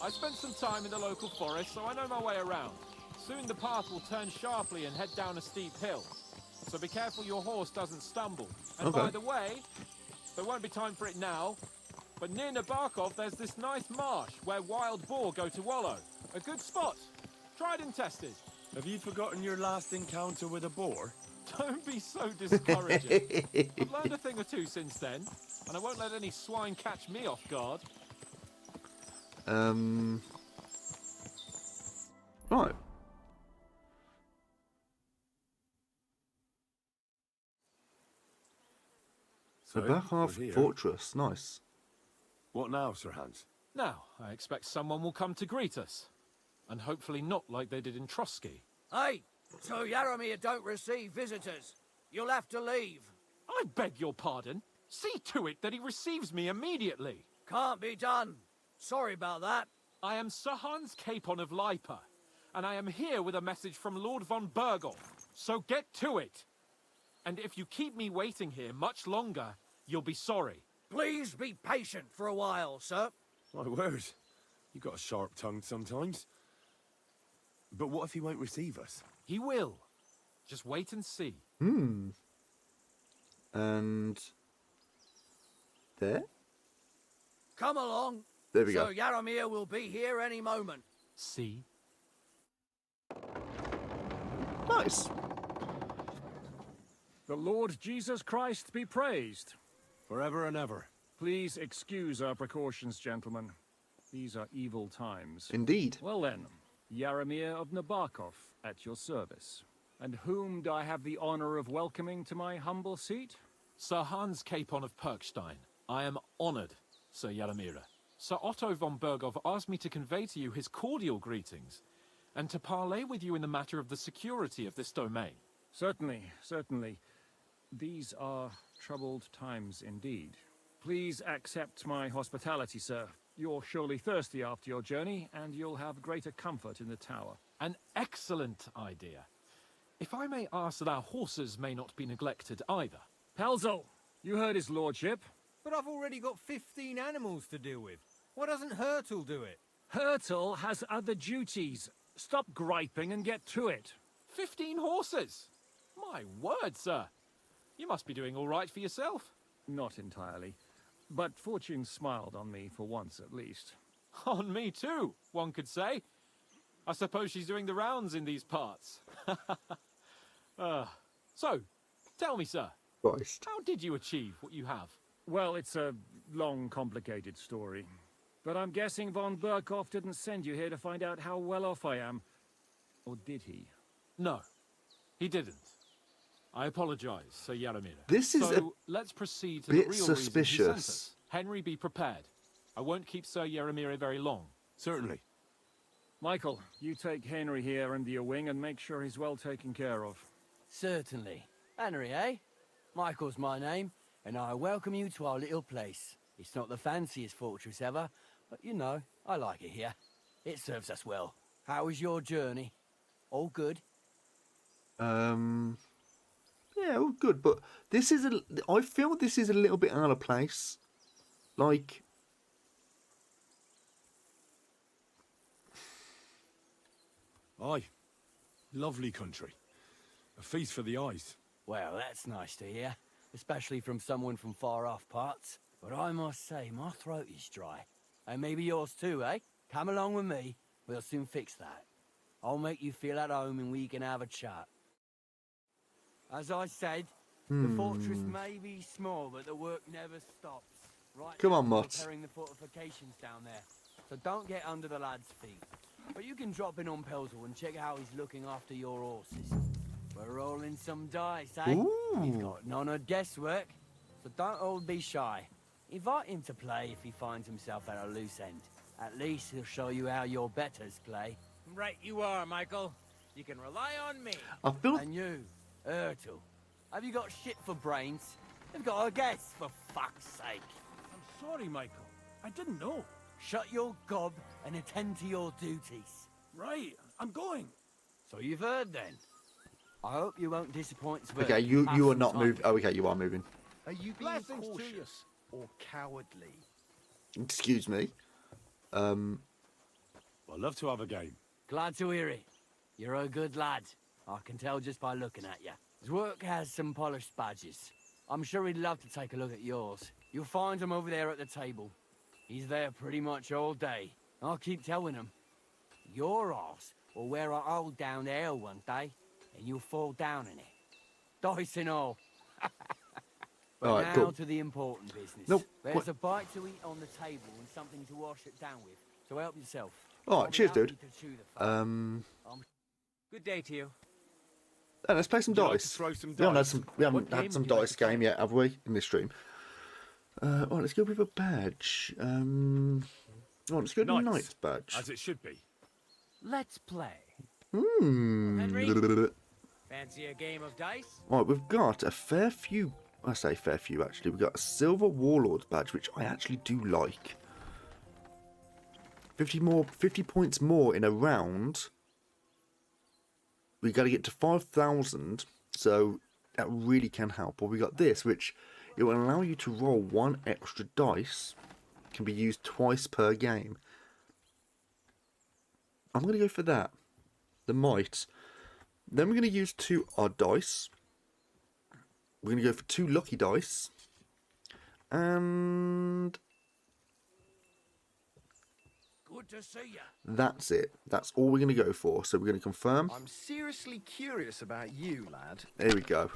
I spent some time in the local forest, so I know my way around. Soon the path will turn sharply and head down a steep hill. So be careful your horse doesn't stumble. And Okay. by the way, there won't be time for it now, but near Nabokov there's this nice marsh where wild boar go to wallow. A good spot. Tried and tested. Have you forgotten your last encounter with a boar? Don't be so discouraging. I've learned a thing or two since then, and I won't let any swine catch me off guard. Right. So back half we're here. fortress, nice. What now, Sir Hans? Now, I expect someone will come to greet us. And hopefully not like they did in Trotsky. Hey, so Yaromir don't receive visitors. You'll have to leave. I beg your pardon. See to it that he receives me immediately. Can't be done. Sorry about that. I am Sir Hans Capon of Leipa, and I am here with a message from Lord von Berghoff. So get to it. And if you keep me waiting here much longer, you'll be sorry. Please be patient for a while, sir. My word. You got a sharp tongue sometimes. But what if he won't receive us? He will. Just wait and see. And there? Come along. There we go. So Yaromir will be here any moment. See? Nice. The Lord Jesus Christ be praised. Forever and ever. Please excuse our precautions, gentlemen. These are evil times. Indeed. Well then, Yaromir of Nabokov, at your service. And whom do I have the honor of welcoming to my humble seat? Sir Hans Capon of Perkstein. I am honored, Sir Yaromir. Sir Otto von Berghoff asked me to convey to you his cordial greetings, and to parley with you in the matter of the security of this domain. Certainly, certainly. These are troubled times indeed. Please accept my hospitality, sir. You're surely thirsty after your journey, and you'll have greater comfort in the tower. An excellent idea. If I may ask that our horses may not be neglected either. Pelzel, you heard his lordship. But I've already got 15 animals to deal with. Why doesn't Hurtle do it? Hurtle has other duties. Stop griping and get to it. 15 horses? My word, sir. You must be doing all right for yourself. Not entirely. But fortune smiled on me for once at least. On me too, one could say. I suppose she's doing the rounds in these parts. So, tell me, sir. Christ. How did you achieve what you have? Well, it's a long, complicated story. But I'm guessing von Berghoff didn't send you here to find out how well off I am. Or did he? No, he didn't. I apologize, Sir Yaromir. This is so let's proceed to bit the real reason he sent suspicious. us. Henry, be prepared. I won't keep Sir Yaromir very long. Certainly. Michael, you take Henry here under your wing and make sure he's well taken care of. Certainly. Henry, eh? Michael's my name, and I welcome you to our little place. It's not the fanciest fortress ever, but you know, I like it here. It serves us well. How was your journey? All good? Yeah, all good, but this is I feel this is a little bit out of place. Like, Aye. Lovely country. A feast for the eyes. Well, that's nice to hear, especially from someone from far-off parts. But I must say, my throat is dry. And maybe yours too, eh? Come along with me. We'll soon fix that. I'll make you feel at home and we can have a chat. As I said, the fortress may be small, but the work never stops. Right Come now, on, we're Mutt. repairing the fortifications down there. So don't get under the lad's feet. But you can drop in on Pelzel and check how he's looking after your horses. We're rolling some dice, eh? He's got none of guesswork, so don't be shy. Invite him to play if he finds himself at a loose end. At least he'll show you how your betters play. Right you are, Michael. You can rely on me. I feel... And you, Ertul, have you got shit for brains? You've got a guess, for fuck's sake. I'm sorry, Michael. I didn't know. Shut your gob and attend to your duties. Right, I'm going. So you've heard then. I hope you won't disappoint Sven. Okay, you are not moving. Oh, okay, you are moving. Are you being Blessings to you. cautious or cowardly? Excuse me. I'd love to have a game. Glad to hear it. You're a good lad. I can tell just by looking at you. His work has some polished badges. I'm sure he'd love to take a look at yours. You'll find him over there at the table. He's there pretty much all day. I'll keep telling him. Your arse will wear a hole down there one day, and you'll fall down in it. Dice and all. But all right, now cool. to the important business. Nope. There's a bite to eat on the table and something to wash it down with. So help yourself. All I'll right, be cheers, happy dude. to chew the fat. Good day to you. Let's play some Would you like dice. to throw some We haven't had dice? some. We haven't What game had some would you like dice to play? game yet, have we? In this stream. All right, let's go with a badge. Let's go with a Knights, knight's badge. as it should be. Let's play. Henry. Fancy a game of dice? Right, we've got a fair few. I say fair few actually. We've got a silver warlord's badge, which I actually do like. 50 points more in a round. We got to get to 5,000, so that really can help. Or we got this, which it will allow you to roll one extra dice. Can be used twice per game. I'm going to go for that. The might. Then we're going to use 2 odd dice. We're going to go for 2 lucky dice. And Good to see you. that's it. That's all we're going to go for. So we're going to confirm. I'm seriously curious about you, lad. There we go.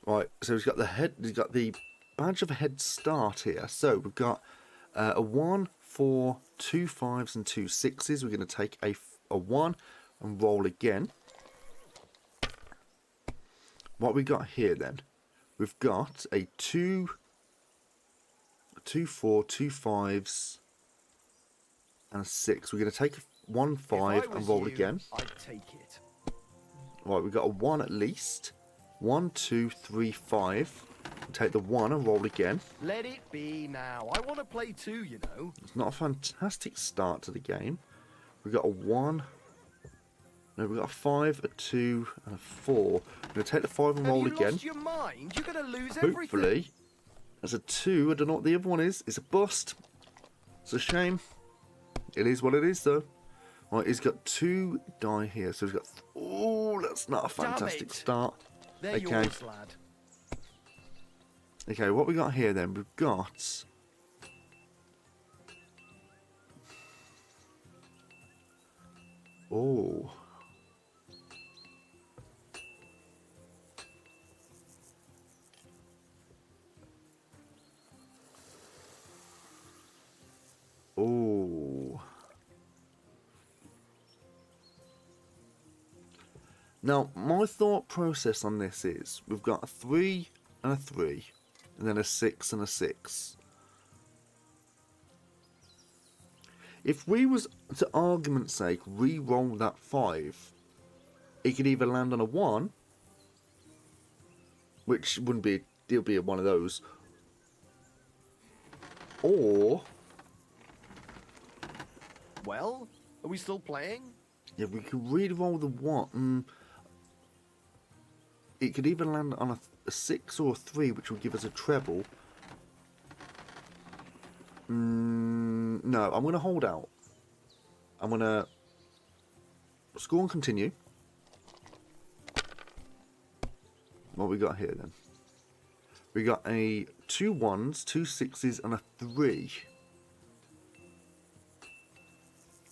Right, so he's got the head. He's got the badge of a head start here. So we've got a 1, 4, 2 5s and 2 6s. We're going to take a 1 and roll again. What we got here then? We've got a 2, 4, 2 5s, and a 6. We're going to take 1 5 and roll again. I'd take it. Right, we've got a 1 at least. 1, 2, 3, 5. Take the 1 and roll again. Let it be now. I want to play too, you know. It's not a fantastic start to the game. We've got a 1. No, we've got a 5, a 2, and a 4. We're going to take the 5 and roll Have you again. lost your mind? You're going to lose everything. Hopefully. That's a 2. I don't know what the other one is. It's a bust. It's a shame. It is what it is, though. Right, he's got 2 die here. So he's got... Oh, that's not a fantastic start. They're Okay. yours, lad. Okay, what we got here then? We've got... Oh. Oh. Now, my thought process on this is we've got a 3 and a 3, and then a 6 and a 6. If we was, to argument's sake, re-roll that 5, it could either land on a 1, which wouldn't be, it'll be one of those, or... Well, are we still playing? Yeah, we could re-roll the 1. It could either land on a 6 or a 3, which will give us a treble. No, I'm going to hold out. I'm going to score and continue. What we got here then? We got a 2 1s, 2 6s, and a 3.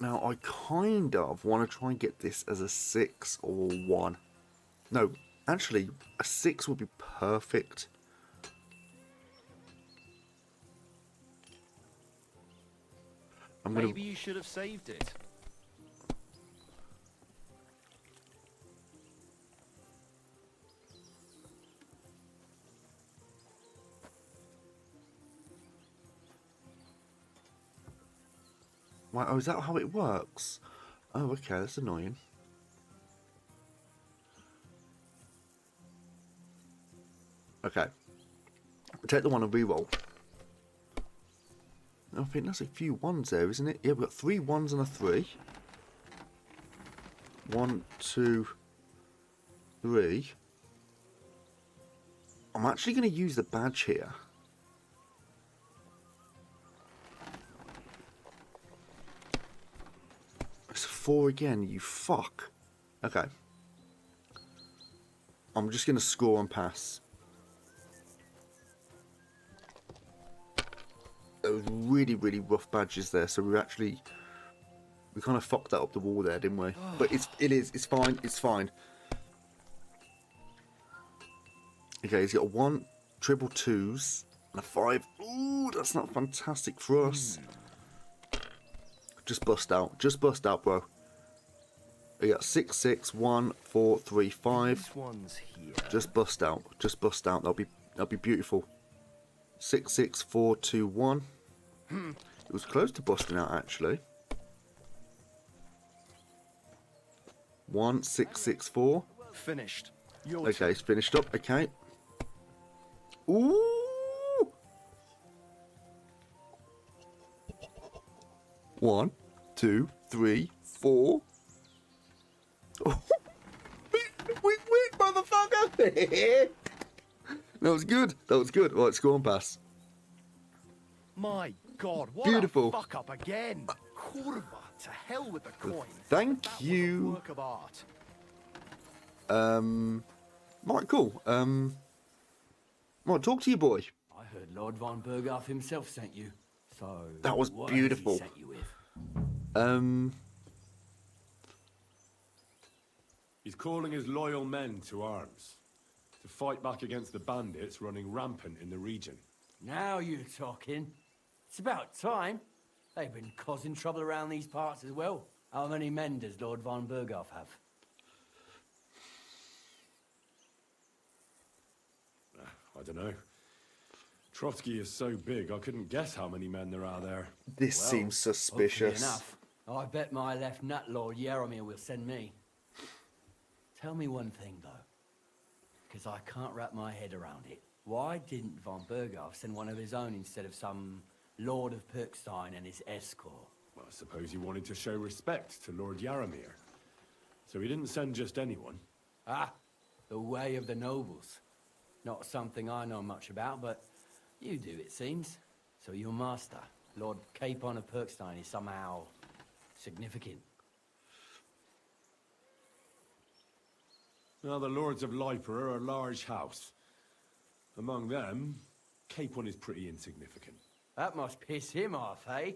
Now, I kind of want to try and get this as a 6 or 1. No, actually, a 6 would be perfect. Maybe you should have saved it. Right, oh, is that how it works? Oh, okay, that's annoying. Okay. Take the one and reroll. I think that's a few 1s there, isn't it? Yeah, we've got 3 1s and a 3. 1, 2, 3. I'm actually going to use the badge here. It's a 4 again, you fuck. Okay. I'm just going to score and pass. Those really, really rough badges there, so we kind of fucked that up the wall there, didn't we? But it's fine, it's fine. Okay, he's got a 1, triple 2s, and a 5. Ooh, that's not fantastic for us. Just bust out, bro. We got 6, 6, 1, 4, 3, 5. This one's here. Just bust out. That'll be beautiful. 6, 6, 4, 2, 1. It was close to busting out actually. 1, 6, 6, 4. Finished. Okay, it's finished up. Okay. Ooh. 1, 2, 3, 4. Oh. Wait, motherfucker! That was good. Right, score and pass. My God, what Beautiful. a fuck up again. Kurva, to hell with the coin. Thank That you. Was a work of art. Right, cool. Right, talk to your boy. I heard Lord von Berghoff himself sent you. So That was what has he beautiful. sent you with? He's calling his loyal men to arms, to fight back against the bandits running rampant in the region. Now you're talking. It's about time. They've been causing trouble around these parts as well. How many men does Lord von Berghoff have? I don't know. Trotsky is so big, I couldn't guess how many men there are there. This Well, seems hopefully suspicious. enough. I bet my left nut Lord Yaromir will send me. Tell me one thing, though, because I can't wrap my head around it. Why didn't von Berghoff send one of his own instead of some Lord of Perkstein and his escort? Well, I suppose he wanted to show respect to Lord Yaromir. So he didn't send just anyone. Ah, the way of the nobles. Not something I know much about, but you do, it seems. So your master, Lord Capon of Perkstein, is somehow significant. Now, the Lords of Liper are a large house. Among them, Capon is pretty insignificant. That must piss him off, eh?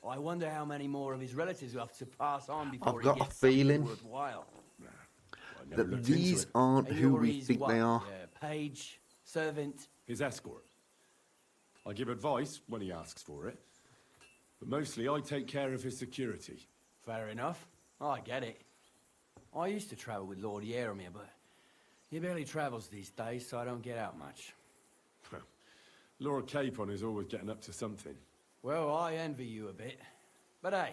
I wonder how many more of his relatives will have to pass on before I've got he a gets something feeling worthwhile. that these aren't And who you're we his think what? they are. Page, servant. His escort. I give advice when he asks for it. But mostly I take care of his security. Fair enough. I get it. I used to travel with Lord Yaromir, but he barely travels these days, so I don't get out much. Lord Capon is always getting up to something. Well, I envy you a bit. But hey,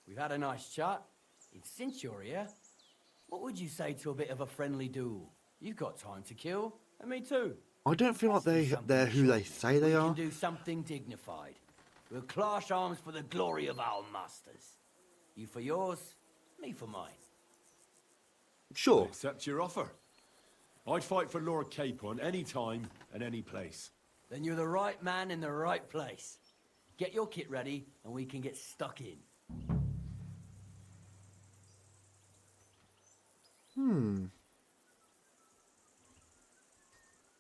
we've had a nice chat. And since you're here, what would you say to a bit of a friendly duel? You've got time to kill, and me too. I don't feel like they're who they say they We are. can do something dignified. We'll clash arms for the glory of our masters. You for yours, me for mine. Sure. Accept your offer. I'd fight for Lord Capon any time and any place. Then you're the right man in the right place. Get your kit ready, and we can get stuck in.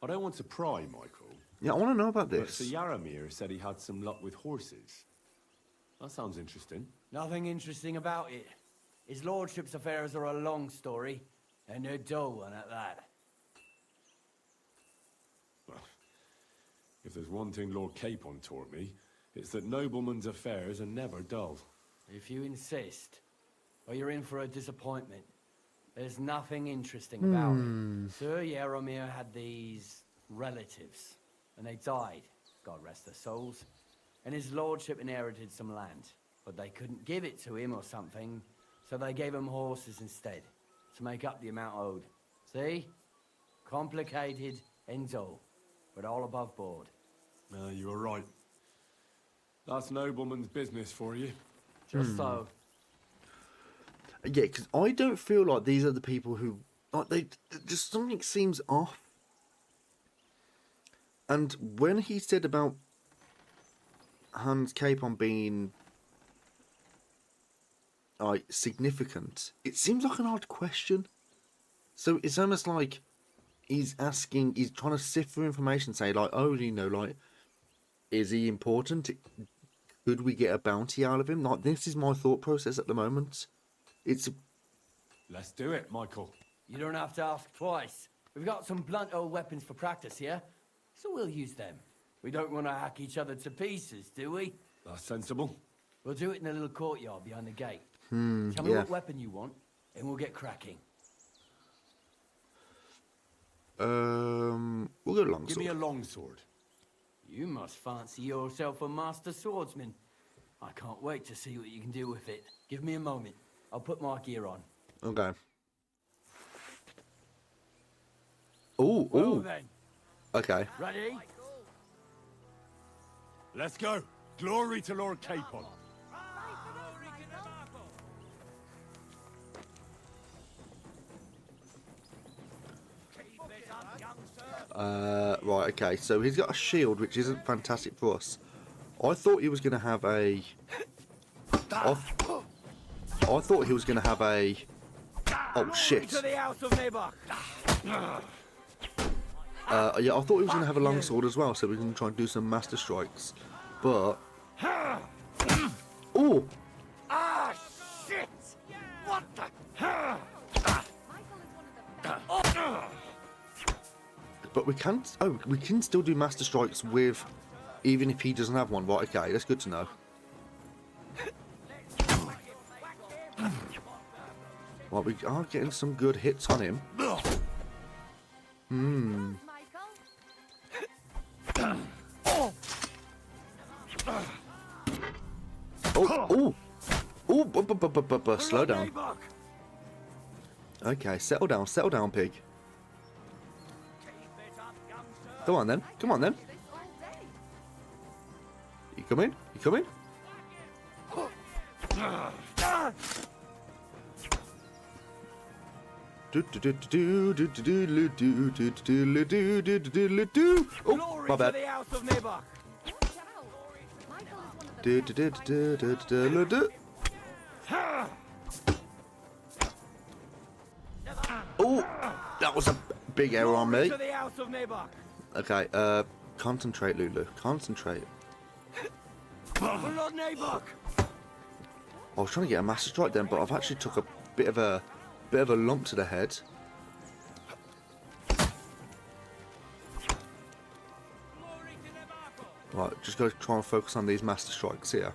I don't want to pry, Michael. Yeah, I want to know about But this. Sir Yaramir said he had some luck with horses. That sounds interesting. Nothing interesting about it. His lordship's affairs are a long story, and a dull one at that. Well, if there's one thing Lord Capon taught me, it's that noblemen's affairs are never dull. If you insist, or you're in for a disappointment. There's nothing interesting about it. Sir Yaramir had these relatives, and they died, God rest their souls. And his lordship inherited some land, but they couldn't give it to him or something, so they gave him horses instead, to make up the amount owed. See? Complicated and dull, but all above board. You were right. That's nobleman's business for you. Just so. Yeah, because I don't feel like these are the people who... Like, they just something seems off. And when he said about Hans Capon being like significant, it seems like an odd question. So it's almost like he's trying to sift through information, say like, oh, you know, like, is he important? Could we get a bounty out of him? Like, this is my thought process at the moment. Let's do it, Michael. You don't have to ask twice. We've got some blunt old weapons for practice here, so we'll use them. We don't want to hack each other to pieces, do we? That's sensible. We'll do it in a little courtyard behind the gate. Tell me yeah. what weapon you want, and we'll get cracking. We'll go longsword. Give me a longsword. You must fancy yourself a master swordsman. I can't wait to see what you can do with it. Give me a moment. I'll put my gear on. Okay. Oh, Well oh. then. Okay. Ready? Let's go. Glory to Lord Capon. Right, okay, so he's got a shield, which isn't fantastic for us. I thought he was going to have a... I thought he was going to have a... Oh, shit. Yeah, I thought he was going to have a longsword as well, so we can try and do some master strikes. But... Oh! Ah, shit! What the? But we can't... Oh, we can still do master strikes with... Even if he doesn't have one. Right, okay, that's good to know. Well, we are getting some good hits on him. Oh, slow down. Okay, settle down, pig. Come on then, You coming? Oh, my bad. Oh, that was a big error on me. Okay, concentrate, Lulu. Concentrate. I was trying to get a master strike then, but I've actually took a bit of a lump to the head. Right, just gotta try and focus on these master strikes here.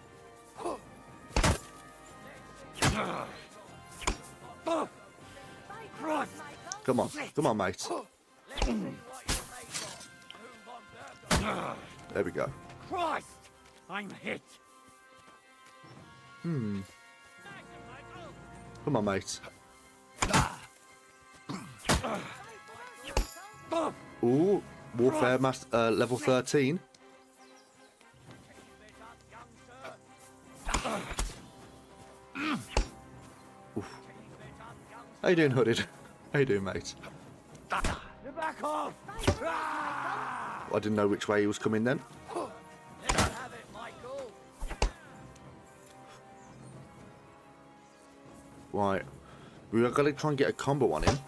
Come on, mate. There we go. Christ! I'm hit. Come on, mate. Ooh, warfare master level 13. Oof. How you doing, Hooded? How you doing, mate? Back off! I didn't know which way he was coming then. Right, we are going to try and get a combo on him.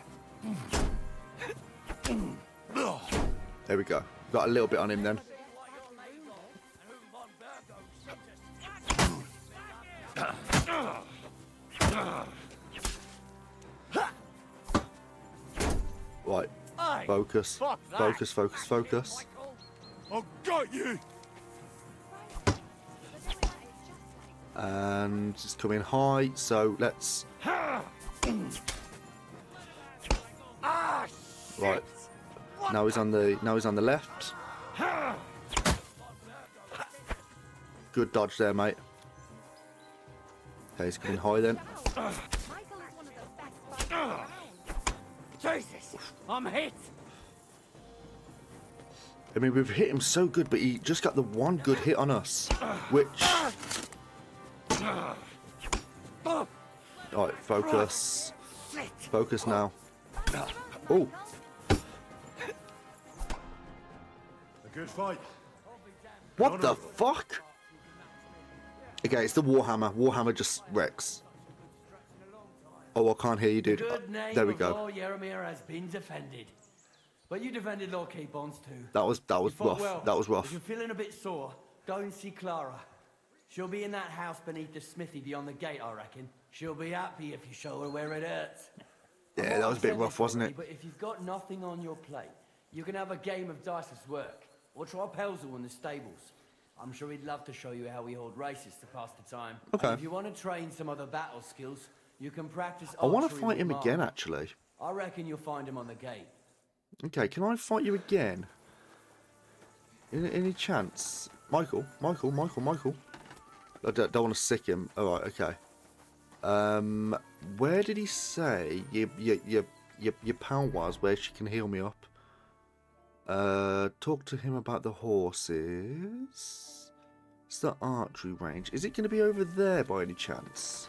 There we go. Got a little bit on him then. Right. Focus. Focus, focus, focus. I've got you! And it's coming high, so let's... Right. Now he's on the left. Good dodge there, mate. Okay, he's coming high then. Jesus, I'm hit. I mean, we've hit him so good, but he just got the one good hit on us, which... Alright, focus. Focus now. Oh! A good fight. What the fuck? Okay, it's the Warhammer. Warhammer just wrecks. Oh, I can't hear you, dude. Good name There we of go. Lord Yeremir has been defended. But you defended Lord Capons too. That was You fought rough. well. That was If rough. you're feeling a bit sore, go and see Clara. She'll be in that house beneath the smithy beyond the gate, I reckon. She'll be happy if you show her where it hurts. Yeah, that was a bit rough, wasn't it? But if you've got nothing on your plate, you can have a game of dice's work. Or try Pelzel in the stables. I'm sure he'd love to show you how we hold races to pass the time. Okay. And if you want to train some other battle skills, you can practice I want to archery fight with him Mark. again, actually. I reckon you'll find him on the gate. Okay, can I fight you again? Any chance? Michael? I don't want to sick him. Alright, okay. Where did he say your pal was, where she can heal me up? Talk to him about the horses. It's the archery range. Is it going to be over there by any chance?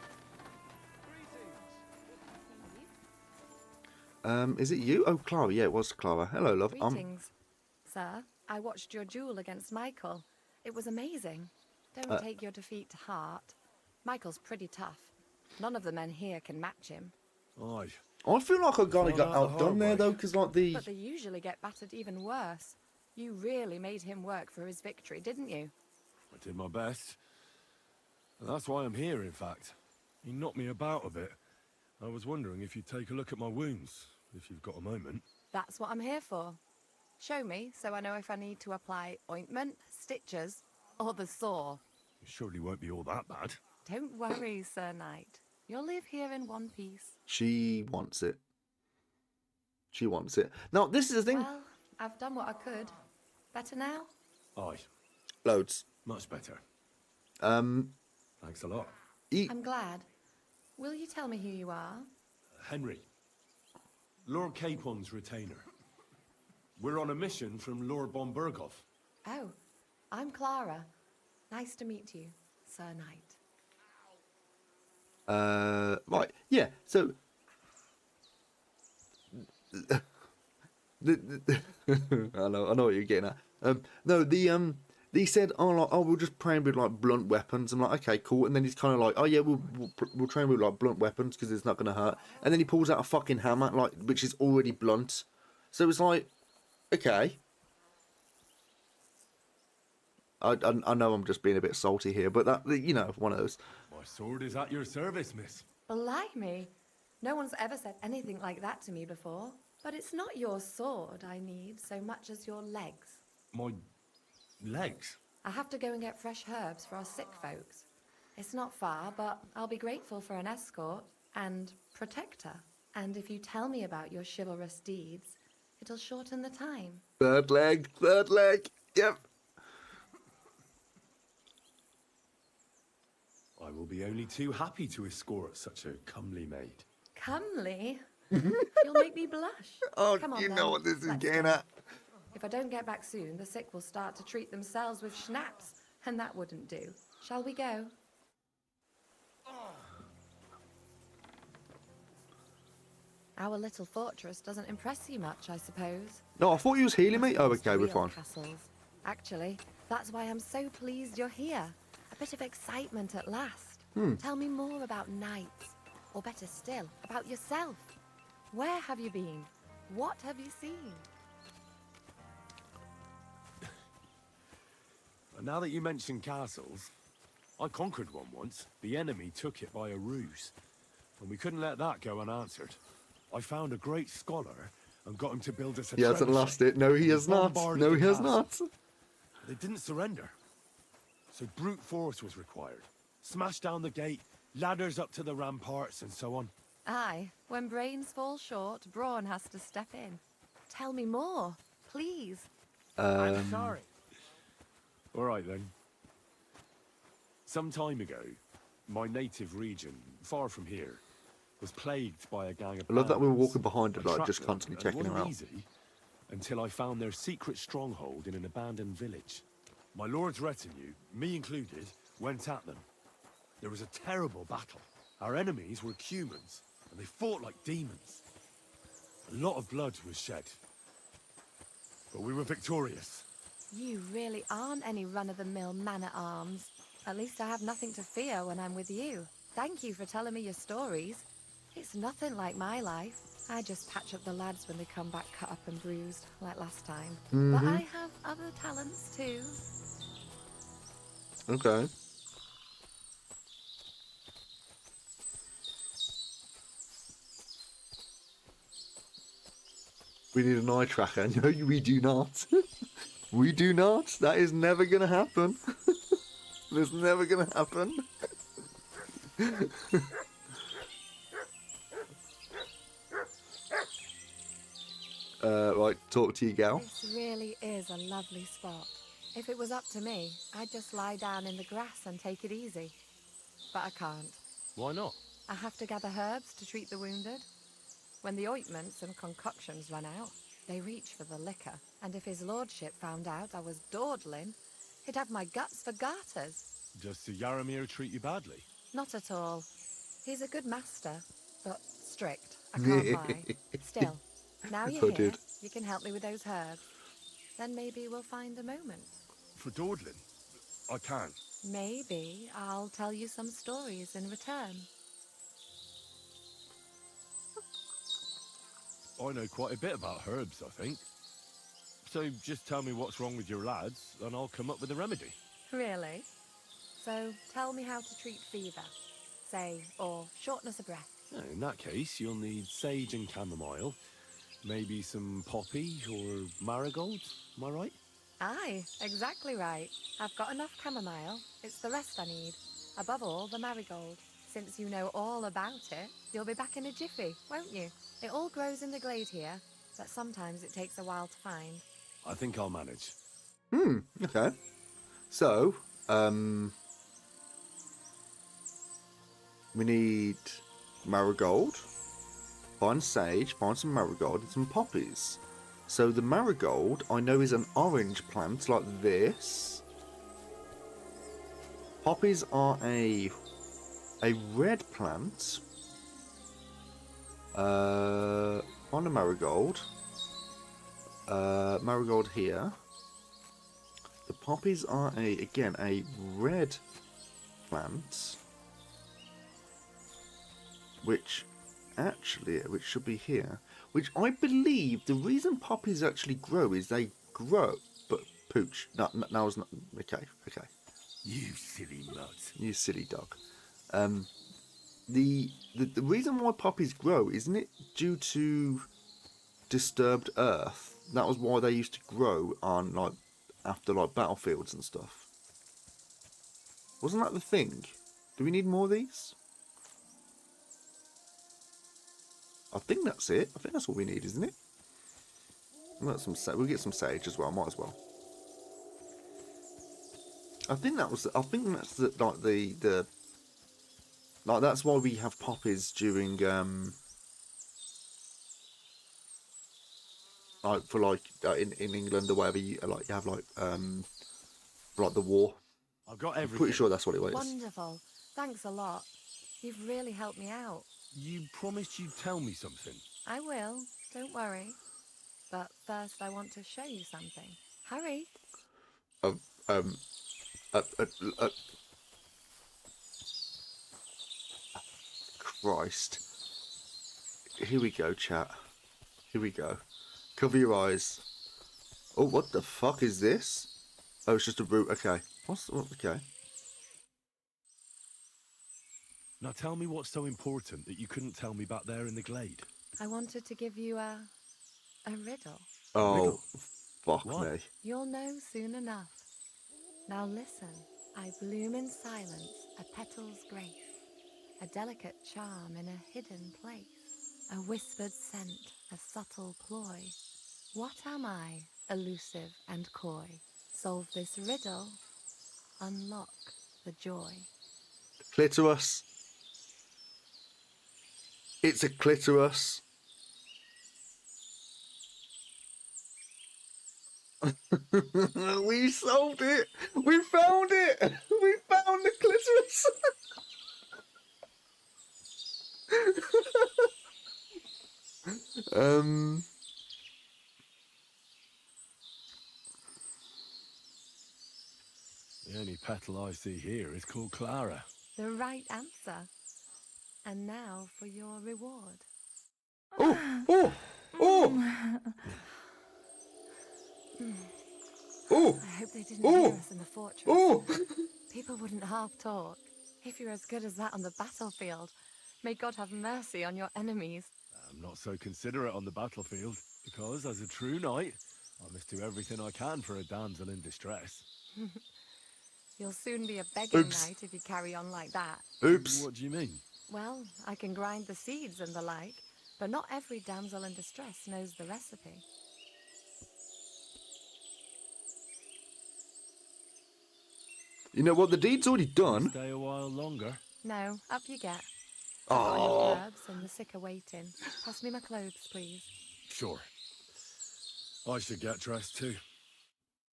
Is it you? Oh, Clara. Yeah, it was Clara. Hello, love. Greetings, sir. I watched your duel against Michael. It was amazing. Don't take your defeat to heart. Michael's pretty tough. None of the men here can match him. Aye. I feel like I got outdone there, though, because like the... But they usually get battered even worse. You really made him work for his victory, didn't you? I did my best. And that's why I'm here, in fact. He knocked me about a bit. I was wondering if you'd take a look at my wounds, if you've got a moment. That's what I'm here for. Show me, so I know if I need to apply ointment, stitches, or the saw. It surely won't be all that bad. Don't worry, Sir Knight. You'll live here in one piece. She wants it. She wants it. Now, this is the thing. Well, I've done what I could. Better now? Aye. Loads. Much better. Thanks a lot. I'm glad. Will you tell me who you are? Henry. Lord Capon's retainer. We're on a mission from Lord von Berghoff. Oh, I'm Clara. Nice to meet you, Sir Knight. Right, yeah, so... I know what you're getting at. No, he said, we'll just train with, like, blunt weapons. I'm like, okay, cool. And then he's kind of like, oh, yeah, we'll train with, like, blunt weapons because it's not going to hurt. And then he pulls out a fucking hammer, like, which is already blunt. So it's like, okay. I know I'm just being a bit salty here, but that, you know, one of those. My sword is at your service, miss. Blimey. No one's ever said anything like that to me before. But it's not your sword I need so much as your legs. My legs? I have to go and get fresh herbs for our sick folks. It's not far, but I'll be grateful for an escort and protector. And if you tell me about your chivalrous deeds, it'll shorten the time. Third leg, yep. I will be only too happy to escort such a comely maid. Comely? You'll make me blush. Oh, Come on, you then. know what this is Let's getting go. at. If I don't get back soon, the sick will start to treat themselves with schnapps, and that wouldn't do. Shall we go? Our little fortress doesn't impress you much, I suppose. No, I thought you was healing me. Oh, okay, we're Real fine. Castles. Actually, that's why I'm so pleased you're here. A bit of excitement at last. Tell me more about knights, or better still, about yourself. Where have you been? What have you seen? now that you mention castles, I conquered one once. The enemy took it by a ruse, and we couldn't let that go unanswered. I found a great scholar and got him to build us a He hasn't trebuchet. lost it. No, he We has not. bombarded No, the he has castle. not. They didn't surrender. So brute force was required. Smash down the gate, ladders up to the ramparts, and so on. Aye, when brains fall short, brawn has to step in. Tell me more, please. I'm sorry. All right, then. Some time ago, my native region, far from here, was plagued by a gang of I love that we were bandits. walking behind her, I like, tracked just them, constantly and checking it her wasn't out. easy until I found their secret stronghold in an abandoned village. My lord's retinue, me included, went at them. There was a terrible battle. Our enemies were humans, and they fought like demons. A lot of blood was shed. But we were victorious. You really aren't any run-of-the-mill man-at-arms. At least I have nothing to fear when I'm with you. Thank you for telling me your stories. It's nothing like my life. I just patch up the lads when they come back cut up and bruised, like last time. But I have other talents too. Okay. We need an eye tracker. No, we do not. We do not. That is never going to happen. That's never going to happen. Right, talk to you, gal. This really is a lovely spot. If it was up to me, I'd just lie down in the grass and take it easy. But I can't. Why not? I have to gather herbs to treat the wounded. When the ointments and concoctions run out, they reach for the liquor. And if his lordship found out I was dawdling, he'd have my guts for garters. Does Sir Yaramir treat you badly? Not at all. He's a good master, but strict. I can't lie. Still, now you're here, Hooded. you can help me with those herbs. Then maybe we'll find a moment. For dawdling? I can. Maybe I'll tell you some stories in return. I know quite a bit about herbs, I think. So just tell me what's wrong with your lads, and I'll come up with a remedy. Really? So tell me how to treat fever, say, or shortness of breath. In that case, you'll need sage and chamomile, maybe some poppy or marigold, am I right? Aye, exactly right. I've got enough chamomile. It's the rest I need. Above all, the marigold. Since you know all about it, you'll be back in a jiffy, won't you? It all grows in the glade here, but sometimes it takes a while to find. I think I'll manage. Okay. So, we need marigold, find sage, find some marigold and some poppies. So the marigold, I know, is an orange plant like this. Poppies are a red plant. On a marigold. Marigold here. The poppies are again a red plant, which should be here. Which I believe the reason poppies actually grow is they grow. But pooch, no, it's not. Okay. You silly nut. You silly dog. The reason why poppies grow, isn't it due to disturbed earth? That was why they used to grow on after battlefields and stuff. Wasn't that the thing? Do we need more of these? I think that's it. I think that's all we need, isn't it? We'll get some sage as well. Might as well. I think that's the that's why we have poppies during in England or whatever you have the war. I've got everything. I'm pretty sure that's what it was. Wonderful. Thanks a lot. You've really helped me out. You promised you'd tell me something. I will. Don't worry. But first I want to show you something. Hurry. Christ. Here we go, chat. Here we go. Cover your eyes. Oh, what the fuck is this? Oh, it's just a root. Okay. Okay. Now tell me what's so important that you couldn't tell me back there in the glade. I wanted to give you a riddle. Oh, fuck What? me. You'll know soon enough. Now listen. I bloom in silence, a petal's grace, a delicate charm in a hidden place, a whispered scent, a subtle ploy. What am I, elusive and coy? Solve this riddle, unlock the joy. Clitoris. It's a clitoris. We solved it. We found it. We found the clitoris. The only petal I see here is called Clara. The right answer. And now for your reward. Oh, oh, oh, oh. I hope they didn't Oh. hear us in the fortress. Oh. People wouldn't half talk. If you're as good as that on the battlefield, may God have mercy on your enemies. I'm not so considerate on the battlefield, because as a true knight, I must do everything I can for a damsel in distress. You'll soon be a begging Oops. knight if you carry on like that. Oops. What do you mean? Well, I can grind the seeds and the like, but not every damsel in distress knows the recipe. You know what? The deed's already done. Stay a while longer. No, up you get. Oh. I've got enough herbs and the sick are waiting. Pass me my clothes, please. Sure. I should get dressed too.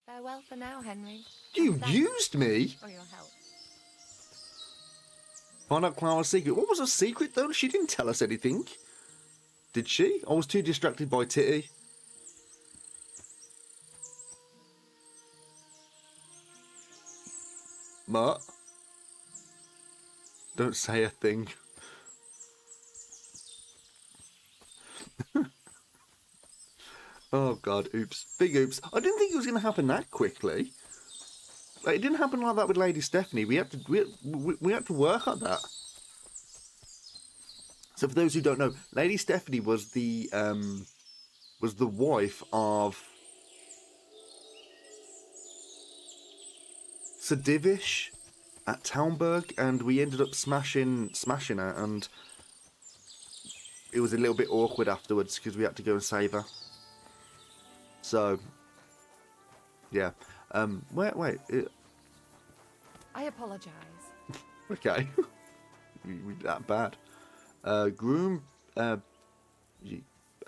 Farewell for now, Henry. You Thanks used me. for your help. Find out Clara's secret. What was her secret though? She didn't tell us anything. Did she? I was too distracted by Titty. Mutt. Don't say a thing. Oh god, oops. Big oops. I didn't think it was going to happen that quickly. Like, it didn't happen like that with Lady Stephanie. We had to work at that. So for those who don't know, Lady Stephanie was the wife of Sir Divish at Townburg, and we ended up smashing her, and it was a little bit awkward afterwards because we had to go and save her. So, yeah. Wait. I apologize. Okay. we that bad. Groom,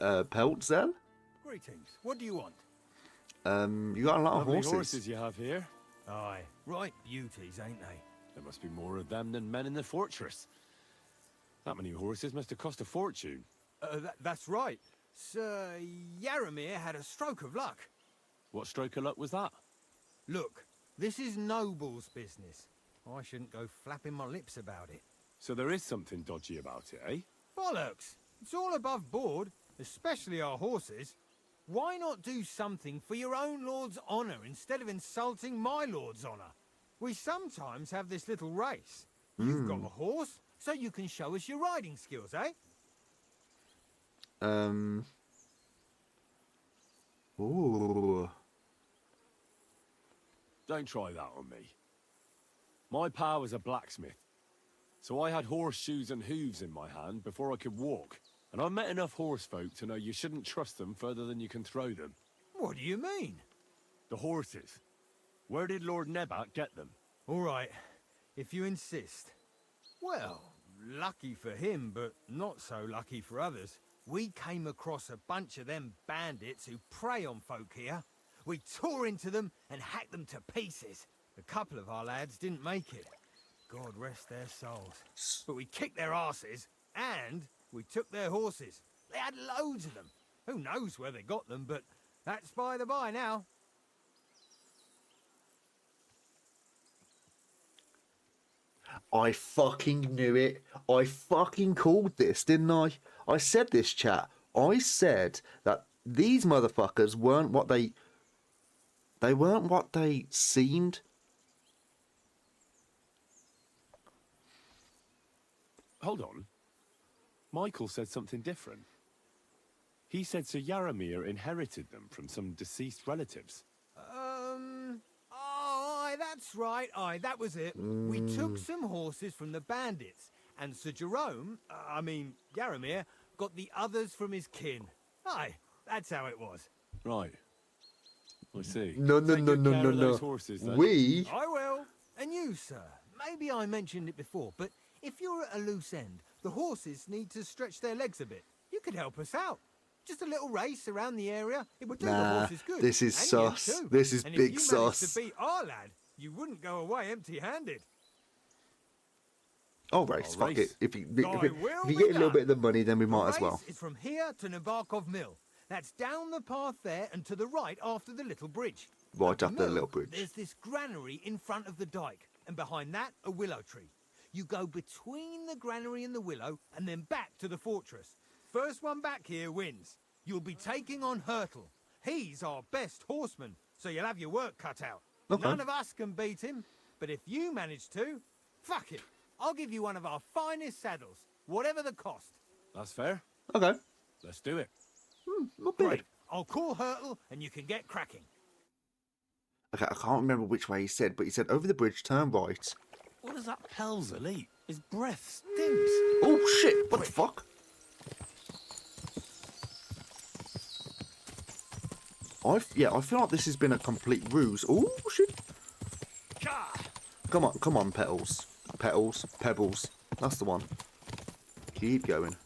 Peltzel? Greetings. What do you want? You got a lot of Lovely horses. horses you have here. Aye, right beauties, ain't they? There must be more of them than men in the fortress. That many horses must have cost a fortune. That's right. Sir Yaramir had a stroke of luck. What stroke of luck was that? Look, this is Noble's business. I shouldn't go flapping my lips about it. So there is something dodgy about it, eh? Bollocks! It's all above board, especially our horses. Why not do something for your own lord's honour instead of insulting my lord's honour? We sometimes have this little race. You've got a horse, so you can show us your riding skills, eh? Ooh. Don't try that on me. My pa was a blacksmith, so I had horseshoes and hooves in my hand before I could walk. And I've met enough horse folk to know you shouldn't trust them further than you can throw them. What do you mean? The horses. Where did Lord Nebat get them? All right, if you insist. Well, lucky for him, but not so lucky for others. We came across a bunch of them bandits who prey on folk here. We tore into them and hacked them to pieces. A couple of our lads didn't make it. God rest their souls. But we kicked their asses, and we took their horses. They had loads of them. Who knows where they got them, but that's by the by now. I fucking knew it. I fucking called this, didn't I? I said this, chat. I said that these motherfuckers weren't what they weren't what they seemed. hold on. Michael said something different. He said Sir Yaramir inherited them from some deceased relatives. Aye, that's right. Aye, that was it. We took some horses from the bandits, and Sir Jerome, Yaramir, got the others from his kin. Aye, that's how it was. Right. I see. No, no, Take no, good no, care no, of those no. horses, then. We? I will. And you, sir. Maybe I mentioned it before, but if you're at a loose end, the horses need to stretch their legs a bit. You could help us out. Just a little race around the area. It would do the Nah, horses good. this is and you sus. too. This is and big if you sus. managed to beat our lad, you wouldn't go away empty-handed. I'll race. Fuck it. If you get a be little done. bit of the money, then we might as well. Race is from here to Navarkov Mill. That's down the path there and to the right after the little bridge. Right At the after the mill, little bridge. There's this granary in front of the dike, and behind that, a willow tree. You go between the granary and the willow, and then back to the fortress. First one back here wins. You'll be taking on Hurtle. He's our best horseman, so you'll have your work cut out. Okay. None of us can beat him, but if you manage to, fuck it. I'll give you one of our finest saddles, whatever the cost. That's fair. Okay. Let's do it. Not bad. Great. I'll call Hurtle, and you can get cracking. Okay, I can't remember which way he said, but he said over the bridge, turn right. What does that Pelzer eat? His breath stinks. Oh shit! What the fuck? I feel like this has been a complete ruse. Oh shit! Come on, petals, pebbles. That's the one. Keep going.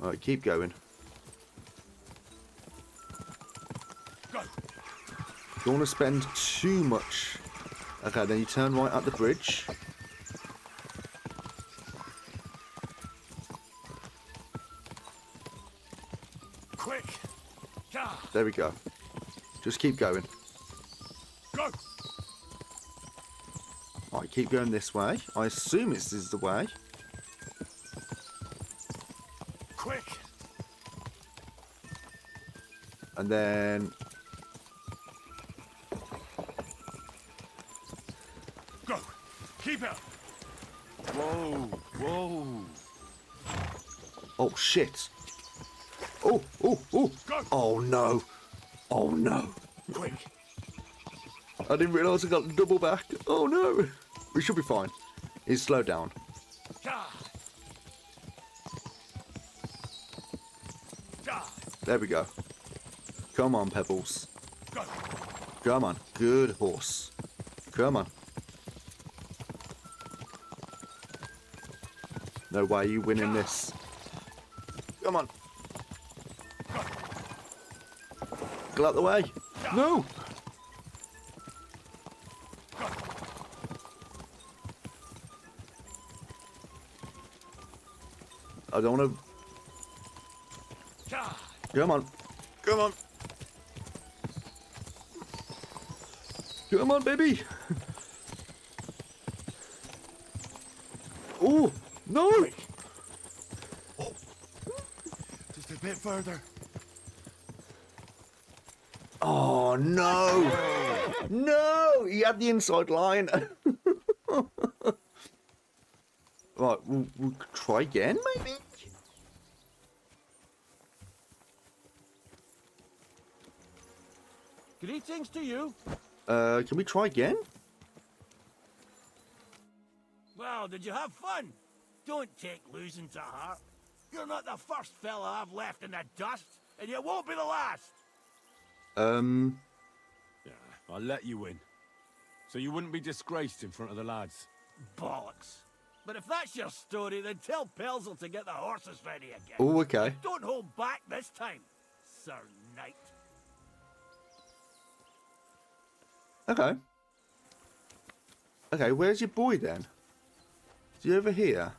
All right, keep going. Don't want to spend too much. Okay, then you turn right at the bridge. Quick! There we go. Just keep going. Go! Alright, keep going this way. I assume this is the way. Quick! And then... Go! Keep it! Whoa! Whoa! Oh, shit. Oh! Oh, no. Oh, no. Quick! I didn't realise I got double back. Oh, no. We should be fine. He's slowed down. There we go. Come on, Pebbles. Go. Come on. Good horse. Come on. No way you winning this. Come on. Get out the way. No. I don't want to... Come on. Come on. Come on, baby. Oh, no. Oh. Just a bit further. Oh, no. No, he had the inside line. Right, we'll try again, maybe? Greetings to you. Can we try again? Well, did you have fun? Don't take losing to heart. You're not the first fella I've left in the dust, and you won't be the last. Yeah, I'll let you win. So you wouldn't be disgraced in front of the lads. Bollocks. But if that's your story, then tell Pelzel to get the horses ready again. Oh, okay. Don't hold back this time, Sir Knight. Okay. Okay, where's your boy then? Is he over here?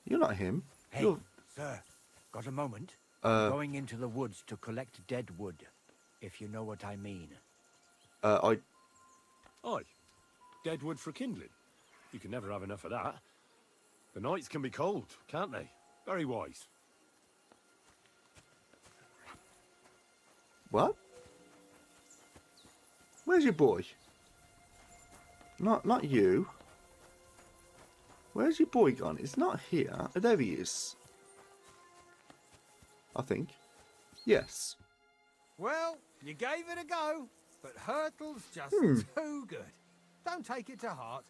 You're not him. Hey, You're... sir, got a moment? Uh, Going into the woods to collect dead wood, if you know what I mean. I... Aye. Dead wood for kindling. You can never have enough of that. The nights can be cold, can't they? Very wise. What? Where's your boy? Not you. Where's your boy gone? It's not here. Oh, there he is. I think. Yes. Well, you gave it a go, but Hurtle's just too good. Don't take it to heart,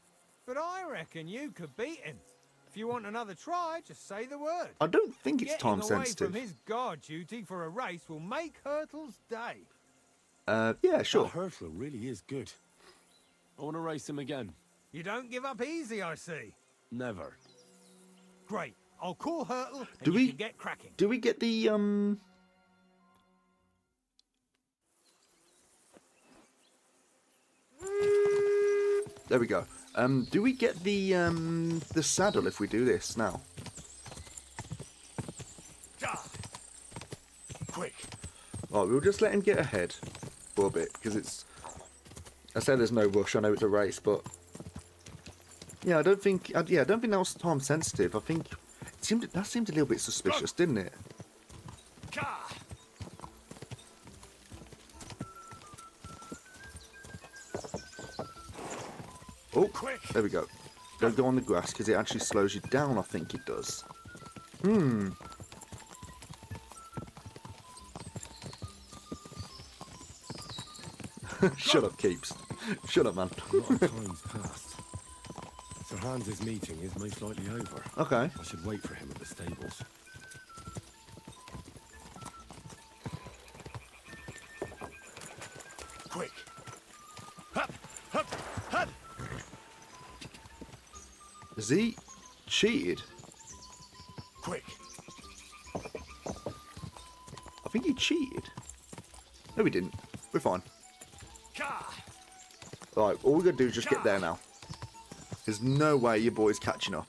but I reckon you could beat him. If you want another try, just say the word. I don't think it's time Getting away sensitive. from his guard duty for a race will make Hurtle's day. Yeah, sure. That Hurtle really is good. I want to race him again. You don't give up easy, I see. Never. Great. I'll call Hurtle and Do you we can get cracking. Do we get the There we go. Do we get the saddle if we do this now? Quick. Right, we'll just let him get ahead for a bit because it's. I say there's no rush. I know it's a race, but yeah, I don't think. Yeah, I don't think that was time sensitive. I think that seemed a little bit suspicious, didn't it? Oh, there we go. Don't go on the grass because it actually slows you down. I think it does. Shut up, Keeps. Shut up, man. A lot of time's passed. Sir Hans's meeting is most likely over. Okay. I should wait for him at the stables. Quick. Hup, hup, hup. Has he cheated? Quick. I think he cheated. No, he didn't. We're fine. Right, all we got to do is just get there now. There's no way your boy's catching up.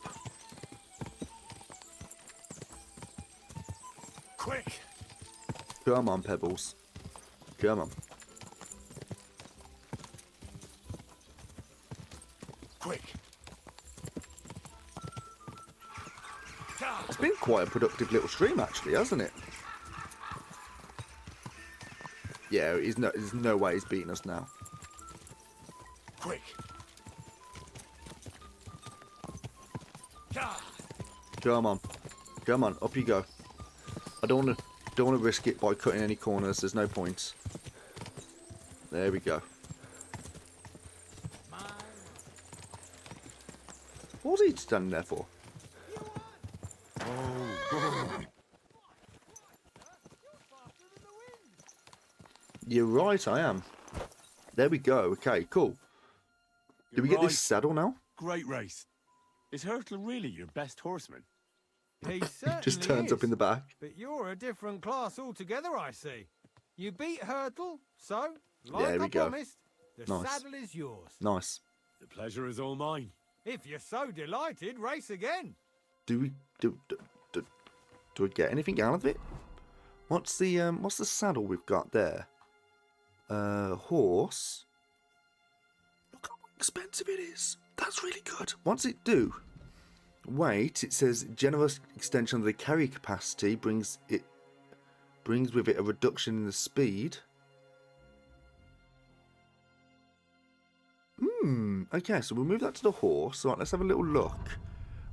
Quick. Come on, Pebbles. Come on. Quick. It's been quite a productive little stream, actually, hasn't it? Yeah, there's no way he's beating us now. Quick. Come on. Come on, up you go. I don't want to risk it by cutting any corners. There's no point. There we go. What was he standing there for? You're right, I am. There we go. Okay, cool. Do we get this saddle now? Great race. Is Hurtle really your best horseman? He certainly Just turns up in the back. But you're a different class altogether, I see. You beat Hurtle, so, like There we I go. promised, the Nice. saddle is yours. Nice. The pleasure is all mine. If you're so delighted, race again. Do we do we get anything out of it? What's the saddle we've got there? Horse. Look how expensive it is. That's really good. What's it do? Weight. It says generous extension of the carry capacity brings with it a reduction in the speed. Okay, so we'll move that to the horse. Right, let's have a little look.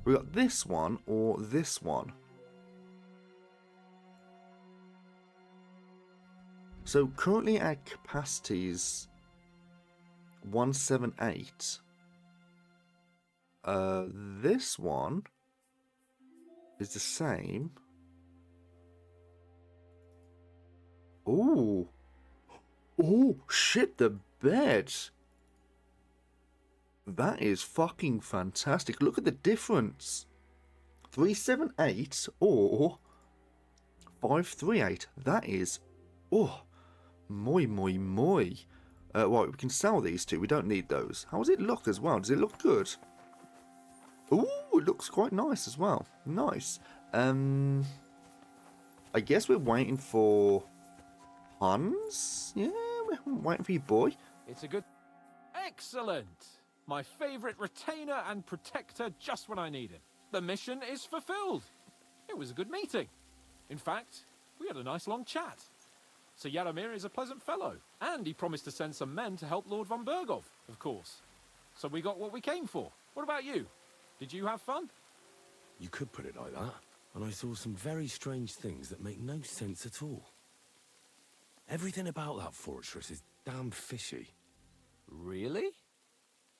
We got this one or this one. So currently our capacity is 178. This one is the same. Oh, shit, the bed. That is fucking fantastic. Look at the difference. 378 or 538. That is, moi. Right, we can sell these two. We don't need those. How does it look as well? Does it look good? Ooh, it looks quite nice as well. Nice. I guess we're waiting for Hans. Yeah, we're waiting for your boy. It's a good... Excellent! My favourite retainer and protector just when I need him. The mission is fulfilled. It was a good meeting. In fact, we had a nice long chat. Sir Yaromir is a pleasant fellow, and he promised to send some men to help Lord von Bergov, of course. So we got what we came for. What about you? Did you have fun? You could put it like that. And I saw some very strange things that make no sense at all. Everything about that fortress is damn fishy. Really?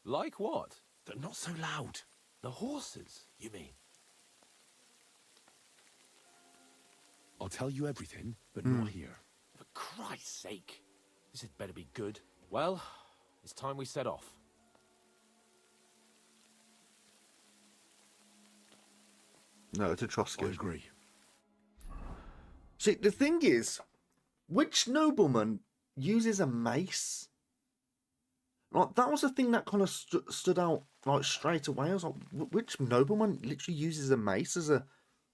Like what? They're not so loud. The horses, you mean? I'll tell you everything, but not here. For Christ's sake. This had better be good. Well, it's time we set off. No, to Trotsky. I agree. See, the thing is, which nobleman uses a mace? Like, that was the thing that kind of stood out like straight away. I was like, which nobleman literally uses a mace as a?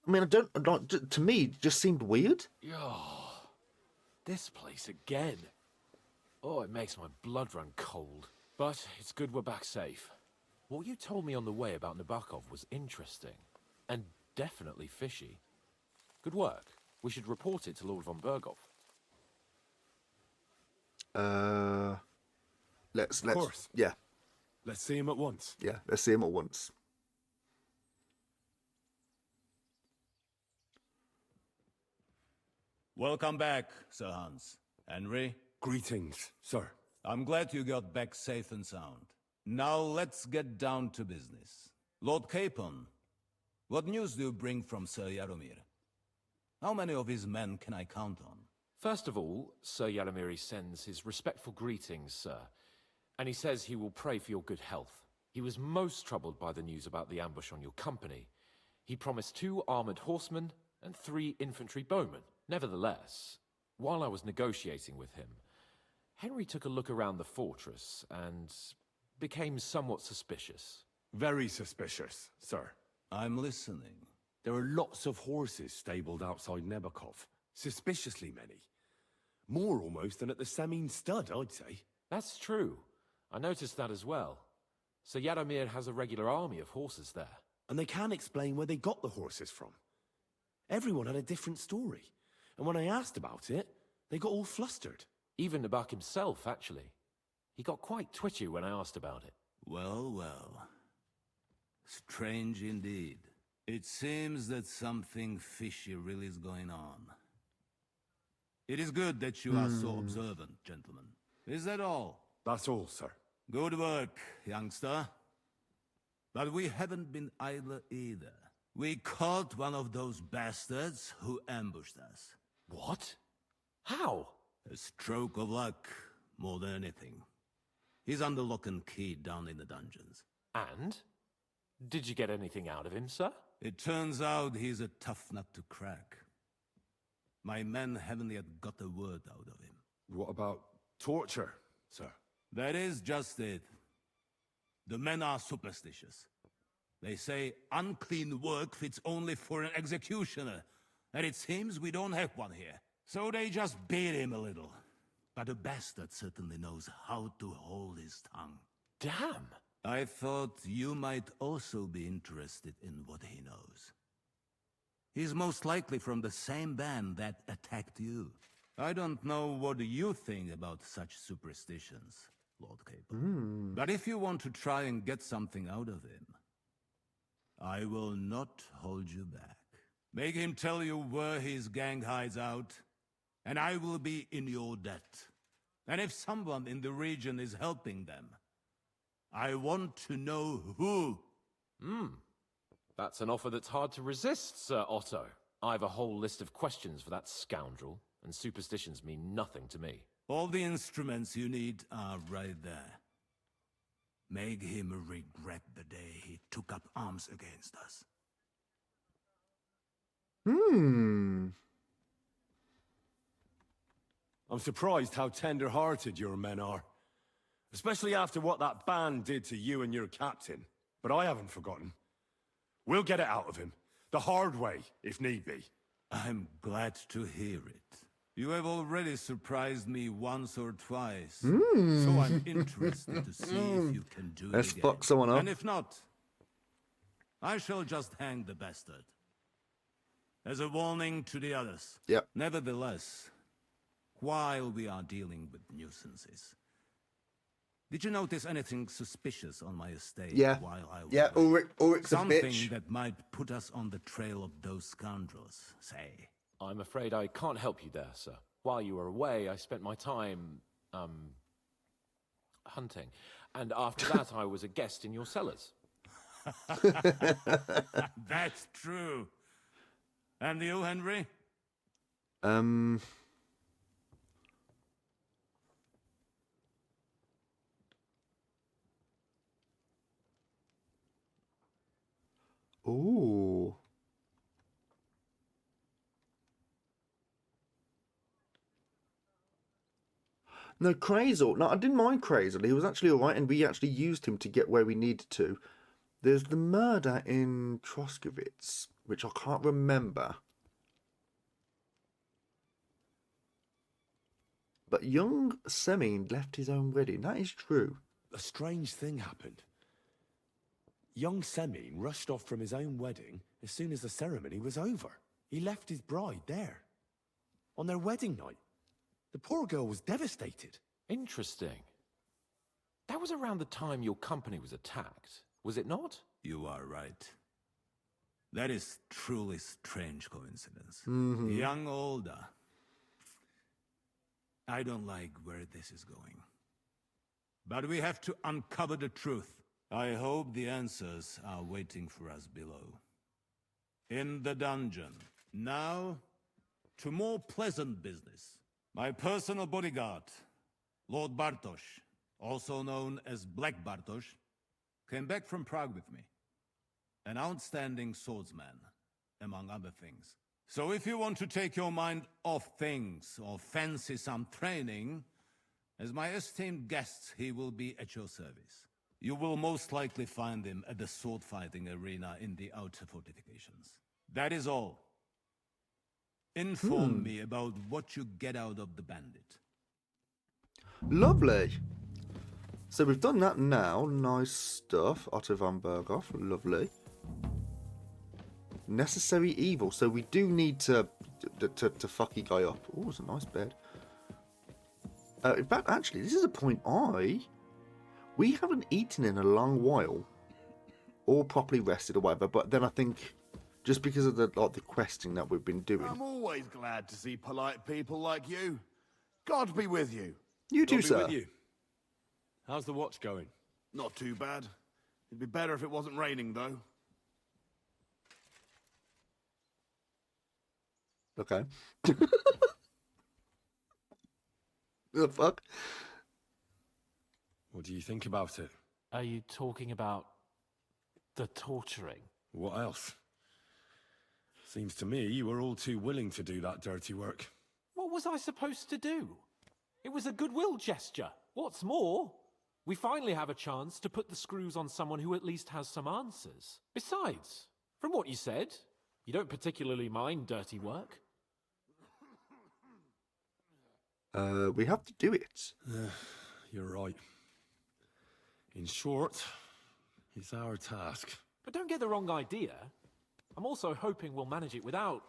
I mean, I don't. Like, to me, it just seemed weird. Oh, this place again. Oh, it makes my blood run cold. But it's good we're back safe. What you told me on the way about Nabokov was interesting. And definitely fishy. Good work. We should report it to Lord von Berghoff. Let's. Of course. Yeah. Let's see him at once. Yeah, let's see him at once. Welcome back, Sir Hans. Henry? Greetings, sir. I'm glad you got back safe and sound. Now let's get down to business. Lord Capon, what news do you bring from Sir Jaromir? How many of his men can I count on? First of all, Sir Jaromir sends his respectful greetings, sir. And he says he will pray for your good health. He was most troubled by the news about the ambush on your company. He promised 2 armored horsemen and 3 infantry bowmen. Nevertheless, while I was negotiating with him, Henry took a look around the fortress and became somewhat suspicious. Very suspicious, sir. I'm listening. There are lots of horses stabled outside Nebakov. Suspiciously many. More almost than at the Samin stud, I'd say. That's true. I noticed that as well. So Jaromir has a regular army of horses there. And they can't explain where they got the horses from. Everyone had a different story. And when I asked about it, they got all flustered. Even Nabak himself, actually. He got quite twitchy when I asked about it. Well, well. Strange indeed. It seems that something fishy really is going on. It is good that you are so observant, gentlemen. Is that all? That's all, sir. Good work, youngster. But we haven't been idle either. We caught one of those bastards who ambushed us. What? How? A stroke of luck, more than anything. He's under lock and key down in the dungeons. And? Did you get anything out of him, sir? It turns out he's a tough nut to crack. My men haven't yet got a word out of him. What about torture, sir? That is just it. The men are superstitious. They say unclean work fits only for an executioner, and it seems we don't have one here. So they just beat him a little. But the bastard certainly knows how to hold his tongue. Damn! I thought you might also be interested in what he knows. He's most likely from the same band that attacked you. I don't know what you think about such superstitions, Lord Capon. But if you want to try and get something out of him, I will not hold you back. Make him tell you where his gang hides out, and I will be in your debt. And if someone in the region is helping them, I want to know who. That's an offer that's hard to resist, Sir Otto. I have a whole list of questions for that scoundrel, and superstitions mean nothing to me. All the instruments you need are right there. Make him regret the day he took up arms against us. I'm surprised how tender-hearted your men are. Especially after what that band did to you and your captain. But I haven't forgotten. We'll get it out of him. The hard way, if need be. I'm glad to hear it. You have already surprised me once or twice. So I'm interested to see if you can do Let's it again. fuck someone up. And if not, I shall just hang the bastard. As a warning to the others. Yep. Nevertheless, while we are dealing with nuisances, Did you notice anything suspicious on my estate Yeah. while I was Yeah, away? Ulrich's a Something bitch. that might put us on the trail of those scoundrels, say. I'm afraid I can't help you there, sir. While you were away, I spent my time, hunting. And after that, I was a guest in your cellars. That's true. And you, Henry? Ooh. No, Crazel. No, I didn't mind Crazel. He was actually alright, and we actually used him to get where we needed to. There's the murder in Troskowitz, which I can't remember. But young Semyon left his own wedding. That is true. A strange thing happened. Young Semyon rushed off from his own wedding as soon as the ceremony was over. He left his bride there. On their wedding night. The poor girl was devastated. Interesting. That was around the time your company was attacked, was it not? You are right. That is truly strange coincidence. Mhm. Young Olda. I don't like where this is going. But we have to uncover the truth. I hope the answers are waiting for us below. In the dungeon. Now, to more pleasant business. My personal bodyguard, Lord Bartosz, also known as Black Bartosz, came back from Prague with me. An outstanding swordsman, among other things. So if you want to take your mind off things or fancy some training, as my esteemed guest, he will be at your service. You will most likely find him at the sword-fighting arena in the outer fortifications. That is all. Inform me about what you get out of the bandit. Lovely. So we've done that now. Nice stuff. Otto von Berghoff. Lovely. Necessary evil. So we do need to fuck your guy up. Oh, it's a nice bed. In fact, actually, this is a point we haven't eaten in a long while, or properly rested or whatever. But then I think just because of the questing that we've been doing. I'm always glad to see polite people like you. God be with you. You too, God be sir. with you. How's the watch going? Not too bad. It'd be better if it wasn't raining, though. Okay. The fuck? What do you think about it? Are you talking about the torturing? What else? Seems to me you were all too willing to do that dirty work. What was I supposed to do? It was a goodwill gesture. What's more, we finally have a chance to put the screws on someone who at least has some answers. Besides, from what you said, you don't particularly mind dirty work. We have to do it. You're right. In short, it's our task. But don't get the wrong idea. I'm also hoping we'll manage it without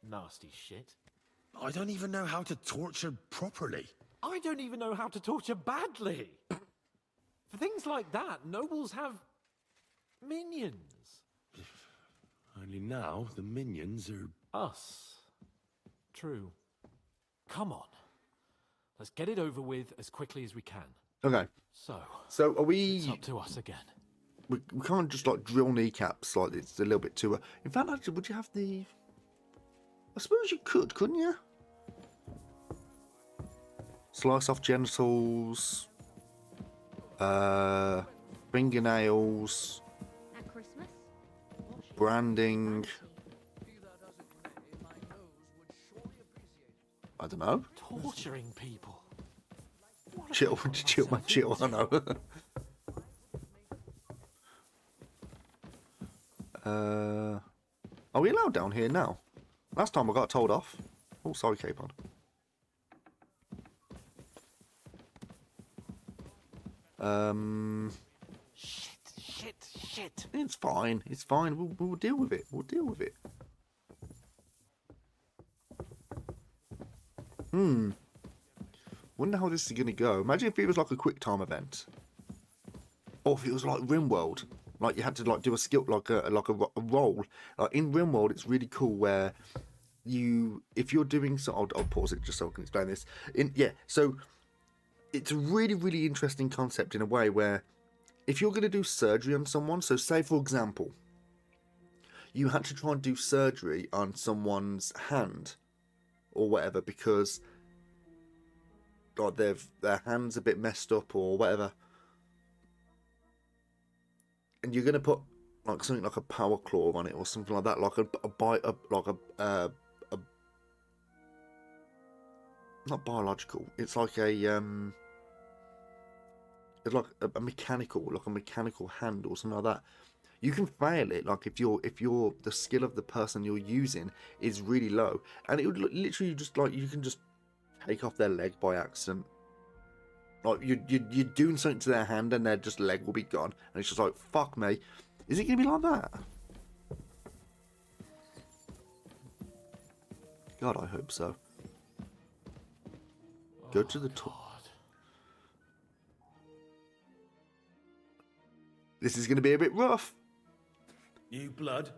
nasty shit. I don't even know how to torture properly. I don't even know how to torture badly. For things like that, nobles have minions. Only now the minions are... Us. True. Come on. Let's get it over with as quickly as we can. Okay. So are we... It's up to us again. We can't just drill kneecaps like it's a little bit too... In fact, actually, would you have the... I suppose you could, couldn't you? Slice off genitals. Fingernails. At Christmas? Branding. I don't know. Torturing people. Chill, man, chill. I know. Are we allowed down here now? Last time I got told off. Oh, sorry, Capon. Shit. It's fine. It's fine. We'll deal with it. We'll deal with it. Wonder how this is going to go. Imagine if it was like a quick time event. Or if it was like RimWorld. Like you had to like do a skill, like a roll. Like in RimWorld, it's really cool where if you're doing so, I'll pause it just so I can explain this. So it's a really, really interesting concept in a way where if you're going to do surgery on someone, so say for example, you had to try and do surgery on someone's hand or whatever because like their hand's a bit messed up or whatever, and you're going to put like something like a power claw on it or something like that, like not biological. It's like it's like a mechanical hand or something like that. You can fail it, like if the skill of the person you're using is really low, and it would literally just like you can just take off their leg by accident. Like you're doing something to their hand and their just leg will be gone, and it's just like fuck me. Is it gonna be like that? God, I hope so. Go to the top. This is going to be a bit rough. New blood?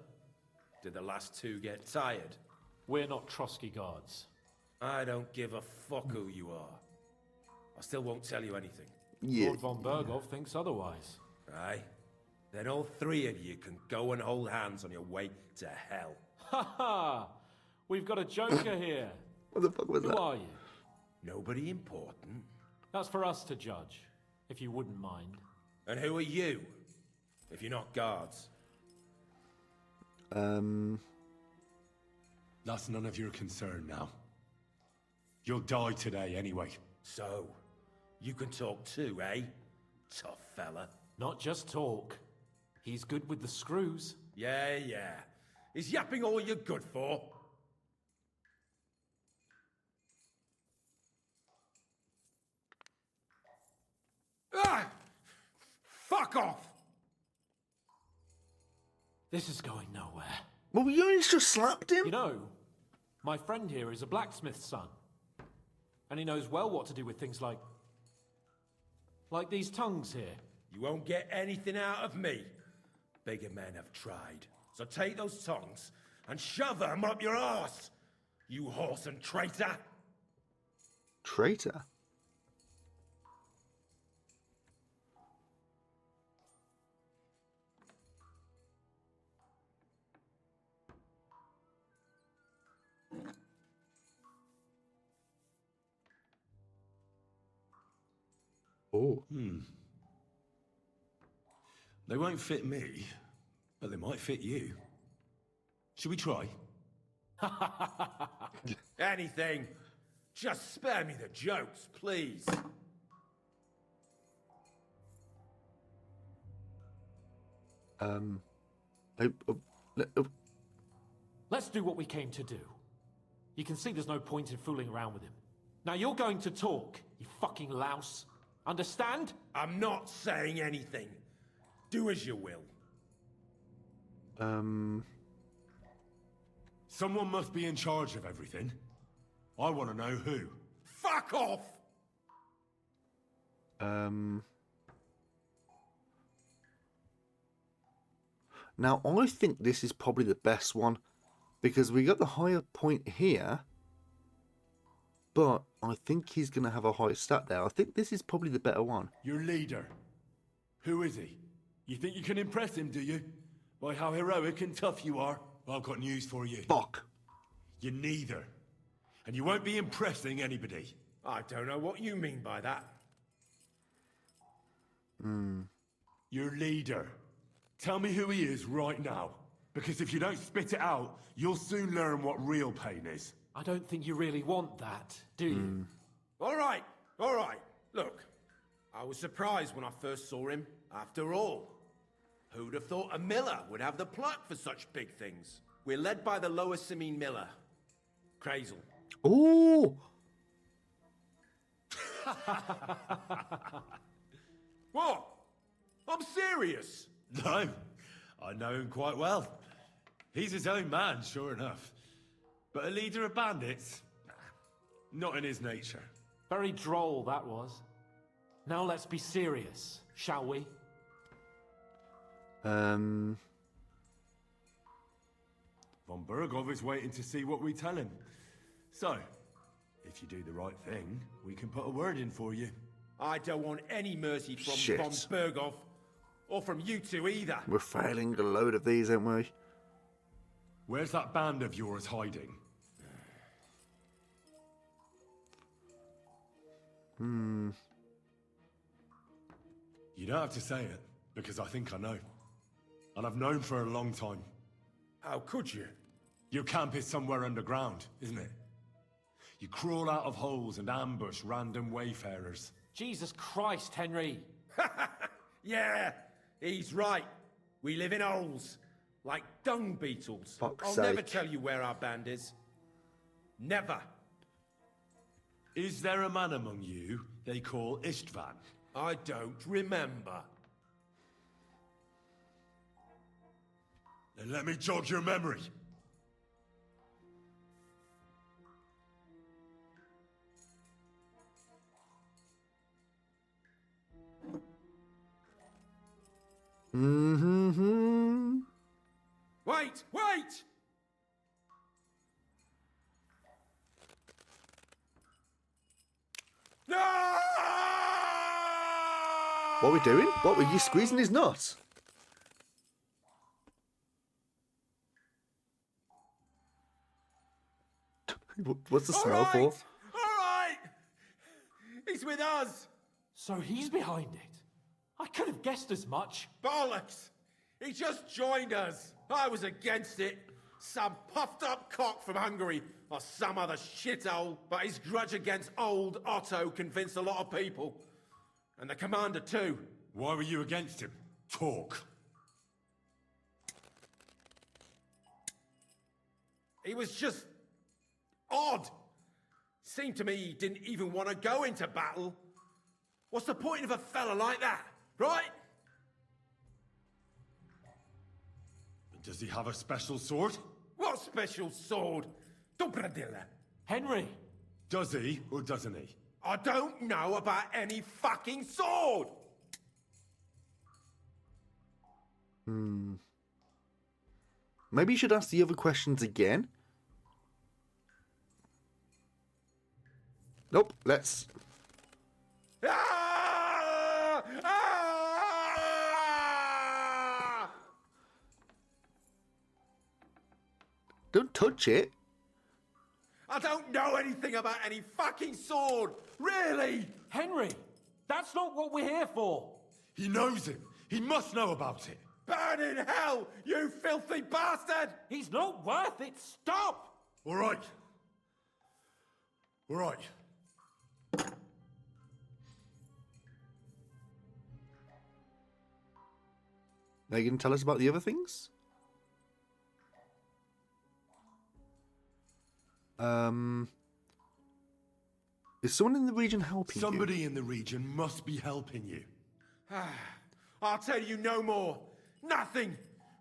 Did the last two get tired? We're not Trotsky guards. I don't give a fuck who you are. I still won't tell you anything. Yeah. Lord von Berghoff thinks otherwise. Aye. Then all three of you can go and hold hands on your way to hell. Ha ha! We've got a joker here. What the fuck was Who that? are you? Nobody important. That's for us to judge, if you wouldn't mind. And who are you? If you're not guards. That's none of your concern now. You'll die today anyway. So, you can talk too, eh? Tough fella. Not just talk. He's good with the screws. Yeah. Is yapping all you're good for? Ah! Fuck off! This is going nowhere. Well, you only just slapped him. You know, my friend here is a blacksmith's son. And he knows well what to do with things like these tongues here. You won't get anything out of me. Bigger men have tried. So take those tongues and shove them up your arse, you horse and traitor. Traitor? Oh. They won't fit me, but they might fit you. Should we try? Anything. Just spare me the jokes, please. Let's do what we came to do. You can see there's no point in fooling around with him. Now you're going to talk, you fucking louse. Understand? I'm not saying anything. Do as you will. Someone must be in charge of everything. I want to know who. Fuck off! Now, I think this is probably the best one because we got the higher point here, but I think he's going to have a higher stat there. I think this is probably the better one. Your leader. Who is he? You think you can impress him, do you? By how heroic and tough you are? I've got news for you. Fuck. You're neither. And you won't be impressing anybody. I don't know what you mean by that. Your leader. Tell me who he is right now. Because if you don't spit it out, you'll soon learn what real pain is. I don't think you really want that, do you? All right. Look, I was surprised when I first saw him. After all, who'd have thought a miller would have the pluck for such big things? We're led by the Lower Simene Miller, Crazel. Ooh! What? I'm serious. No, I know him quite well. He's his own man, sure enough. But a leader of bandits? Not in his nature. Very droll, that was. Now let's be serious, shall we? Von Bergov is waiting to see what we tell him. So, if you do the right thing, we can put a word in for you. I don't want any mercy from Shit. Von Bergov. Or from you two either. We're failing a load of these, aren't we? Where's that band of yours hiding? You don't have to say it, because I think I know. And I've known for a long time. How could you? Your camp is somewhere underground, isn't it? You crawl out of holes and ambush random wayfarers. Jesus Christ, Henry! Yeah, he's right. We live in holes, like dung beetles. Fuck's I'll sake. never tell you where our band is. Never. Is there a man among you they call Istvan? I don't remember. Then let me jog your memory. Wait, wait! No! What are we doing? What were you squeezing his nuts? What's the smell for? All right! He's with us! So he's behind it? I could have guessed as much. Bollocks! He just joined us. I was against it. Some puffed up cock from Hungary, or some other shithole. But his grudge against old Otto convinced a lot of people. And the commander too. Why were you against him? Talk. He was just odd. Seemed to me he didn't even want to go into battle. What's the point of a fella like that, right? Does he have a special sword? What special sword? Dobradilla. Henry! Does he or doesn't he? I don't know about any fucking sword! Maybe you should ask the other questions again. Nope, let's... Ah! Ah! Don't touch it. I don't know anything about any fucking sword! Really! Henry! That's not what we're here for! He knows him. He must know about it. Burn in hell, you filthy bastard! He's not worth it! Stop! All right. All right. Now you can tell us about the other things? Is someone in the region helping Somebody you? in the region must be helping you. I'll tell you no more. Nothing.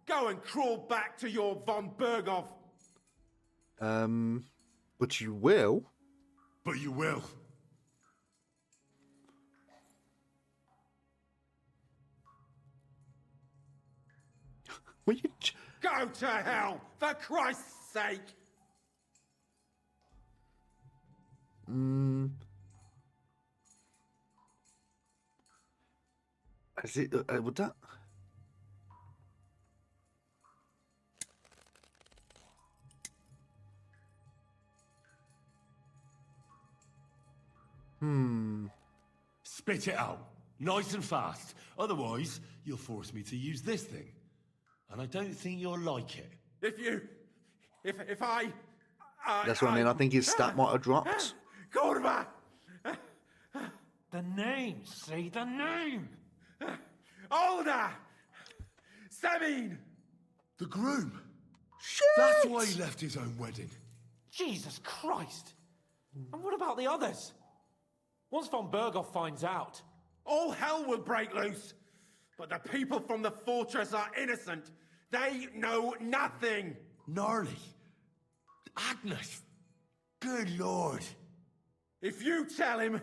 Go and crawl back to your Von Bergov. But you will? But you will. Will you... Go to hell, for Christ's sake! Is it... would that... Spit it out. Nice and fast. Otherwise, you'll force me to use this thing. And I don't think you'll like it. If I... That's what I mean. I think his stat might have dropped. Kurva! The name! Say the name! Older! Sabine! The groom. Shit! That's why he left his own wedding. Jesus Christ! And what about the others? Once Von Bergov finds out... All hell will break loose. But the people from the fortress are innocent. They know nothing. Gnarly. Agnes. Good lord. If you tell him,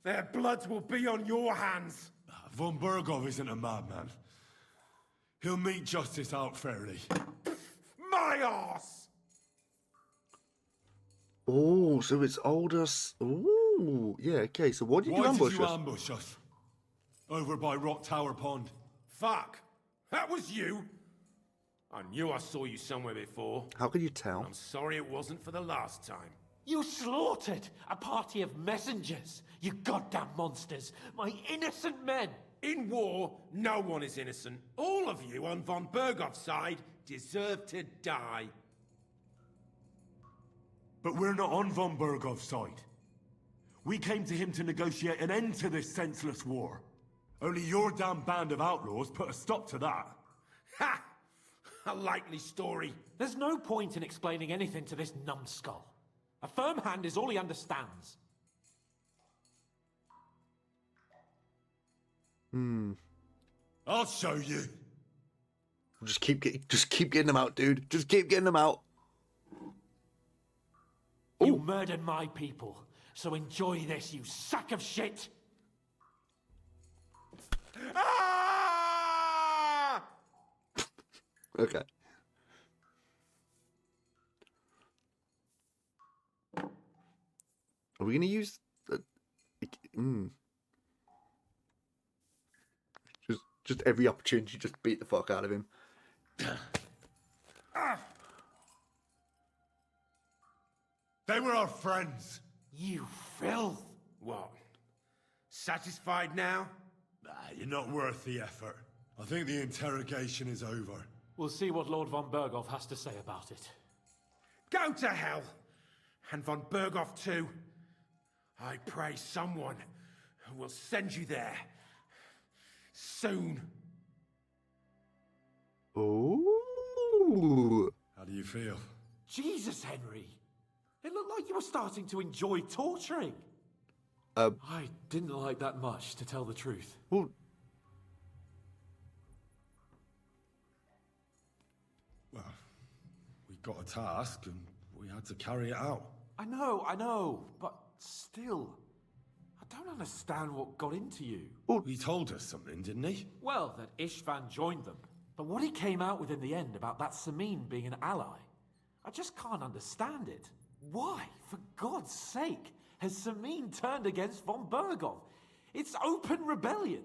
their blood will be on your hands. Von Bergov isn't a madman. He'll mete justice out fairly. My arse! Oh, so it's Aldous. Ooh, yeah, okay. So what did you Why ambush did you us? ambush us? Over by Rock Tower Pond. Fuck! That was you! I knew I saw you somewhere before. How could you tell? I'm sorry it wasn't for the last time. You slaughtered a party of messengers, you goddamn monsters, my innocent men. In war, no one is innocent. All of you on von Bergov's side deserve to die. But we're not on von Bergov's side. We came to him to negotiate an end to this senseless war. Only your damn band of outlaws put a stop to that. Ha! A likely story. There's no point in explaining anything to this numbskull. A firm hand is all he understands. I'll show you. Just keep getting them out, dude. Just keep getting them out. You murdered my people, so enjoy this, you sack of shit. Ah! Okay. Are we gonna use? Just every opportunity, just beat the fuck out of him. They were our friends. You filth. What? Satisfied now? You're not worth the effort. I think the interrogation is over. We'll see what Lord von Bergov has to say about it. Go to hell! And von Bergov too. I pray someone will send you there. Soon. Ooh. How do you feel? Jesus, Henry. It looked like you were starting to enjoy torturing. I didn't like that much, to tell the truth. Well, We got a task and we had to carry it out. I know, but still, I don't understand what got into you. He told us something, didn't he? Well, that Ishvan joined them. But what he came out with in the end about that Samin being an ally, I just can't understand it. Why, for God's sake, has Samin turned against von Bergov? It's open rebellion.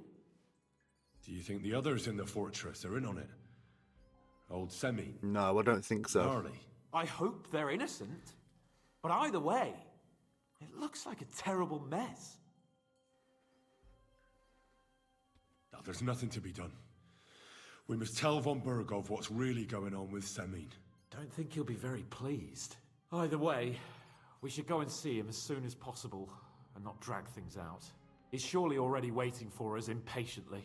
Do you think the others in the fortress are in on it? Old Semi? no, I don't think so. Gnarly. I hope they're innocent. But either way, it looks like a terrible mess. Now, there's nothing to be done. We must tell von Bergov what's really going on with Semin. Don't think he'll be very pleased. Either way, we should go and see him as soon as possible and not drag things out. He's surely already waiting for us impatiently.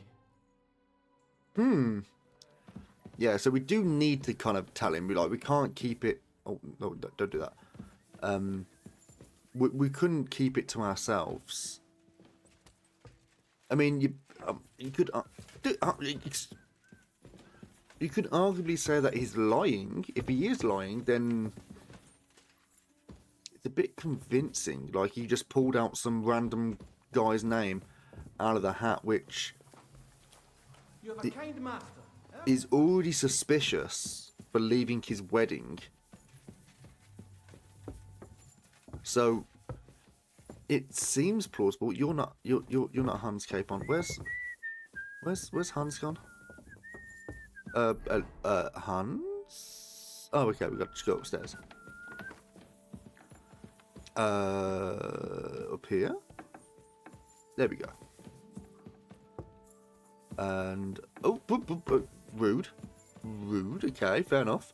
Yeah, so we do need to kind of tell him. We can't keep it. Oh no, don't do that. We couldn't keep it to ourselves. I mean, you could you could arguably say that he's lying. If he is lying, then it's a bit convincing. Like he just pulled out some random guy's name out of the hat, which You're the kind master. is already suspicious for leaving his wedding. So it seems plausible. You're not Hans Capon. Where's Hans gone? Hans? Oh, okay, we got to go upstairs. Up here? There we go. And oh, rude. Okay, fair enough.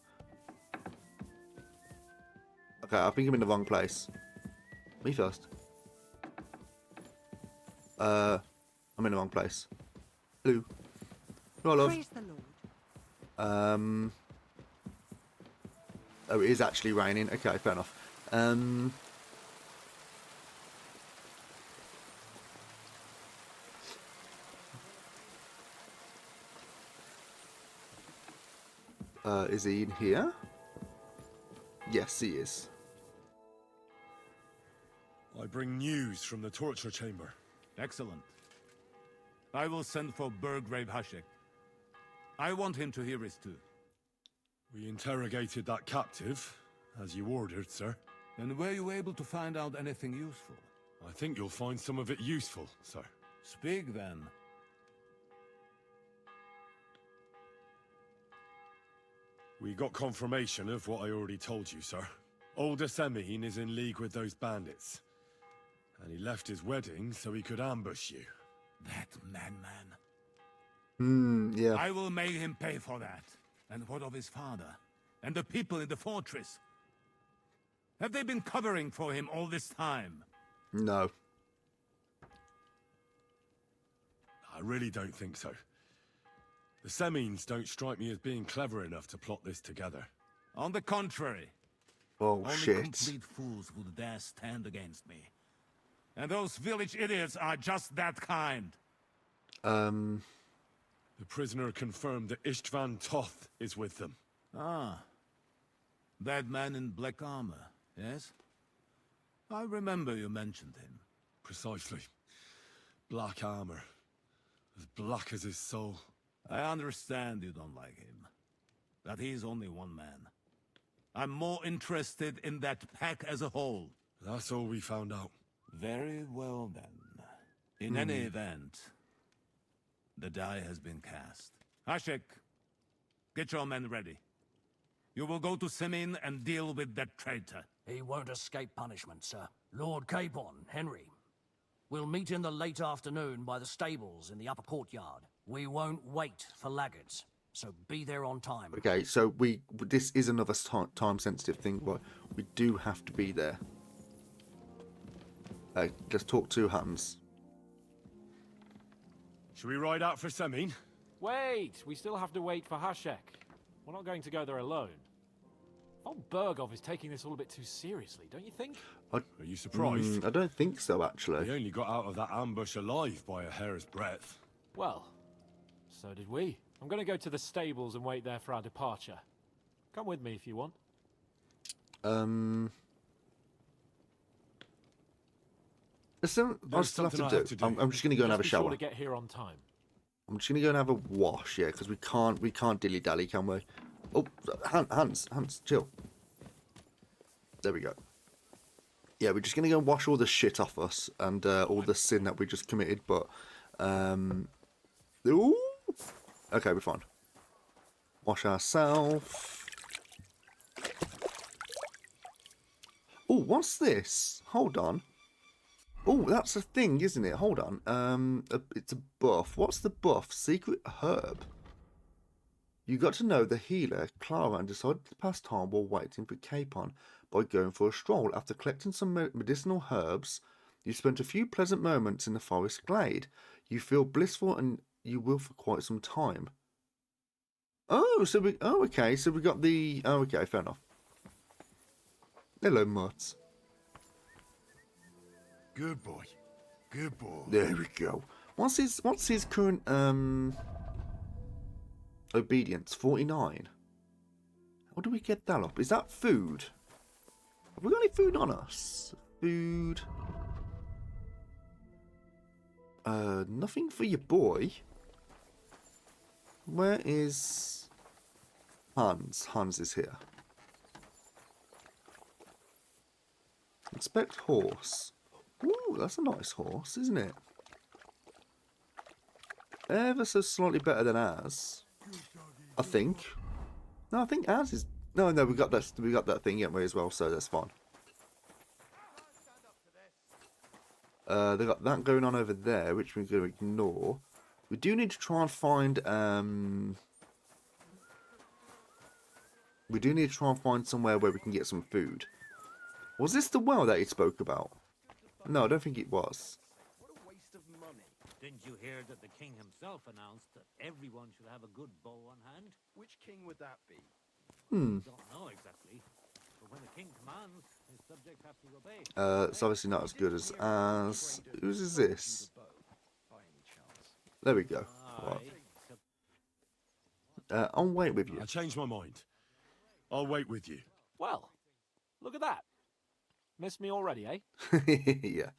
Okay, I think I'm in the wrong place. Me first. I'm in the wrong place. Hello. Hello, love. Praise the Lord. Oh, it is actually raining. Okay, fair enough. Is he in here? Yes, he is. I bring news from the torture chamber. Excellent. I will send for Burgrave Hashek. I want him to hear it too. We interrogated that captive, as you ordered, sir. And were you able to find out anything useful? I think you'll find some of it useful, sir. Speak then. We got confirmation of what I already told you, sir. Old Semine is in league with those bandits. And he left his wedding so he could ambush you. That madman. Yeah. I will make him pay for that. And what of his father? And the people in the fortress? Have they been covering for him all this time? No. I really don't think so. The Semines don't strike me as being clever enough to plot this together. On the contrary. Oh, Only shit. complete fools would dare stand against me. And those village idiots are just that kind. The prisoner confirmed that Istvan Toth is with them. Ah. That man in black armor, yes? I remember you mentioned him. Precisely. Black armor. As black as his soul. I understand you don't like him. But he's only one man. I'm more interested in that pack as a whole. That's all we found out. Very well then. In any event, the die has been cast. Hashek, get your men ready. You will go to Simin and deal with that traitor. He won't escape punishment, sir. Lord Capon, Henry. We'll meet in the late afternoon by the stables in the upper courtyard. We won't wait for laggards, so be there on time. Okay, so this is another time-sensitive thing, but we do have to be there. Just talk to Hans. Should we ride out for Semine? Wait! We still have to wait for Hashek. We're not going to go there alone. Von Bergov is taking this all a bit too seriously, don't you think? Are you surprised? I don't think so, actually. He only got out of that ambush alive by a hair's breadth. Well, so did we. I'm going to go to the stables and wait there for our departure. Come with me if you want. I still have to do. I'm just going to go and have a shower. Be sure to get here on time. I'm just going to go and have a wash, yeah, because we can't dilly-dally, can we? Oh, Hans, chill. There we go. Yeah, we're just going to go and wash all the shit off us and all the sin that we just committed, but... Ooh! Okay, we're fine. Wash ourselves. Oh, what's this? Hold on. Oh, that's a thing, isn't it? Hold on. It's a buff. What's the buff? Secret herb. You got to know the healer, Clara, and decided to pass time while waiting for Capon by going for a stroll. After collecting some medicinal herbs, you spent a few pleasant moments in the forest glade. You feel blissful, and you will for quite some time. Oh, so we... Oh, okay. So we got the... Oh, okay. Fair enough. Hello, Mutts. Good boy. Good boy. There we go. What's his current obedience? 49. How do we get that up? Is that food? Have we got any food on us? Food. Nothing for your boy. Where is Hans? Hans is here. Inspect horse. Ooh, that's a nice horse, isn't it? Ever so slightly better than ours, I think. No, I think ours is. No, we got that. We got that thing, haven't we, as well? So that's fine. They got that going on over there, which we're going to ignore. We do need to try and find. We do need to try and find somewhere where we can get some food. Was this the well that he spoke about? No, I don't think it was. What a waste of money. Didn't you hear that the king himself announced that everyone should have a good bow on hand? Which king would that be? Don't know exactly. But when the king commands, his subjects have to obey. It's obviously not as good as ours. Whose is this? There we go. Right. I'll wait with you. I changed my mind. I'll wait with you. Well, look at that. Miss me already, eh? Yeah.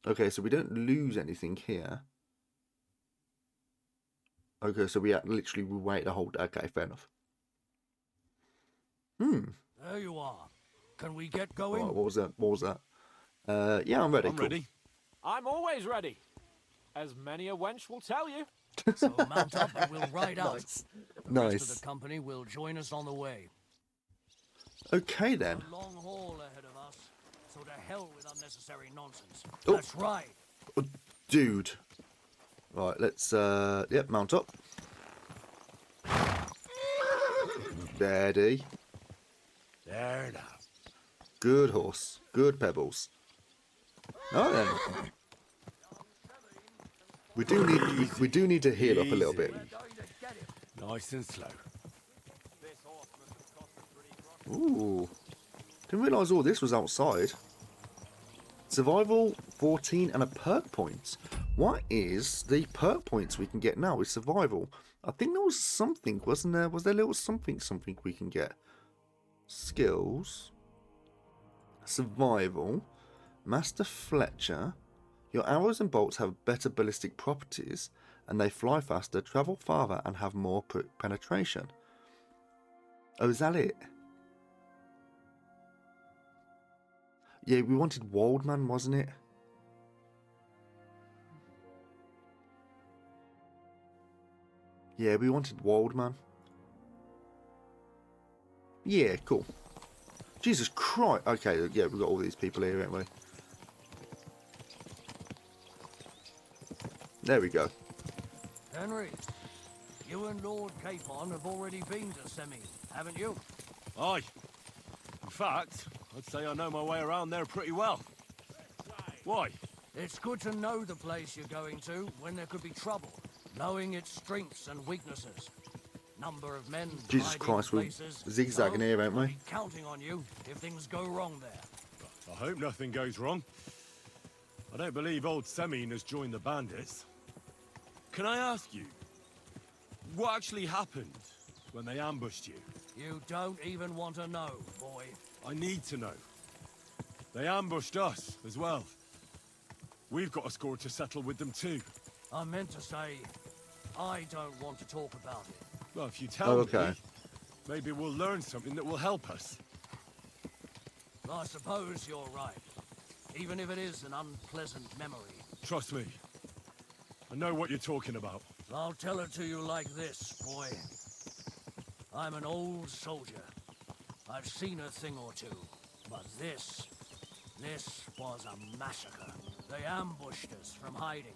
Okay, so we don't lose anything here. Okay, so we literally wait the whole... Okay, fair enough. There you are. Can we get going? Right, what was that? What was that? Yeah, I'm ready. I'm cool. ready. I'm always ready. As many a wench will tell you. So mount up and we'll ride out. Nice. The rest Nice. of the company will join us on the way. Okay, then. A long haul ahead of us, so to hell with unnecessary nonsense. Oh. That's right. Oh, dude. Right, let's, yep, mount up. Steady. There now. Good horse. Good pebbles. All right, then. We do need to heal up a little bit. Nice and slow. Ooh. Didn't realise all this was outside. Survival 14 and a perk point. What is the perk points we can get now with survival? I think there was something, wasn't there? Was there a little something we can get? Skills. Survival. Master Fletcher. Your arrows and bolts have better ballistic properties, and they fly faster, travel farther, and have more penetration. Oh, is that it? Yeah, we wanted Wildman, wasn't it? Yeah, we wanted Wildman. Yeah, cool. Jesus Christ. Okay, yeah, we've got all these people here, haven't we? There we go. Henry, you and Lord Capon have already been to Semi, haven't you? Aye. In fact, I'd say I know my way around there pretty well. Why? It's good to know the place you're going to when there could be trouble, knowing its strengths and weaknesses. Number of men. Jesus Christ, we're zigzagging here, aren't I'll we? be counting on you if things go wrong there. I hope nothing goes wrong. I don't believe old Semine has joined the bandits. Can I ask you, what actually happened when they ambushed you? You don't even want to know, boy. I need to know. They ambushed us as well. We've got a score to settle with them too. I meant to say, I don't want to talk about it. Well, if you tell okay. me, maybe we'll learn something that will help us. I suppose you're right. Even if it is an unpleasant memory. Trust me. I know what you're talking about. I'll tell it to you like this, boy. I'm an old soldier. I've seen a thing or two. But this was a massacre. They ambushed us from hiding.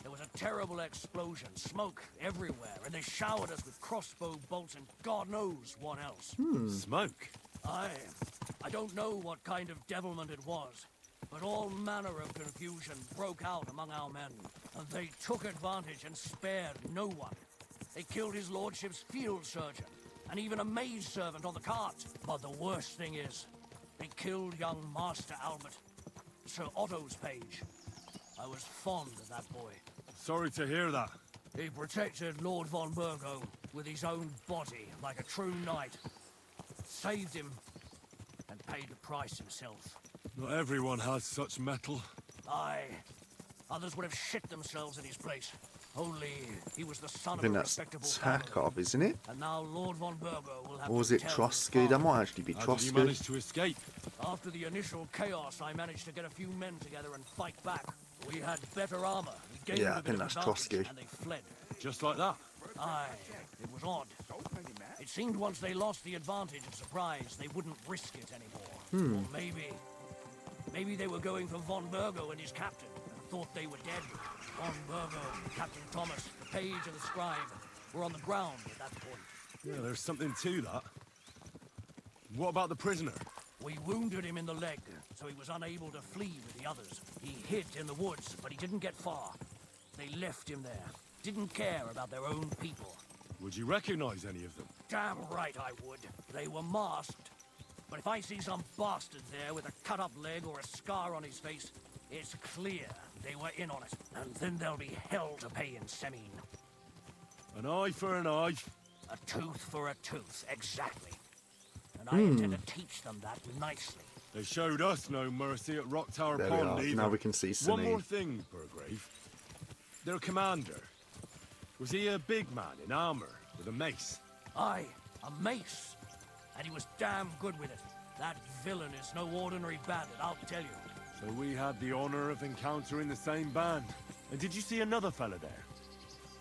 There was a terrible explosion, smoke everywhere, and they showered us with crossbow bolts and God knows what else. Smoke? I don't know what kind of devilment it was, but all manner of confusion broke out among our men, and they took advantage and spared no one. They killed his lordship's field surgeon, and even a maidservant on the cart. But the worst thing is, they killed young Master Albert, Sir Otto's page. I was fond of that boy. Sorry to hear that. He protected Lord von Burgo with his own body like a true knight. Saved him and paid the price himself. Not everyone has such mettle. Aye. Others would have shit themselves in his place. Only he was the son I of think a that's respectable family. Tarkov, isn't it? And now Lord von Burgo will have Or was to it tell his Trotsky? That father. might actually be How did Trotsky. you manage to escape? After the initial chaos, I managed to get a few men together and fight back. We had better armor. We gained Yeah, I a bit think of that's advantage, Trotsky. and they fled. Just like that? Aye, it was odd. It seemed once they lost the advantage of surprise, they wouldn't risk it anymore. Or maybe they were going for von Burgo and his captain, and thought they were dead. Von Burgo, Captain Thomas, the page and the scribe were on the ground at that point. Yeah, there's something to that. What about the prisoner? We wounded him in the leg, so he was unable to flee with the others. He hid in the woods, but he didn't get far. They left him there. Didn't care about their own people. Would you recognize any of them? Damn right I would. They were masked. But if I see some bastard there with a cut-up leg or a scar on his face, it's clear they were in on it. And then there'll be hell to pay in Semine. An eye for an eye. A tooth for a tooth, exactly. and I intend to teach them that nicely. They showed us no mercy at Rock Tower There we Pond are. either. Now we can see One more Sunny. thing, Burgrave. Their commander. Was he a big man in armor with a mace? Aye, a mace. And he was damn good with it. That villain is no ordinary bandit, I'll tell you. So we had the honor of encountering the same band. And did you see another fella there?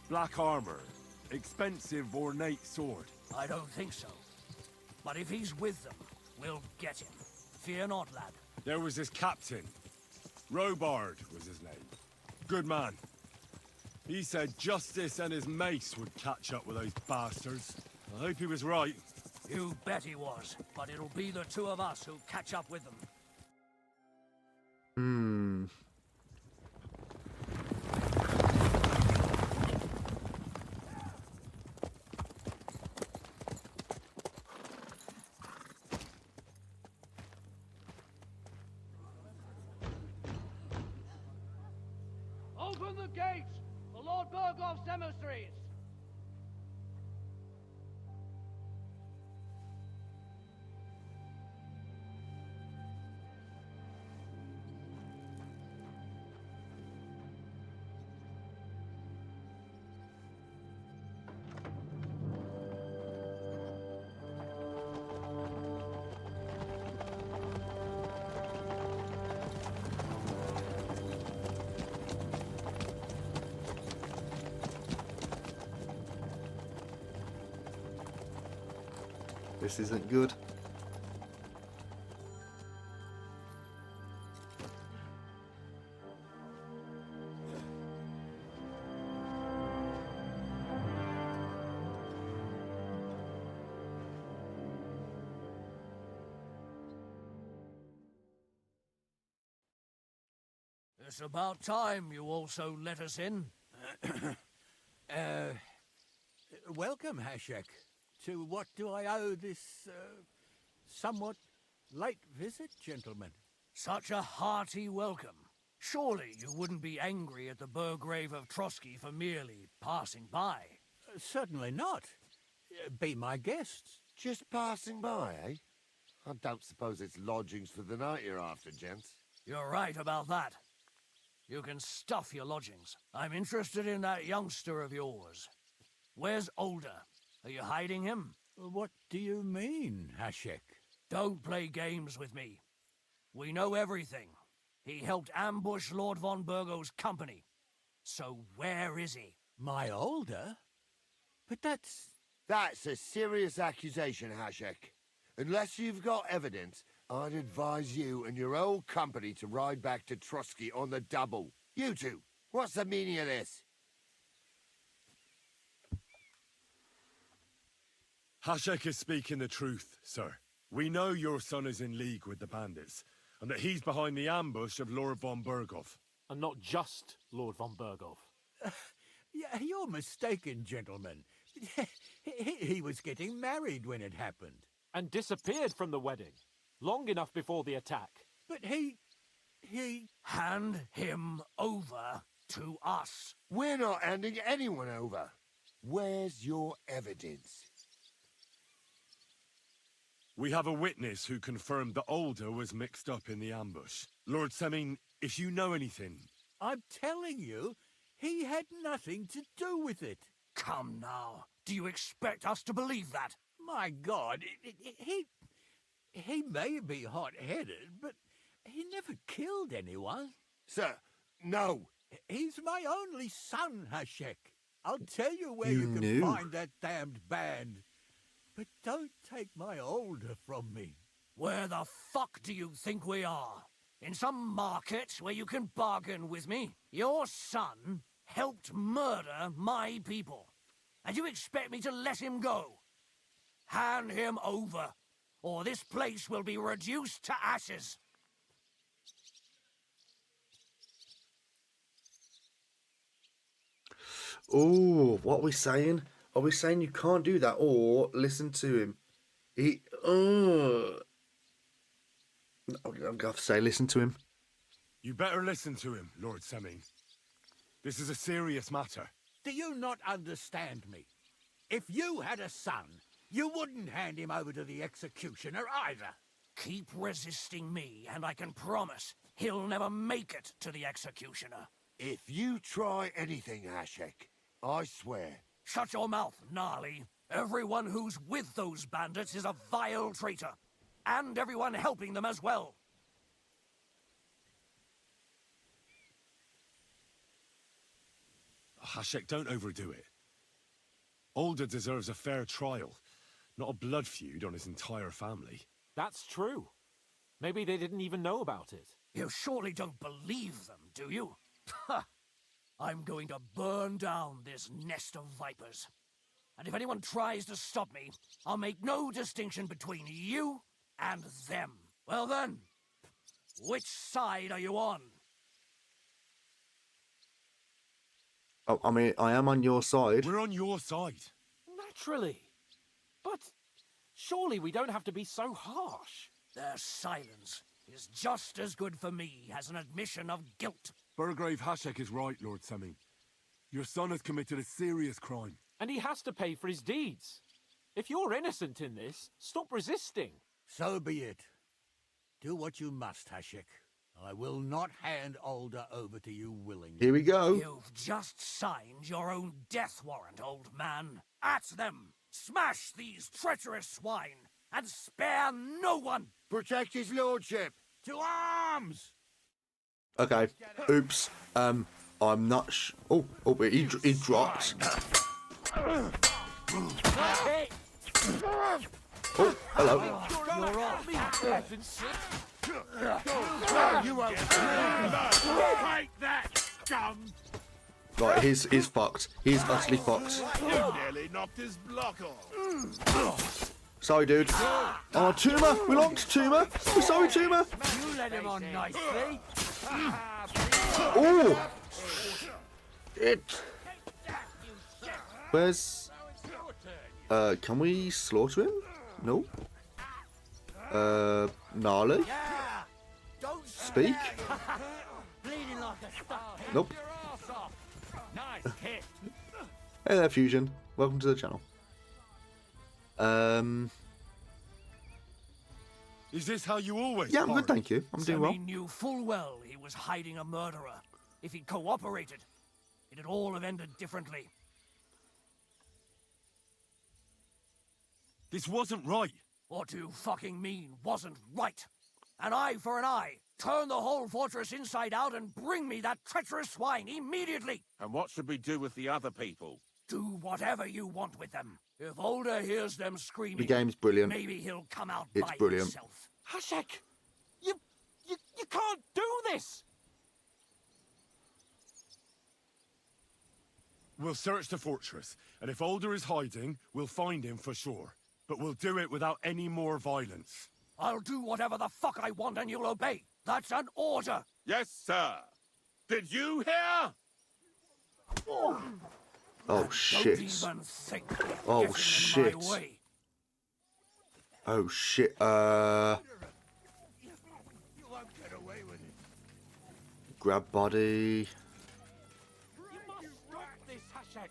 Black armor, expensive ornate sword. I don't think so. But if he's with them, we'll get him. Fear not, lad. There was his captain. Robard was his name. Good man. He said justice and his mace would catch up with those bastards. I hope he was right. You bet he was. But it'll be the two of us who'll catch up with them. Open the gates for Lord Burgoff's emissaries! This isn't good. It's about time you also let us in. Welcome, Hashek. To what do I owe this, somewhat late visit, gentlemen? Such a hearty welcome. Surely you wouldn't be angry at the Burgrave of Trotsky for merely passing by? Certainly not. Be my guests. Just passing by, eh? I don't suppose it's lodgings for the night you're after, gents. You're right about that. You can stuff your lodgings. I'm interested in that youngster of yours. Where's Older? Are you hiding him? What do you mean, Hashek? Don't play games with me. We know everything. He helped ambush Lord von Burgo's company. So where is he? My Older? But that's... That's a serious accusation, Hashek. Unless you've got evidence, I'd advise you and your old company to ride back to Trotsky on the double. You two, what's the meaning of this? Hashek is speaking the truth, sir. We know your son is in league with the bandits, and that he's behind the ambush of Lord von Burgov. And not just Lord von Burgov. Yeah, you're mistaken, gentlemen. He was getting married when it happened. And disappeared from the wedding, long enough before the attack. But he... Hand him over to us. We're not handing anyone over. Where's your evidence? We have a witness who confirmed that Older was mixed up in the ambush. Lord Semin, if you know anything... I'm telling you, he had nothing to do with it. Come now. Do you expect us to believe that? My God, he may be hot-headed, but he never killed anyone. Sir, no. He's my only son, Hashek. I'll tell you where You you can knew. find that damned band. But don't take my Older from me. Where the fuck do you think we are? In some market where you can bargain with me? Your son helped murder my people. And you expect me to let him go? Hand him over, or this place will be reduced to ashes. Oh, what are we saying? Are we saying you can't do that, or listen to him? I'm going to have to say listen to him. You better listen to him, Lord Semin. This is a serious matter. Do you not understand me? If you had a son, You wouldn't hand him over to the executioner either. Keep resisting me, and I can promise he'll never make it to the executioner. If you try anything, Hashek, I swear. Shut your mouth, Gnarly. Everyone who's with those bandits is a vile traitor. And everyone helping them as well. Hashek, don't overdo it. Alder deserves a fair trial, not a blood feud on his entire family. That's true. Maybe they didn't even know about it. You surely don't believe them, do you? Ha! I'm going to burn down this nest of vipers. And if anyone tries to stop me, I'll make no distinction between you and them. Well then, which side are you on? Oh, I mean, I am on your side. We're on your side. Naturally. But surely we don't have to be so harsh. Their silence is just as good for me as an admission of guilt. Burgrave Hashek is right, Lord Seming. Your son has committed a serious crime. And he has to pay for his deeds. If you're innocent in this, stop resisting. So be it. Do what you must, Hashek. I will not hand Alder over to you willingly. Here we go. You've just signed your own death warrant, old man. At them! Smash these treacherous swine, and spare no one! Protect his lordship! To arms! Okay. Oops. I'm not oh, he dropped. Oh, hello. You're off. You won't Take that, scum! Right, he's fucked. He's utterly fucked. You nearly knocked his block off. Sorry, dude. Oh, Tumor! We lost Tumor! We're sorry, Tumor! You let him on nicely. Oh! It. Where's... can we slaughter him? No. Gnarly? Speak? Nope. Hey there, Fusion. Welcome to the channel. Is this how you always Yeah, I'm good, thank you. I'm doing well. He knew full well he was hiding a murderer. If he'd cooperated, it'd all have ended differently. This wasn't right. What do you fucking mean wasn't right? An eye for an eye. Turn the whole fortress inside out and bring me that treacherous swine immediately. And what should we do with the other people? Do whatever you want with them. If Alder hears them screaming, The game's brilliant. maybe he'll come out It's by brilliant. himself. Hashek! You can't do this! We'll search the fortress, and if Alder is hiding, we'll find him for sure. But we'll do it without any more violence. I'll do whatever the fuck I want and you'll obey. That's an order. Yes, sir. Did you hear? Oh, shit. Don't even think Oh, getting shit. in my way. Oh, shit. You won't get away with it. Grab body. You must stop this, Hashek.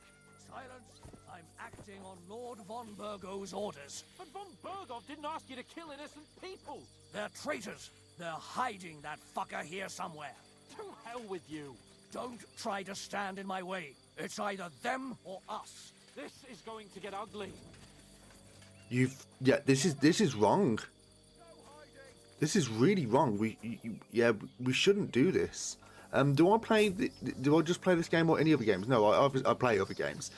Silence. I'm acting on Lord von Burgo's orders. But von Burgov didn't ask you to kill innocent people. They're traitors. They're hiding that fucker here somewhere. To hell with you. Don't try to stand in my way. It's either them or us. This is going to get ugly. Yeah, this is wrong. This is really wrong. We shouldn't do this. Do I play? Do I just play this game or any other games? No, I play other games.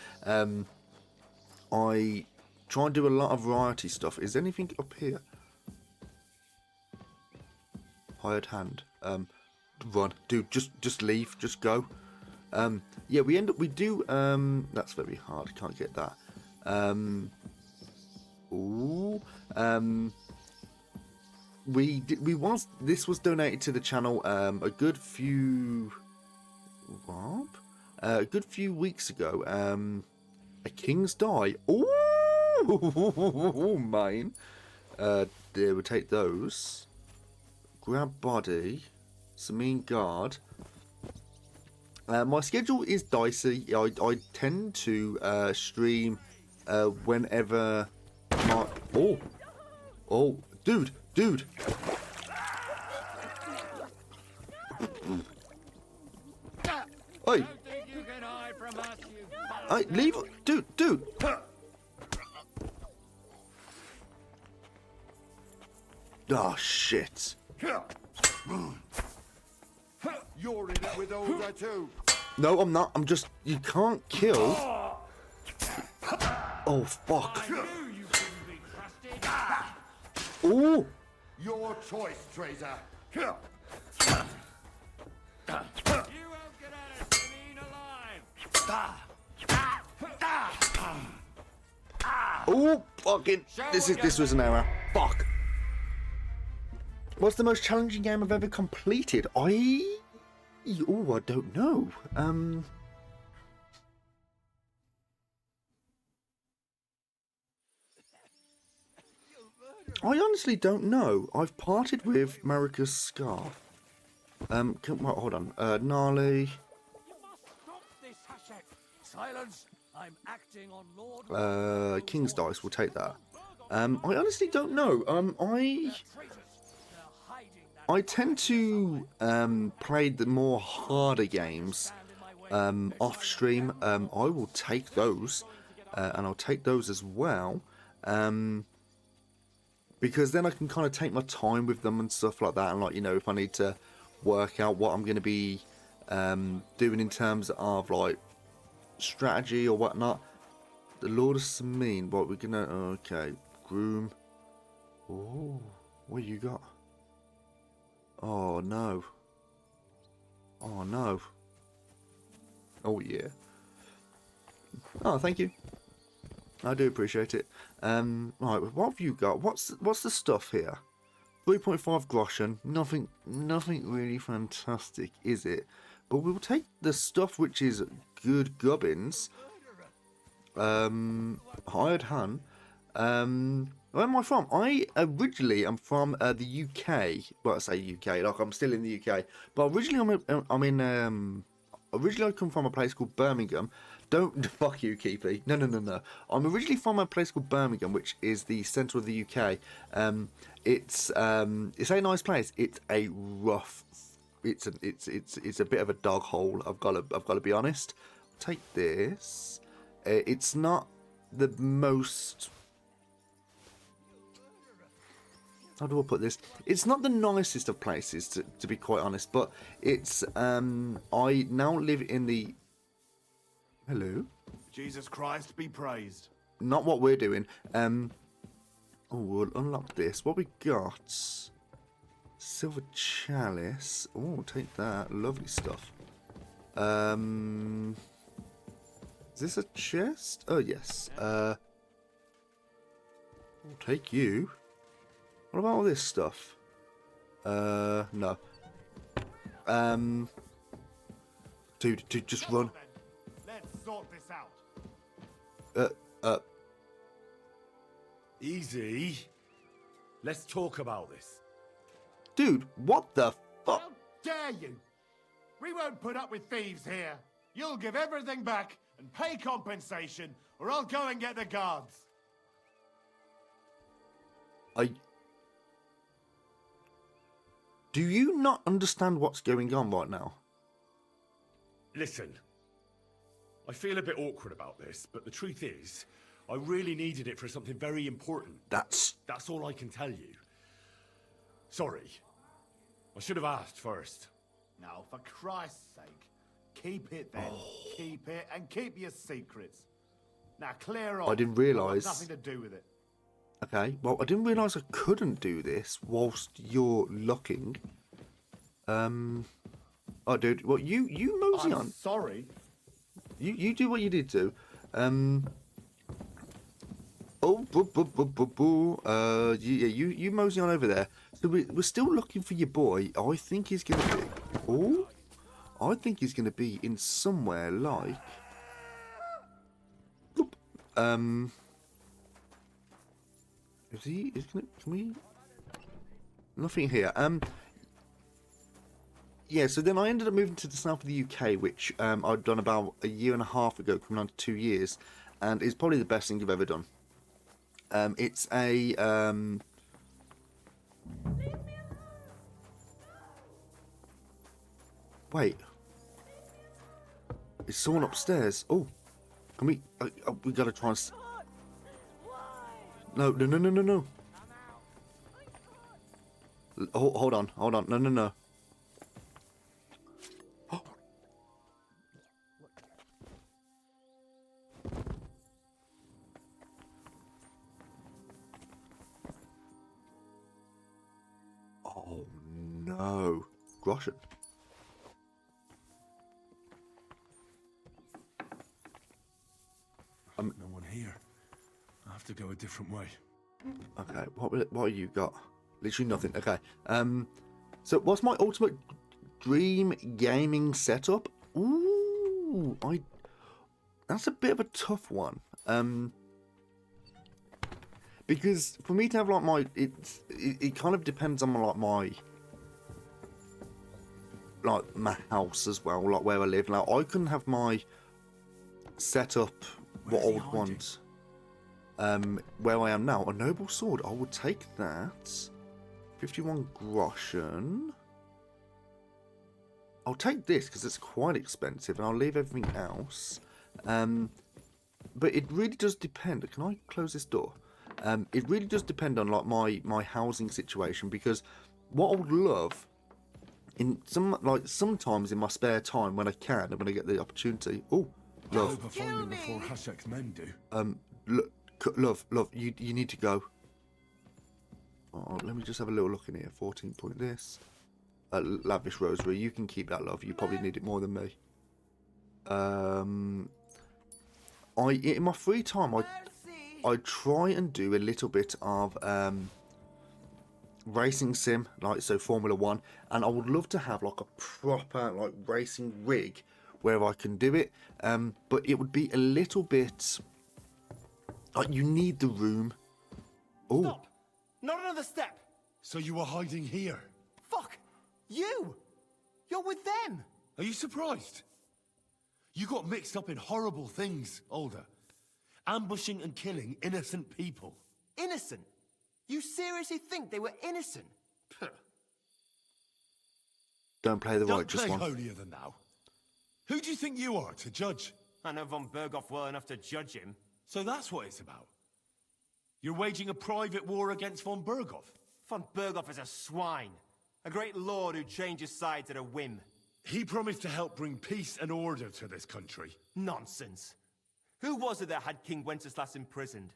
I try and do a lot of variety stuff. Is there anything up here? Hired hand. Run, dude. Just leave. Just go. Yeah, we do. That's very hard. Can't get that. Ooh. This was donated to the channel a good few weeks ago. A King's Die. Ooh, mine. There, we'll take those. Grab body. Samine guard. My schedule is dicey. I tend to stream whenever Oh. Oh, dude. Oi. Hey, leave. Dude. Oh, shit. You're in it with Olga too. No, I'm not. I'm just... You can't kill... Oh, fuck. Oh! Your choice, traitor. Oh, fucking... This was an error. Fuck. What's the most challenging game I've ever completed? I don't know. I honestly don't know. I've parted with Marika's Scarf. Hold on. Gnarly. Silence. I'm acting on Lord. King's Dice. We'll take that. I honestly don't know. I tend to play the more harder games off stream. I will take those, and I'll take those as well, because then I can kind of take my time with them and stuff like that. And like, you know, if I need to work out what I'm going to be doing in terms of like strategy or whatnot. The Lord of Samine. What we're gonna? Okay, groom. Oh, what you got? Oh no. Oh no. Oh yeah. Oh, thank you. I do appreciate it. Right, what have you got? What's the stuff here? 3.5 groschen. Nothing really fantastic, is it? But we'll take the stuff which is good gubbins. Hired Han. Where am I from? I originally am from the UK. Well, I say UK, like I'm still in the UK. But originally originally I come from a place called Birmingham. Don't fuck you, Keepy. No. I'm originally from a place called Birmingham, which is the centre of the UK. It's a nice place. It's a rough. It's a bit of a dog hole. I've got to be honest. Take this. It's not the most. How do I put this? It's not the nicest of places, to be quite honest, but it's, I now live in the... Hello? Jesus Christ be praised. Not what we're doing. We'll unlock this. What we got? Silver chalice. Oh, take that. Lovely stuff. Is this a chest? Oh, yes. We'll take you. What about all this stuff? No. Dude, just run. Let's sort this out. Easy. Let's talk about this. Dude, what the fuck? How dare you? We won't put up with thieves here. You'll give everything back and pay compensation, or I'll go and get the guards. Do you not understand what's going on right now? Listen, I feel a bit awkward about this, but the truth is, I really needed it for something very important. That's all I can tell you. Sorry. I should have asked first. Now, for Christ's sake, keep it then. Keep it and keep your secrets. Now, clear off. I didn't realise. Nothing to do with it. Okay, well, I didn't realise I couldn't do this whilst you're looking. Oh, dude, well, you mosey on. I'm sorry. You do what you did do. You mosey on over there. So we're still looking for your boy. I think he's going to be... Oh, I think he's going to be in somewhere like... Is he? Can we? Nothing here. Yeah. So then I ended up moving to the south of the UK, which I'd done about a year and a half ago, coming on to 2 years, and it's probably the best thing I've ever done. It's a wait. It's someone upstairs. Oh, can we? We gotta try and. No, no, no, no, no, no. Hold on, hold on. No, no, no. Oh no, Groschen. No one here. I have to go a different way. Okay, what have you got? Literally nothing. Okay. So what's my ultimate dream gaming setup? Ooh, that's a bit of a tough one. Because for me to have like it kind of depends on my house as well, like where I live. Now I can have my setup what I would want. Where I am now, a noble sword. I would take that. 51 groschen. I'll take this because it's quite expensive, and I'll leave everything else. But it really does depend. Can I close this door? It really does depend on like my housing situation, because what I would love sometimes in my spare time when I can and when I get the opportunity. Oh, love. I hope I find him before Hashek's men do. Love, you need to go. Oh, let me just have a little look in here. 14 point this. Lavish rosary. You can keep that, love. You probably need it more than me. In my free time, I try and do a little bit of racing sim, like so Formula 1, and I would love to have like a proper like racing rig where I can do it. But it would be a little bit. Like, you need the room. Oh. Stop! Not another step! So you were hiding here? Fuck! You! You're with them! Are you surprised? You got mixed up in horrible things, Alder. Ambushing and killing innocent people. Innocent? You seriously think they were innocent? Puh. Don't play the righteous one. Don't play holier than thou. Who do you think you are to judge? I know von Berghoff well enough to judge him. So that's what it's about. You're waging a private war against von Berghoff. Von Berghoff is a swine. A great lord who changes sides at a whim. He promised to help bring peace and order to this country. Nonsense. Who was it that had King Wenceslas imprisoned?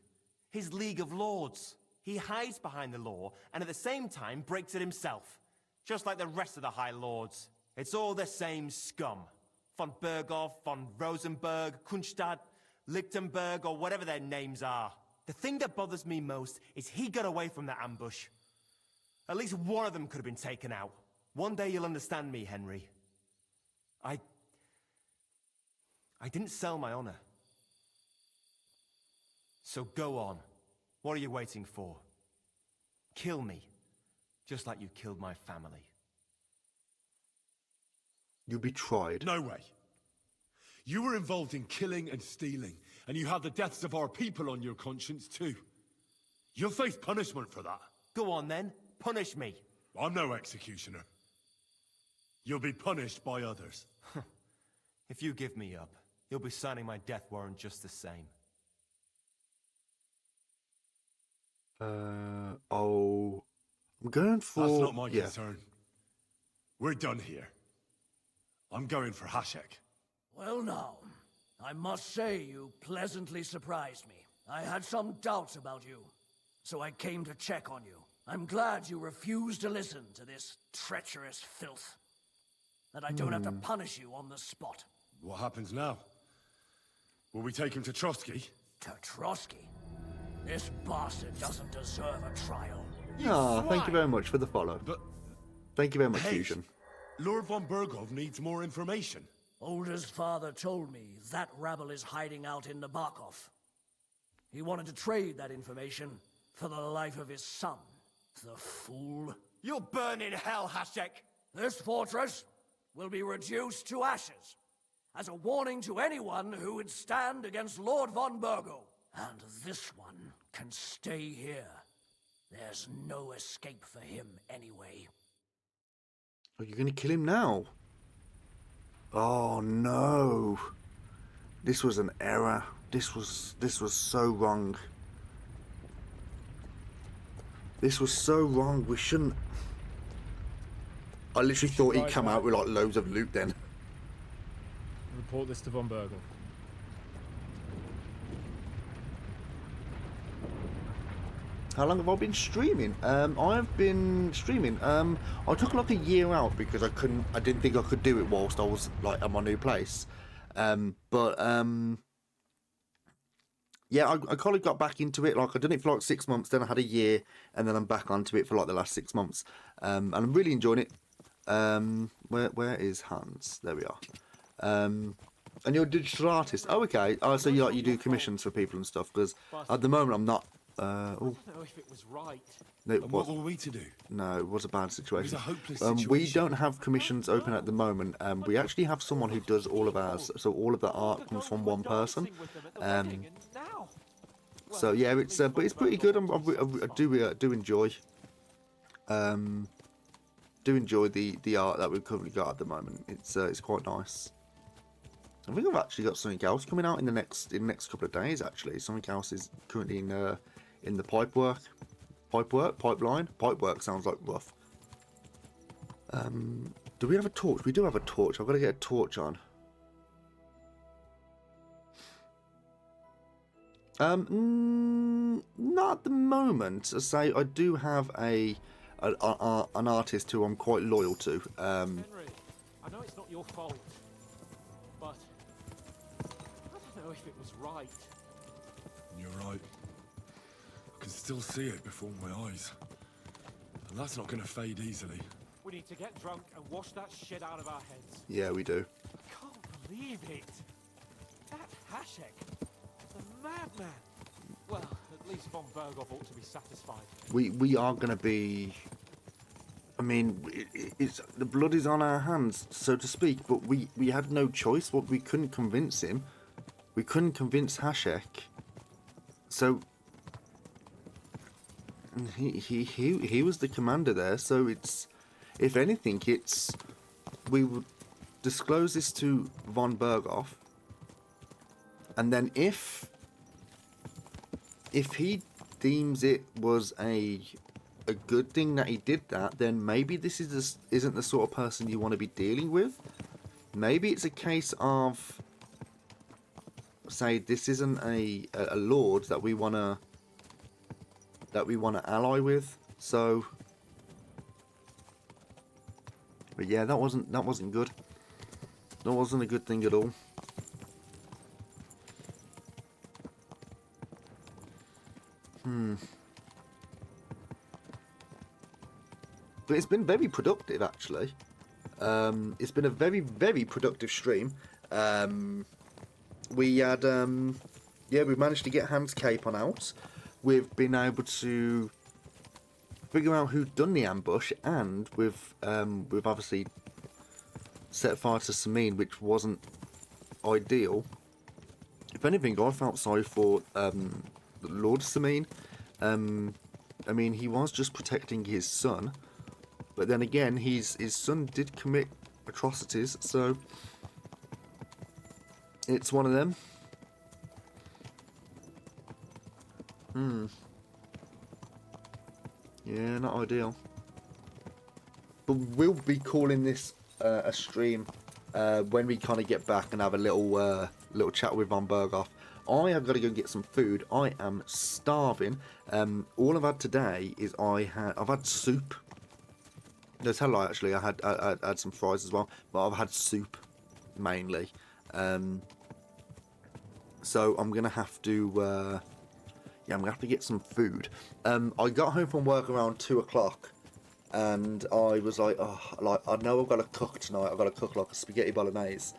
His League of Lords. He hides behind the law, and at the same time breaks it himself. Just like the rest of the High Lords. It's all the same scum. Von Berghoff, von Rosenberg, Kunstadt, Lichtenberg, or whatever their names are. The thing that bothers me most is he got away from that ambush. At least one of them could have been taken out. One day you'll understand me, Henry. I didn't sell my honor. So go on. What are you waiting for? Kill me. Just like you killed my family. You betrayed. No way. You were involved in killing and stealing, and you have the deaths of our people on your conscience too. You'll face punishment for that. Go on then. Punish me. I'm no executioner. You'll be punished by others. If you give me up, you'll be signing my death warrant just the same. I'm going for... That's not my concern. We're done here. I'm going for Hashek. Well now, I must say you pleasantly surprised me. I had some doubts about you, so I came to check on you. I'm glad you refused to listen to this treacherous filth. That I don't have to punish you on the spot. What happens now? Will we take him to Trotsky? To Trotsky? This bastard doesn't deserve a trial. Thank you very much for the follow. But thank you very much, hey, Fusion. Lord von Berghoff needs more information. Older's father told me that rabble is hiding out in Nabokov. He wanted to trade that information for the life of his son. The fool. You'll burn in hell, Hashek! This fortress will be reduced to ashes, as a warning to anyone who would stand against Lord von Bergo. And this one can stay here. There's no escape for him anyway. Are you going to kill him now? Oh no. This was an error. This was so wrong. This was so wrong. We shouldn't. I literally thought he'd come out with like loads of loot then. Report this to von Bergel. How long have I been streaming? I've been streaming. I took like a year out because I didn't think I could do it whilst I was like at my new place. Yeah, I kind of got back into it. Like I done it for like 6 months, then I had a year, and then I'm back onto it for like the last 6 months. And I'm really enjoying it. Where is Hans? There we are. And you're a digital artist. Oh, okay. Oh, so you do commissions for people and stuff. Because at the moment I'm not. I don't know if it was right. No, What were we to do? No, it was a bad situation. It was a hopeless situation. We don't have commissions open at the moment. We actually have someone who does all of ours. So all of the art comes from one person. So yeah, it's but it's pretty good. I do enjoy. Do enjoy the art that we've currently got at the moment. It's quite nice. I think I've actually got something else coming out in the next couple of days. Actually, something else is currently in the pipeline. Pipework sounds like rough. Do we have a torch? We do have a torch. I've got to get a torch on. Not at the moment. As I say, I do have an artist who I'm quite loyal to. Henry, I know it's not your fault, but I don't know if it was right. You're right. I can still see it before my eyes. And that's not going to fade easily. We need to get drunk and wash that shit out of our heads. Yeah, we do. I can't believe it. That Hashek, the madman. Well, at least von Berghoff ought to be satisfied. We are going to be. I mean, it's the blood is on our hands, so to speak. But we had no choice. What we couldn't convince him. We couldn't convince Hashek. So he was the commander there. So it's, if anything, we would disclose this to von Berghoff, and then if he deems it was a good thing that he did that, then maybe this isn't the sort of person you want to be dealing with. Maybe it's a case of, say, this isn't a lord that we wanna ally with. So, but yeah, that wasn't good. That wasn't a good thing at all. But it's been very productive, actually. It's been a very, very productive stream. We had, yeah, we managed to get Hans Capon out. We've been able to figure out who'd done the ambush, and we've obviously set fire to Samine, which wasn't ideal. If anything, I felt sorry for Lord Samine. I mean, he was just protecting his son, but then again, his son did commit atrocities, so it's one of them. Yeah, not ideal. But we'll be calling this a stream when we kind of get back and have a little chat with von Berghoff. I have got to go and get some food. I am starving. All I've had today is I've had soup. No, tell a lie, actually. I had some fries as well, but I've had soup mainly. So I'm gonna have to. Yeah, I'm gonna have to get some food. I got home from work around 2 o'clock, and I was like, oh, like I know I've got to cook tonight. I've got to cook like a spaghetti bolognese,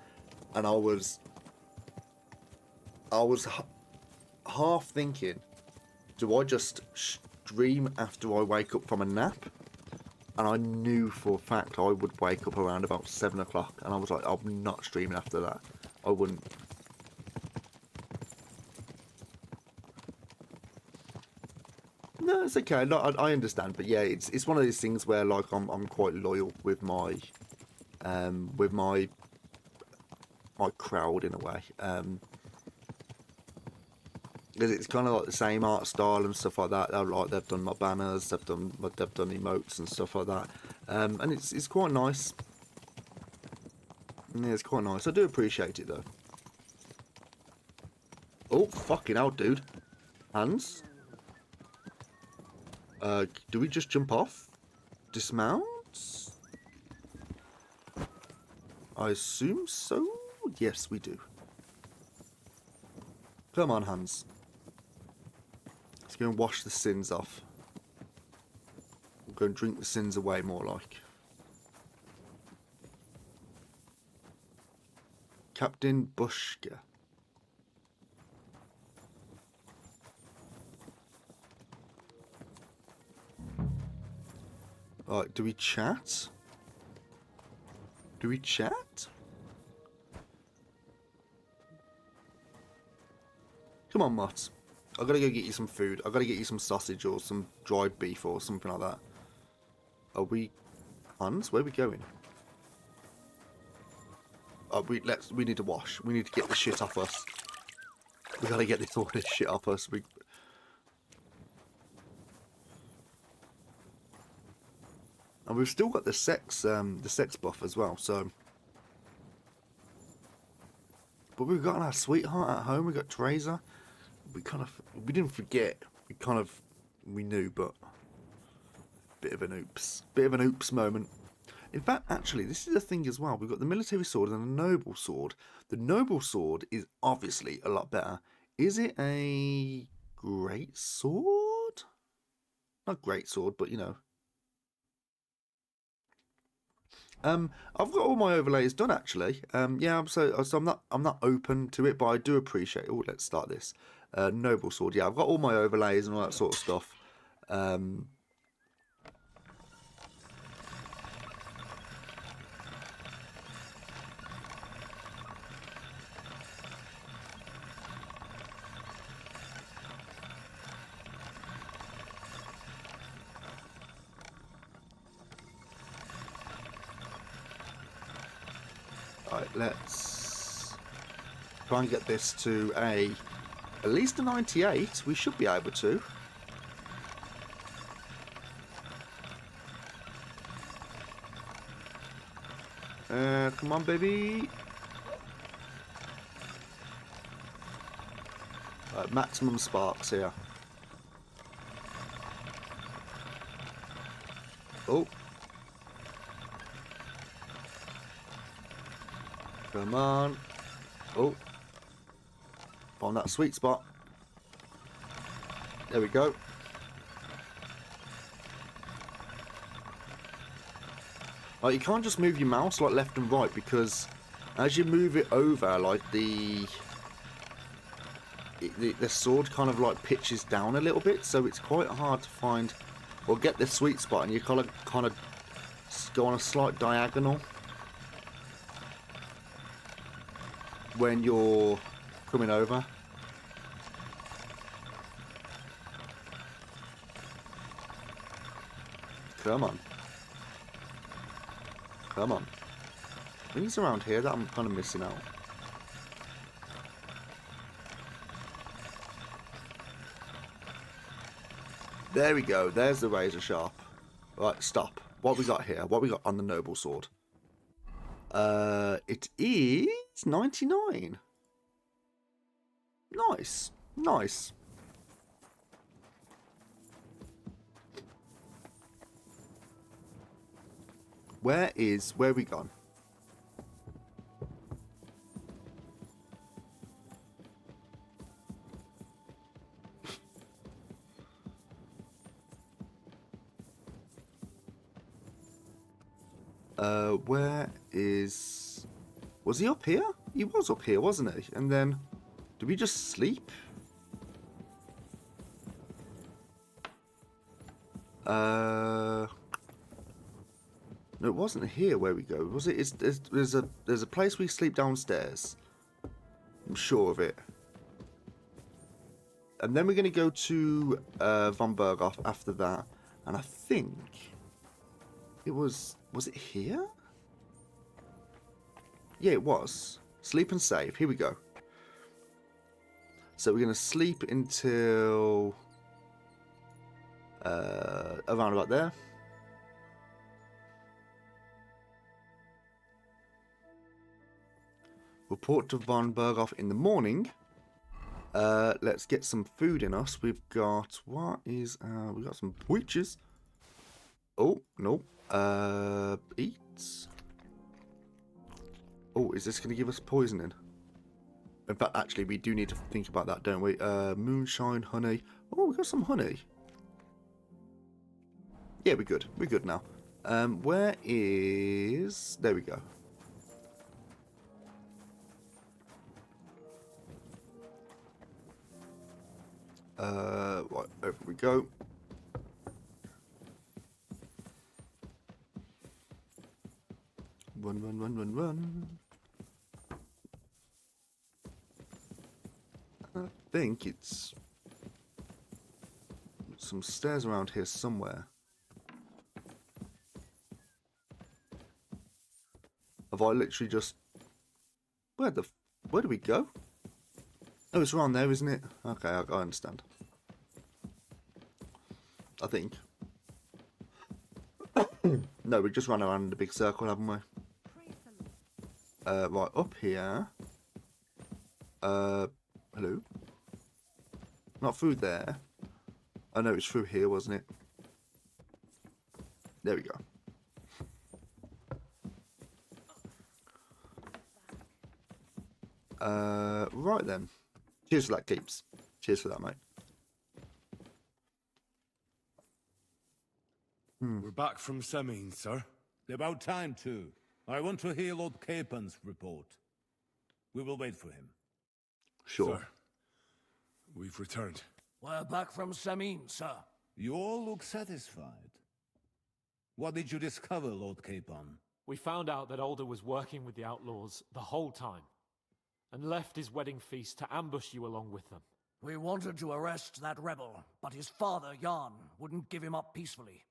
and I was half thinking, do I just stream after I wake up from a nap? And I knew for a fact I would wake up around about 7 o'clock, and I was like, I'm not streaming after that. I wouldn't. That's okay. No, I understand, but yeah, it's one of these things where like I'm quite loyal with my my crowd in a way. 'Cause it's kind of like the same art style and stuff like that. They've done my banners, they've done emotes and stuff like that, and it's quite nice. Yeah, it's quite nice. I do appreciate it though. Oh fucking hell, dude! Hands. Do we just jump off? Dismount? I assume so. Yes, we do. Come on, Hans. Let's go and wash the sins off. We'll go and drink the sins away, more like. Captain Bushka. Right, do we chat? Do we chat? Come on, Mutt. I've got to go get you some food. I've got to get you some sausage or some dried beef or something like that. Are we... Hans, where are we going? We need to wash. We need to get the shit off us. We got to get all this shit off us. And we've still got the sex buff as well, so... But we've got our sweetheart at home, we've got Teresa. We didn't forget. We knew, but... Bit of an oops moment. In fact, actually, this is a thing as well. We've got the military sword and the noble sword. The noble sword is obviously a lot better. Is it a great sword? Not great sword, but you know... I've got all my overlays done actually. Yeah, so I'm not open to it, but I do appreciate. Oh, let's start this. Noble sword. Yeah, I've got all my overlays and all that sort of stuff. Right, let's try and get this to at least a 98. We should be able to. Come on, baby. Right, maximum sparks here. Oh. Come on. Oh. Find that sweet spot. There we go. Like, you can't just move your mouse like left and right, because as you move it over, like the sword kind of like pitches down a little bit, so it's quite hard to find or get the sweet spot, and you kind of go on a slight diagonal when you're coming over. Come on. Come on. Things around here that I'm kind of missing out. There we go. There's the razor sharp. Right, stop. What we got here? What we got on the noble sword? It is 99. Nice. Nice. Where we gone? Where is... Was he up here? He was up here, wasn't he? And then... Did we just sleep? No, it wasn't here where we go, was it? There's a place we sleep downstairs. I'm sure of it. And then we're going to go to Von Berghoff after that. And I think it was it here? Yeah, it was. Sleep and save. Here we go. So we're going to sleep until around about there. Report to Von Berghoff in the morning. Let's get some food in us. We've got we've got some peaches. Oh no. Eat. Oh, is this going to give us poisoning? In fact, actually, we do need to think about that, don't we? Moonshine, honey. Oh, we got some honey. Yeah, we're good. We're good now. Where is... There we go. Right, over we go. Run, run, run, run, run. I think it's some stairs around here somewhere. Have I literally just... Where do we go? Oh, it's around there, isn't it? Okay, I understand. I think. No, we just ran around in a big circle, haven't we? Right, up here. Hello? Not through there. I know it's through here, wasn't it? There we go. Right then. Cheers for that, Keeps. Cheers for that, mate. We're back from Semin, sir. About time, too. I want to hear Lord Capon's report. We will wait for him. Sure. Sir, we've returned. We're back from Semin, sir. You all look satisfied. What did you discover, Lord Capon? We found out that Alder was working with the outlaws the whole time, and left his wedding feast to ambush you along with them. We wanted to arrest that rebel, but his father, Jan, wouldn't give him up peacefully.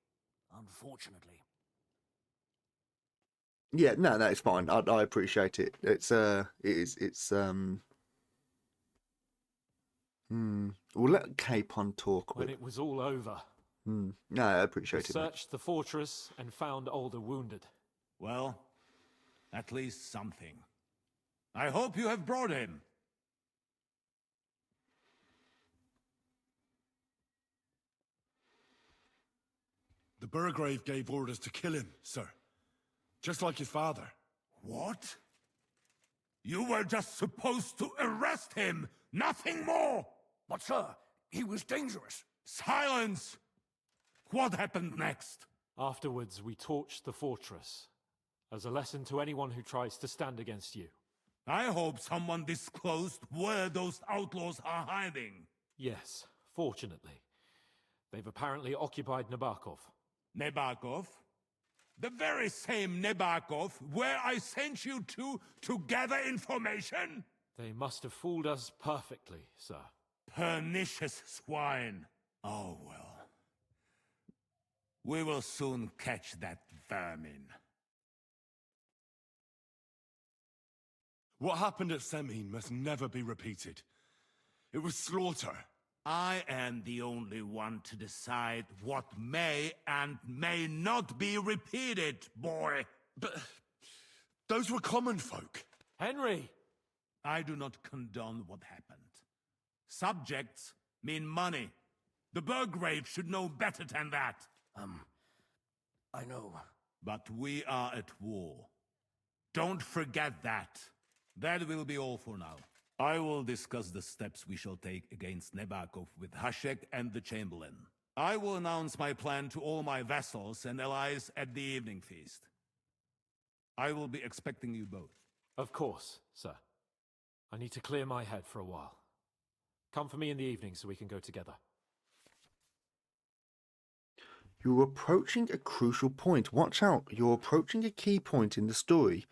Unfortunately. Yeah, no, it's fine. I appreciate it. We'll let Capon talk. When it was all over, No, I appreciate it. Searched the fortress and found Alder wounded. Well, at least something. I hope you have brought him. The Burgrave gave orders to kill him, sir. Just like his father. What? You were just supposed to arrest him, nothing more! But sir, he was dangerous. Silence! What happened next? Afterwards, we torched the fortress, as a lesson to anyone who tries to stand against you. I hope someone disclosed where those outlaws are hiding. Yes, fortunately. They've apparently occupied Nabokov. Nabokov? The very same Nabokov where I sent you to gather information? They must have fooled us perfectly, sir. Pernicious swine. Oh well. We will soon catch that vermin. What happened at Semin must never be repeated. It was slaughter. I am the only one to decide what may and may not be repeated, boy. But those were common folk. Henry! I do not condone what happened. Subjects mean money. The Burgrave should know better than that. I know. But we are at war. Don't forget that. That will be all for now. I will discuss the steps we shall take against Nabokov with Hashek and the Chamberlain. I will announce my plan to all my vassals and allies at the evening feast. I will be expecting you both. Of course, sir. I need to clear my head for a while. Come for me in the evening so we can go together. You're approaching a crucial point. Watch out. You're approaching a key point in the story.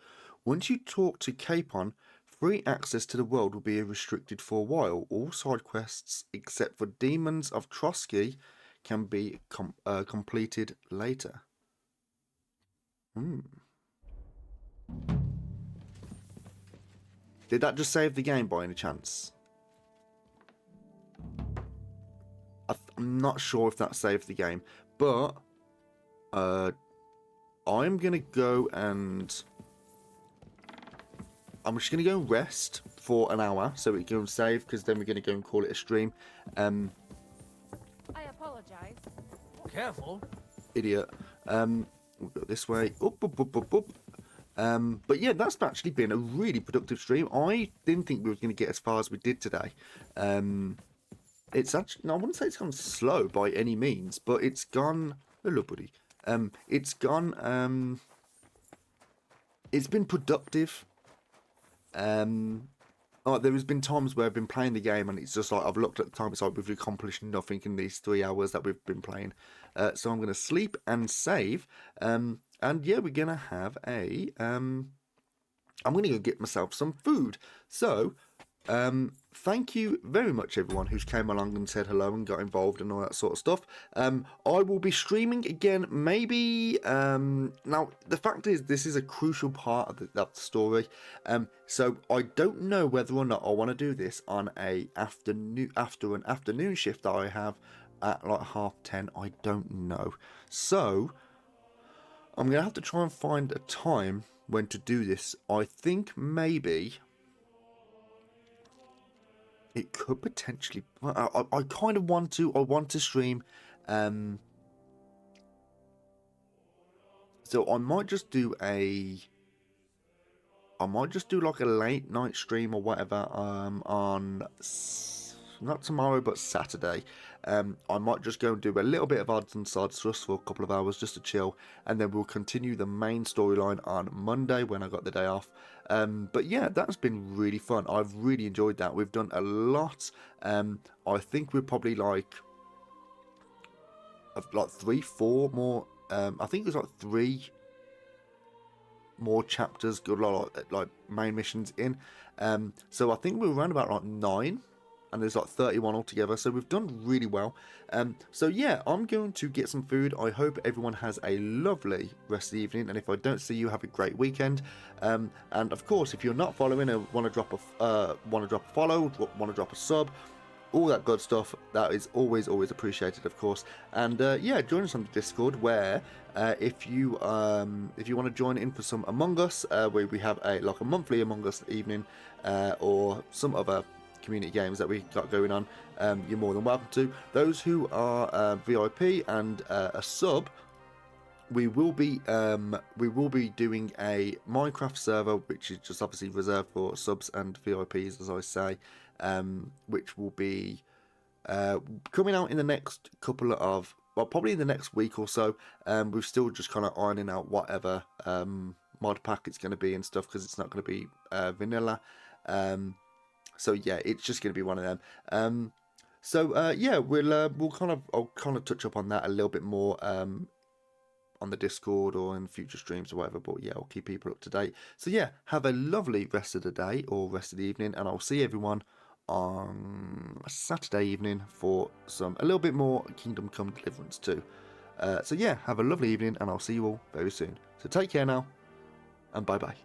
Once you talk to Capon, free access to the world will be restricted for a while. All side quests, except for Demons of Trotsky, can be completed later. Did that just save the game by any chance? I'm not sure if that saved the game, but I'm gonna go and I'm just gonna go and rest for an hour so we can save, because then we're gonna go and call it a stream. I apologize. Careful. Idiot. We'll go this way. Up, up, up, up, up. But yeah, that's actually been a really productive stream. I didn't think we were going to get as far as we did today. It's actually, no, I wouldn't say it's gone slow by any means, but it's gone. Hello, buddy. It's gone. It's been productive. There has been times where I've been playing the game and it's just like I've looked at the time. It's like we've accomplished nothing in these 3 hours that we've been playing. So I'm going to sleep and save. And yeah, we're going to have a. I'm going to go get myself some food. So. Thank you very much everyone who's came along and said hello and got involved and all that sort of stuff. I will be streaming again maybe. Now the fact is this is a crucial part of the story, so I don't know whether or not I want to do this on a after an afternoon shift that I have at like 10:30. I don't know, so I'm gonna have to try and find a time when to do this. I think maybe it could potentially. I kind of want to. I want to stream. So I might just do a. I might just do like a late night stream or whatever. On not tomorrow but Saturday. I might just go and do a little bit of odds and sods just for a couple of hours just to chill, and then we'll continue the main storyline on Monday when I got the day off. But yeah, that's been really fun. I've really enjoyed that. We've done a lot. I think we're probably like 3-4 more. I think there's like 3 more chapters, good like main missions in. So I think we're around about like 9. And there's like 31 altogether, so we've done really well. So yeah, I'm going to get some food. I hope everyone has a lovely rest of the evening, and if I don't see you, have a great weekend. And of course, if you're not following and want to drop a follow, want to drop a sub, all that good stuff, that is always appreciated, of course. And yeah, join us on the Discord, where if you want to join in for some Among Us, where we have a monthly Among Us evening, or some other community games that we got going on, you're more than welcome to. Those who are VIP and a sub, we will be doing a Minecraft server, which is just obviously reserved for subs and VIPs, as I say, which will be coming out in the next probably in the next week or so. We're still just kind of ironing out whatever mod pack it's going to be and stuff, because it's not going to be vanilla. So yeah, it's just going to be one of them. Yeah, I'll kind of touch up on that a little bit more on the Discord or in future streams or whatever. But yeah, I'll keep people up to date. So yeah, have a lovely rest of the day or rest of the evening, and I'll see everyone on Saturday evening for a little bit more Kingdom Come Deliverance 2. So yeah, have a lovely evening, and I'll see you all very soon. So take care now, and bye bye.